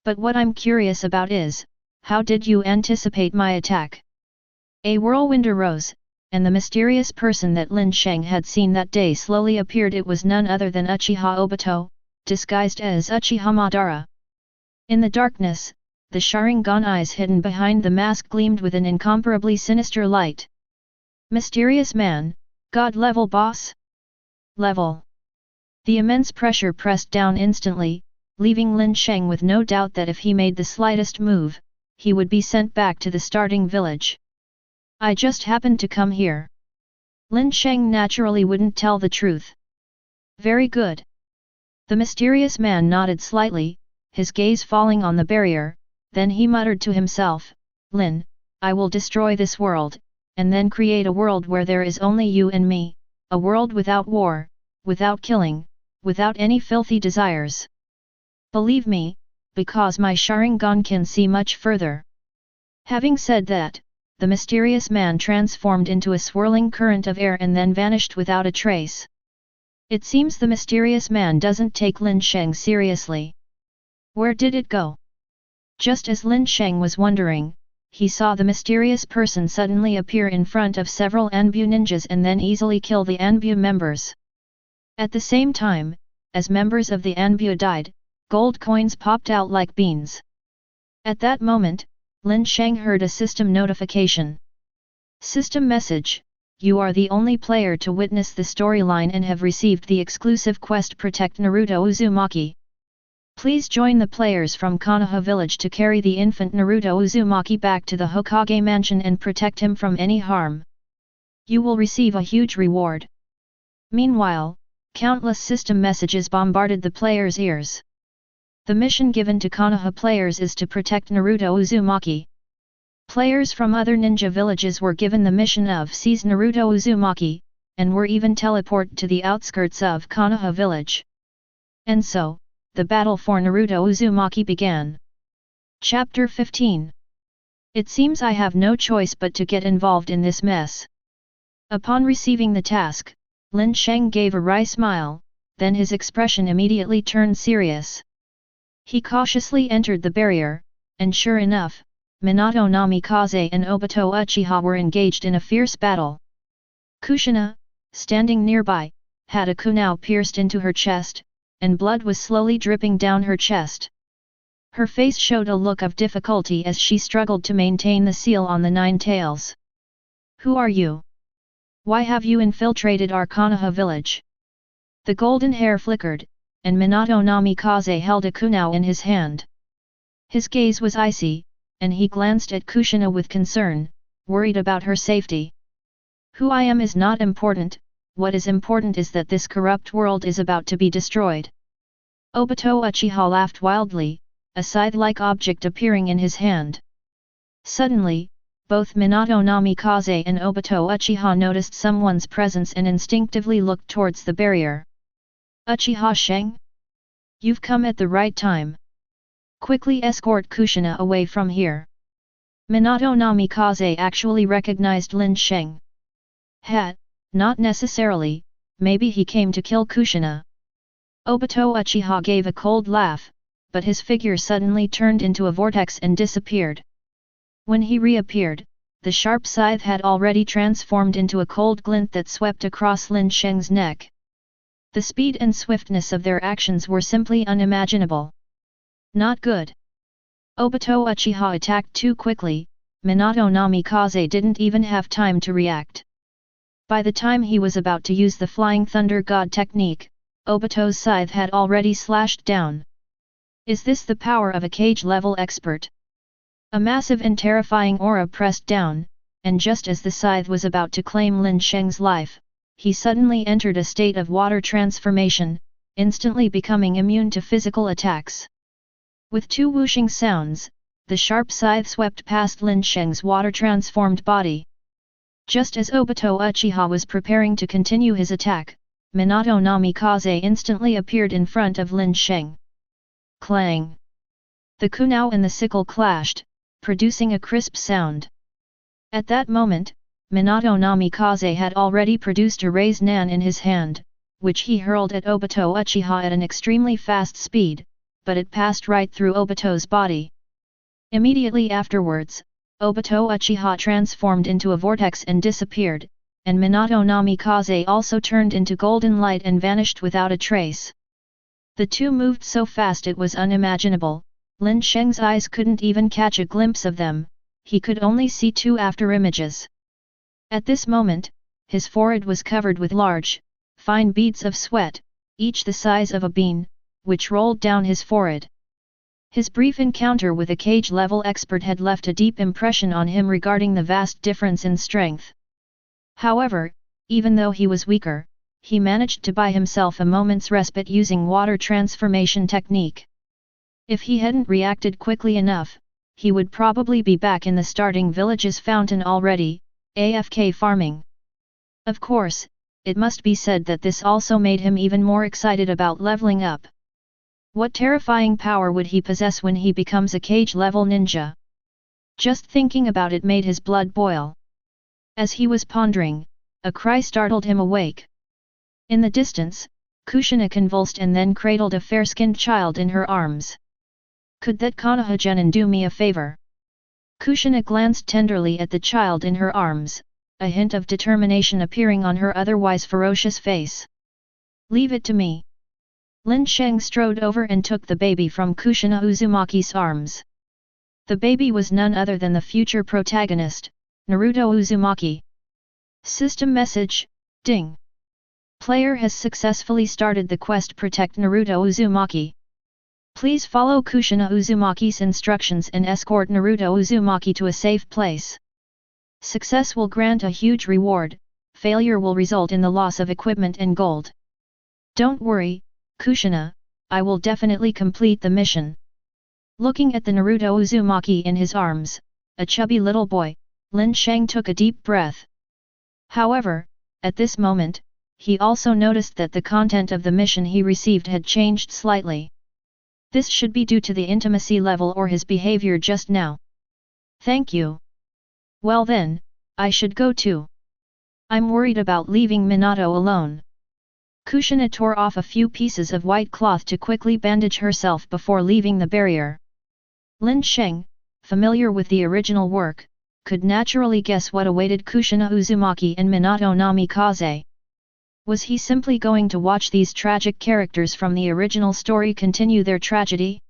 But what I'm curious about is, how did you anticipate my attack? A whirlwind arose, and the mysterious person that Lin Sheng had seen that day slowly appeared. It was none other than Uchiha Obito, disguised as Uchiha Madara. In the darkness, the Sharingan eyes hidden behind the mask gleamed with an incomparably sinister light. Mysterious man, God-level boss? Level. The immense pressure pressed down instantly, leaving Lin Sheng with no doubt that if he made the slightest move, he would be sent back to the starting village. I just happened to come here. Lin Sheng naturally wouldn't tell the truth. Very good. The mysterious man nodded slightly, his gaze falling on the barrier, then he muttered to himself, Lin, I will destroy this world, and then create a world where there is only you and me, a world without war, without killing, without any filthy desires. Believe me, because my Sharingan can see much further. Having said that, the mysterious man transformed into a swirling current of air and then vanished without a trace. It seems the mysterious man doesn't take Lin Sheng seriously. Where did it go? Just as Lin Sheng was wondering, he saw the mysterious person suddenly appear in front of several Anbu ninjas and then easily kill the Anbu members. At the same time, as members of the Anbu died, gold coins popped out like beans. At that moment, Lin Sheng heard a system notification. System message: you are the only player to witness the storyline and have received the exclusive quest Protect Naruto Uzumaki. Please join the players from Konoha village to carry the infant Naruto Uzumaki back to the Hokage mansion and protect him from any harm. You will receive a huge reward. Meanwhile, countless system messages bombarded the players' ears. The mission given to Konoha players is to protect Naruto Uzumaki. Players from other ninja villages were given the mission of seize Naruto Uzumaki, and were even teleported to the outskirts of Konoha village. And so, the battle for Naruto Uzumaki began. Chapter 15. It seems I have no choice but to get involved in this mess. Upon receiving the task, Lin Sheng gave a wry smile, then his expression immediately turned serious. He cautiously entered the barrier, and sure enough, Minato Namikaze and Obito Uchiha were engaged in a fierce battle. Kushina, standing nearby, had a kunai pierced into her chest, and blood was slowly dripping down her chest. Her face showed a look of difficulty as she struggled to maintain the seal on the 9 tails. Who are you? Why have you infiltrated our Konoha village? The golden hair flickered, and Minato Namikaze held a kunai in his hand. His gaze was icy, and he glanced at Kushina with concern, worried about her safety. Who I am is not important, what is important is that this corrupt world is about to be destroyed. Obito Uchiha laughed wildly, a scythe-like object appearing in his hand. Suddenly, both Minato Namikaze and Obito Uchiha noticed someone's presence and instinctively looked towards the barrier. Uchiha Sheng? You've come at the right time. Quickly escort Kushina away from here. Minato Namikaze actually recognized Lin Sheng. Not necessarily, maybe he came to kill Kushina. Obito Uchiha gave a cold laugh, but his figure suddenly turned into a vortex and disappeared. When he reappeared, the sharp scythe had already transformed into a cold glint that swept across Lin Sheng's neck. The speed and swiftness of their actions were simply unimaginable. Not good. Obito Uchiha attacked too quickly, Minato Namikaze didn't even have time to react. By the time he was about to use the Flying Thunder God technique, Obito's scythe had already slashed down. Is this the power of a cage-level expert? A massive and terrifying aura pressed down, and just as the scythe was about to claim Lin Sheng's life, he suddenly entered a state of water transformation, instantly becoming immune to physical attacks. With 2 whooshing sounds, the sharp scythe swept past Lin Sheng's water-transformed body. Just as Obito Uchiha was preparing to continue his attack, Minato Namikaze instantly appeared in front of Lin Sheng. Clang! The kunao and the sickle clashed, producing a crisp sound. At that moment, Minato Namikaze had already produced a raised nan in his hand, which he hurled at Obito Uchiha at an extremely fast speed, but it passed right through Obito's body. Immediately afterwards, Obito Uchiha transformed into a vortex and disappeared, and Minato Namikaze also turned into golden light and vanished without a trace. The two moved so fast it was unimaginable. Lin Sheng's eyes couldn't even catch a glimpse of them, he could only see two after-images. At this moment, his forehead was covered with large, fine beads of sweat, each the size of a bean, which rolled down his forehead. His brief encounter with a cage-level expert had left a deep impression on him regarding the vast difference in strength. However, even though he was weaker, he managed to buy himself a moment's respite using water transformation technique. If he hadn't reacted quickly enough, he would probably be back in the starting village's fountain already, AFK farming. Of course, it must be said that this also made him even more excited about leveling up. What terrifying power would he possess when he becomes a cage-level ninja? Just thinking about it made his blood boil. As he was pondering, a cry startled him awake. In the distance, Kushina convulsed and then cradled a fair-skinned child in her arms. Could that Konoha-junin do me a favor? Kushina glanced tenderly at the child in her arms, a hint of determination appearing on her otherwise ferocious face. Leave it to me. Lin Sheng strode over and took the baby from Kushina Uzumaki's arms. The baby was none other than the future protagonist, Naruto Uzumaki. System message, ding. Player has successfully started the quest Protect Naruto Uzumaki. Please follow Kushina Uzumaki's instructions and escort Naruto Uzumaki to a safe place. Success will grant a huge reward, failure will result in the loss of equipment and gold. Don't worry, Kushina, I will definitely complete the mission. Looking at the Naruto Uzumaki in his arms, a chubby little boy, Lin Sheng took a deep breath. However, at this moment, he also noticed that the content of the mission he received had changed slightly. This should be due to the intimacy level or his behavior just now. Thank you. Well then, I should go too. I'm worried about leaving Minato alone. Kushina tore off a few pieces of white cloth to quickly bandage herself before leaving the barrier. Lin Sheng, familiar with the original work, could naturally guess what awaited Kushina Uzumaki and Minato Namikaze. Was he simply going to watch these tragic characters from the original story continue their tragedy?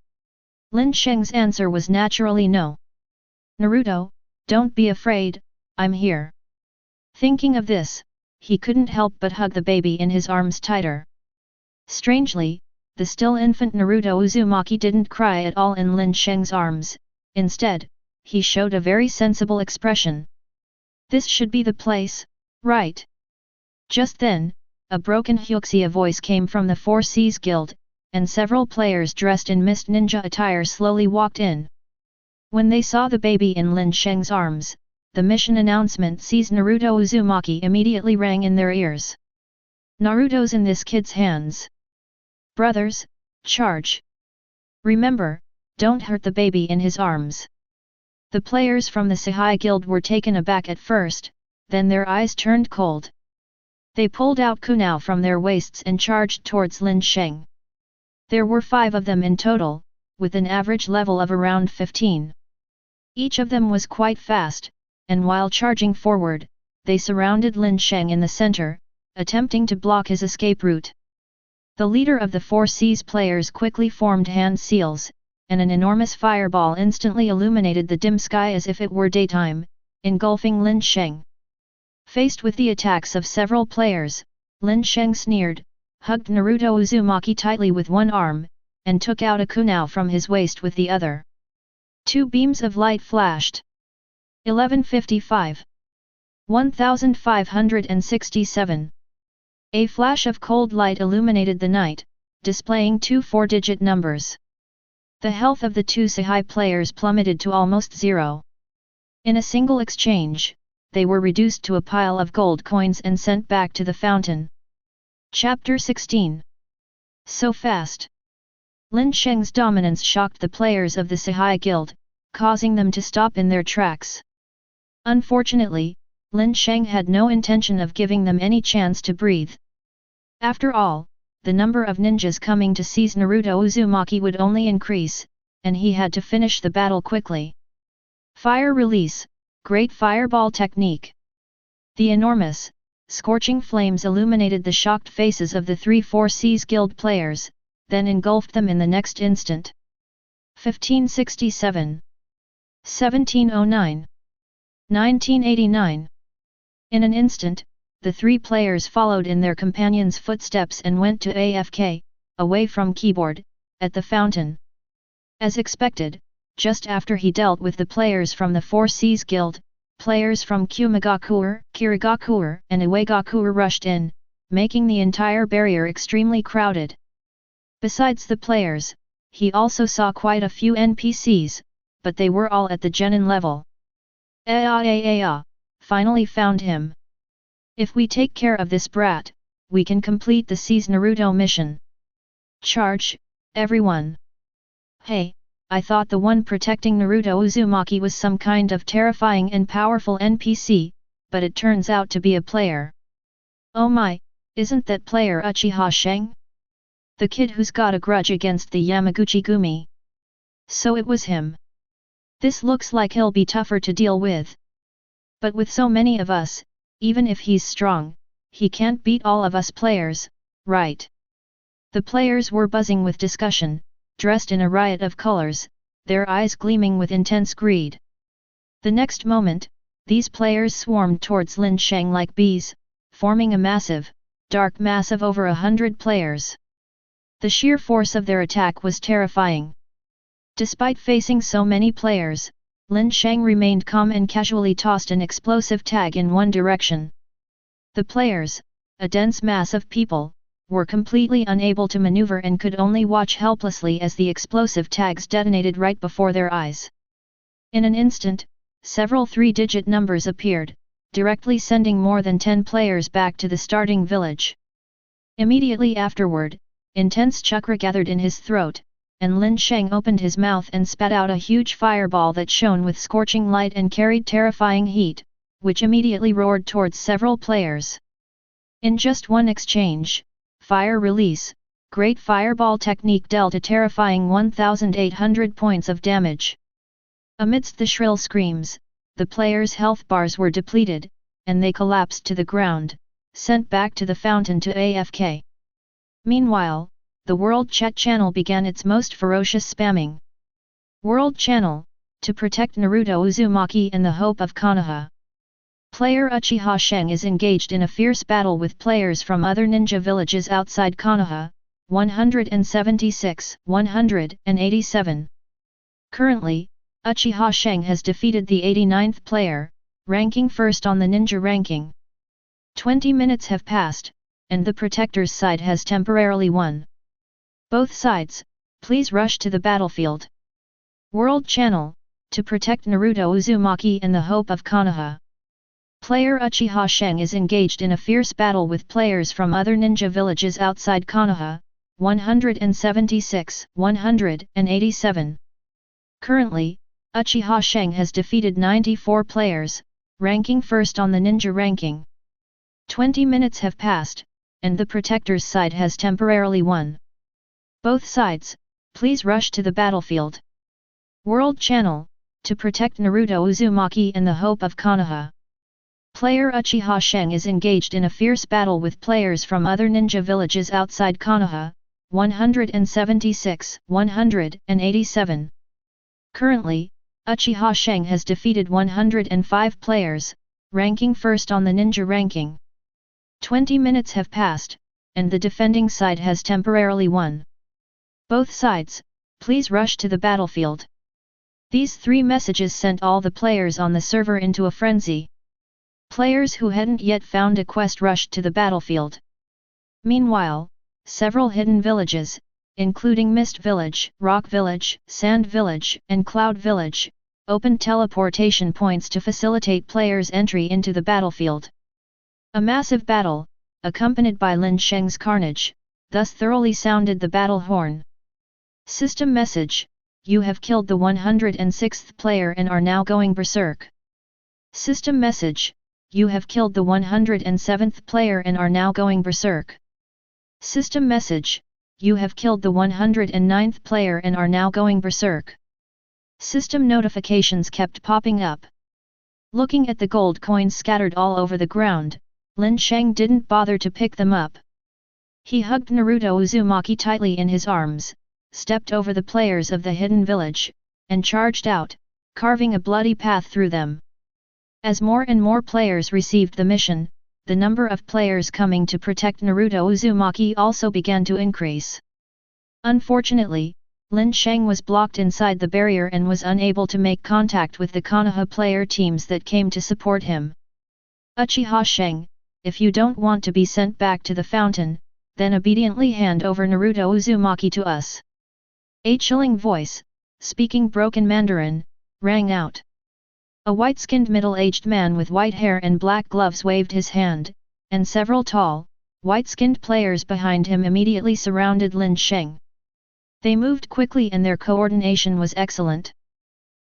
Lin Sheng's answer was naturally no. Naruto, don't be afraid, I'm here. Thinking of this, he couldn't help but hug the baby in his arms tighter. Strangely, the still infant Naruto Uzumaki didn't cry at all in Lin Sheng's arms, instead, he showed a very sensible expression. This should be the place, right? Just then, a broken Hyuxia voice came from the Four Seas Guild, and several players dressed in mist ninja attire slowly walked in. When they saw the baby in Lin Sheng's arms, the mission announcement "Seize Naruto Uzumaki" immediately rang in their ears. Naruto's in this kid's hands. Brothers, charge! Remember, don't hurt the baby in his arms. The players from the Sahai Guild were taken aback at first, then their eyes turned cold. They pulled out kunao from their waists and charged towards Lin Sheng. There were 5 of them in total, with an average level of around 15. Each of them was quite fast, and while charging forward, they surrounded Lin Sheng in the center, attempting to block his escape route. The leader of the Four Seas players quickly formed hand seals, and an enormous fireball instantly illuminated the dim sky as if it were daytime, engulfing Lin Sheng. Faced with the attacks of several players, Lin Sheng sneered, hugged Naruto Uzumaki tightly with one arm, and took out a kunao from his waist with the other. 2 beams of light flashed. 1155. 1567. A flash of cold light illuminated the night, displaying 2 4-digit numbers. The health of the 2 Sahai players plummeted to almost 0. In a single exchange, they were reduced to a pile of gold coins and sent back to the fountain. Chapter 16. So fast. Lin Sheng's dominance shocked the players of the Sahai Guild, causing them to stop in their tracks. Unfortunately, Lin Sheng had no intention of giving them any chance to breathe. After all, the number of ninjas coming to seize Naruto Uzumaki would only increase, and he had to finish the battle quickly. Fire release, great fireball technique. The enormous, scorching flames illuminated the shocked faces of the 3-4 Guild players, then engulfed them in the next instant. 1567 1709 1989. In an instant, the three players followed in their companions' footsteps and went to AFK, away from keyboard, at the fountain. As expected, just after he dealt with the players from the 4 Guild, players from Kumagakuer, Kirigakuer and Uegakuer rushed in, making the entire barrier extremely crowded. Besides the players, he also saw quite a few NPCs, but they were all at the genin level. Finally found him. If we take care of this brat, we can complete the Seize Naruto mission. Charge, everyone! Hey, I thought the one protecting Naruto Uzumaki was some kind of terrifying and powerful NPC, but it turns out to be a player. Oh my, isn't that player Uchiha Sheng? The kid who's got a grudge against the Yamaguchi Gumi. So it was him. This looks like he'll be tougher to deal with. But with so many of us, even if he's strong, he can't beat all of us players, right? The players were buzzing with discussion, dressed in a riot of colors, their eyes gleaming with intense greed. The next moment, these players swarmed towards Lin Sheng like bees, forming a massive, dark mass of over 100 players. The sheer force of their attack was terrifying. Despite facing so many players, Lin Sheng remained calm and casually tossed an explosive tag in one direction. The players, a dense mass of people, were completely unable to maneuver and could only watch helplessly as the explosive tags detonated right before their eyes. In an instant, several 3-digit numbers appeared, directly sending more than 10 players back to the starting village. Immediately afterward, intense chakra gathered in his throat, and Lin Sheng opened his mouth and spat out a huge fireball that shone with scorching light and carried terrifying heat, which immediately roared towards several players. In just one exchange, fire release, great fireball technique dealt a terrifying 1,800 points of damage. Amidst the shrill screams, the players' health bars were depleted, and they collapsed to the ground, sent back to the fountain to AFK. Meanwhile, the World Chat channel began its most ferocious spamming. World Channel, to protect Naruto Uzumaki and the hope of Konoha. Player Uchiha Sheng is engaged in a fierce battle with players from other ninja villages outside Konoha, 176, 187. Currently, Uchiha Sheng has defeated the 89th player, ranking first on the ninja ranking. 20 minutes have passed, and the protector's side has temporarily won. Both sides, please rush to the battlefield. World Channel, to protect Naruto Uzumaki and the hope of Konoha. Player Uchiha Sheng is engaged in a fierce battle with players from other ninja villages outside Konoha, 176, 187. Currently, Uchiha Sheng has defeated 94 players, ranking first on the ninja ranking. 20 minutes have passed, and the protector's side has temporarily won. Both sides, please rush to the battlefield. World Channel, to protect Naruto Uzumaki and the hope of Konoha. Player Uchiha Sheng is engaged in a fierce battle with players from other ninja villages outside Konoha, 176, 187. Currently, Uchiha Sheng has defeated 105 players, ranking first on the ninja ranking. 20 minutes have passed, and the defending side has temporarily won. Both sides, please rush to the battlefield. These three messages sent all the players on the server into a frenzy. Players who hadn't yet found a quest rushed to the battlefield. Meanwhile, several hidden villages, including Mist Village, Rock Village, Sand Village, and Cloud Village, opened teleportation points to facilitate players' entry into the battlefield. A massive battle, accompanied by Lin Sheng's carnage, thus thoroughly sounded the battle horn. System message, you have killed the 106th player and are now going berserk. System message, you have killed the 107th player and are now going berserk. System message, you have killed the 109th player and are now going berserk. System notifications kept popping up. Looking at the gold coins scattered all over the ground, Lin Sheng didn't bother to pick them up. He hugged Naruto Uzumaki tightly in his arms, stepped over the players of the hidden village, and charged out, carving a bloody path through them. As more and more players received the mission, the number of players coming to protect Naruto Uzumaki also began to increase. Unfortunately, Lin Sheng was blocked inside the barrier and was unable to make contact with the Konoha player teams that came to support him. Uchiha Sheng, if you don't want to be sent back to the fountain, then obediently hand over Naruto Uzumaki to us. A chilling voice, speaking broken Mandarin, rang out. A white-skinned middle-aged man with white hair and black gloves waved his hand, and several tall, white-skinned players behind him immediately surrounded Lin Sheng. They moved quickly and their coordination was excellent.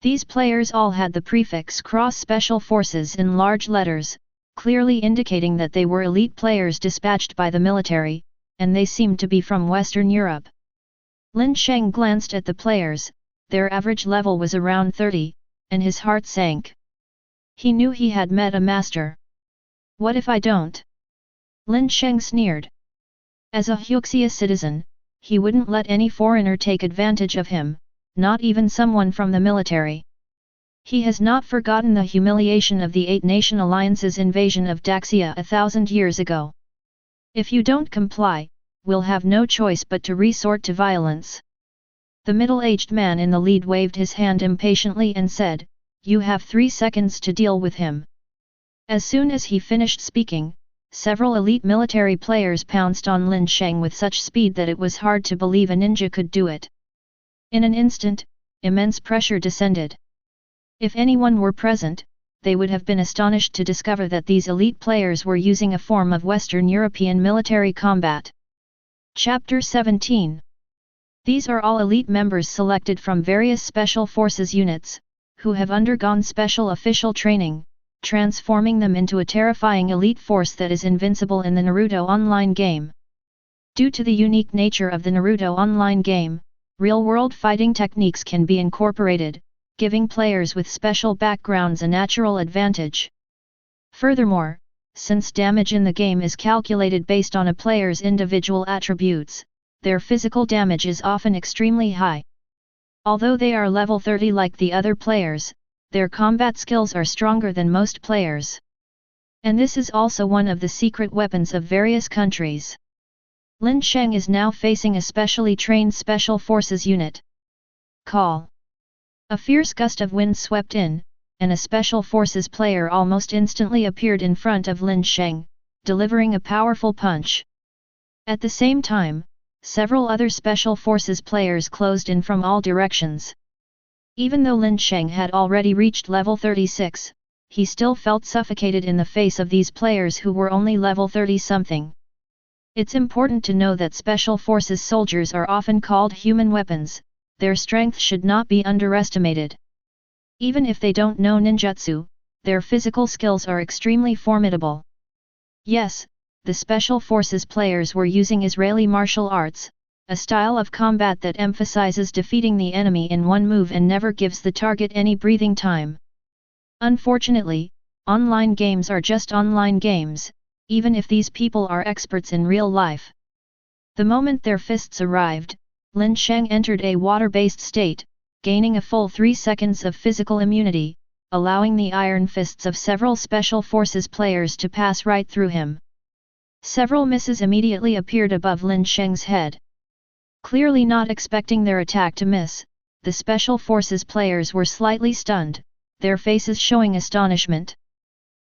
These players all had the prefix Cross Special Forces in large letters, clearly indicating that they were elite players dispatched by the military, and they seemed to be from Western Europe. Lin Sheng glanced at the players, their average level was around 30, and his heart sank. He knew he had met a master. What if I don't? Lin Sheng sneered. As a Huxia citizen, he wouldn't let any foreigner take advantage of him, not even someone from the military. He has not forgotten the humiliation of the Eight-Nation Alliance's invasion of Daxia 1,000 years ago. If you don't comply, we'll have no choice but to resort to violence. The middle-aged man in the lead waved his hand impatiently and said, "You have 3 seconds to deal with him." As soon as he finished speaking, several elite military players pounced on Lin Sheng with such speed that it was hard to believe a ninja could do it. In an instant, immense pressure descended. If anyone were present, they would have been astonished to discover that these elite players were using a form of Western European military combat. Chapter 17. These are all elite members selected from various special forces units, who have undergone special official training, transforming them into a terrifying elite force that is invincible in the Naruto online game. Due to the unique nature of the Naruto online game, real-world fighting techniques can be incorporated, giving players with special backgrounds a natural advantage. Furthermore, since damage in the game is calculated based on a player's individual attributes, their physical damage is often extremely high. Although they are level 30 like the other players, their combat skills are stronger than most players. And this is also one of the secret weapons of various countries. Lin Sheng is now facing a specially trained special forces unit. Call. A fierce gust of wind swept in, and a special forces player almost instantly appeared in front of Lin Sheng, delivering a powerful punch. At the same time, several other special forces players closed in from all directions. Even though Lin Sheng had already reached level 36, he still felt suffocated in the face of these players who were only level 30-something. It's important to know that special forces soldiers are often called human weapons, their strength should not be underestimated. Even if they don't know ninjutsu, their physical skills are extremely formidable. Yes, the special forces players were using Israeli martial arts, a style of combat that emphasizes defeating the enemy in one move and never gives the target any breathing time. Unfortunately, online games are just online games, even if these people are experts in real life. The moment their fists arrived, Lin Sheng entered a water-based state, gaining a full 3 seconds of physical immunity, allowing the iron fists of several special forces players to pass right through him. Several misses immediately appeared above Lin Sheng's head. Clearly not expecting their attack to miss, the special forces players were slightly stunned, their faces showing astonishment.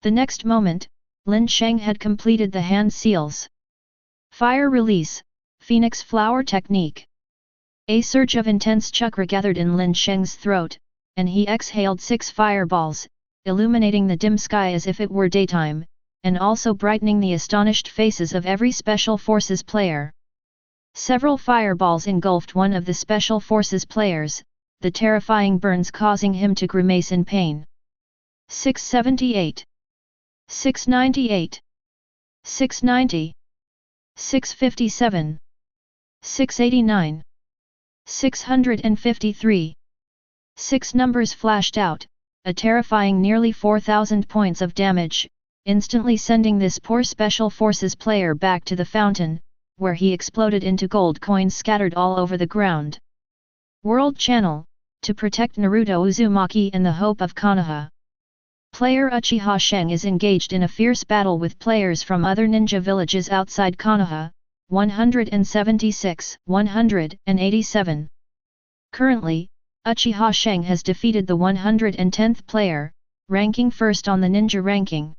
The next moment, Lin Sheng had completed the hand seals. Fire release, Phoenix Flower Technique. A surge of intense chakra gathered in Lin Sheng's throat, and he exhaled 6 fireballs, illuminating the dim sky as if it were daytime, and also brightening the astonished faces of every special forces player. Several fireballs engulfed one of the Special Forces players, the terrifying burns causing him to grimace in pain. 678. 698. 690. 657. 689. 653. 6 numbers flashed out, a terrifying nearly 4,000 points of damage, instantly sending this poor Special Forces player back to the fountain, where he exploded into gold coins scattered all over the ground. World Channel, to protect Naruto Uzumaki and the hope of Konoha. Player Uchiha Sheng is engaged in a fierce battle with players from other ninja villages outside Konoha, 176, 187. Currently, Uchiha Sheng has defeated the 110th player, ranking first on the ninja ranking.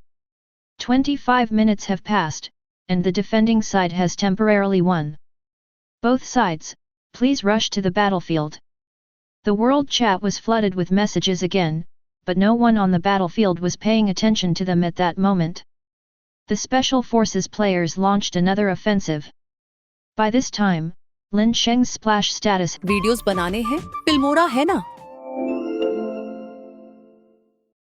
25 minutes have passed, and the defending side has temporarily won. Both sides, please rush to the battlefield. The world chat was flooded with messages again, but no one on the battlefield was paying attention to them at that moment. The Special Forces players launched another offensive. By this time, Lin Sheng's splash status videos बनाने हैं, Filmora है ना?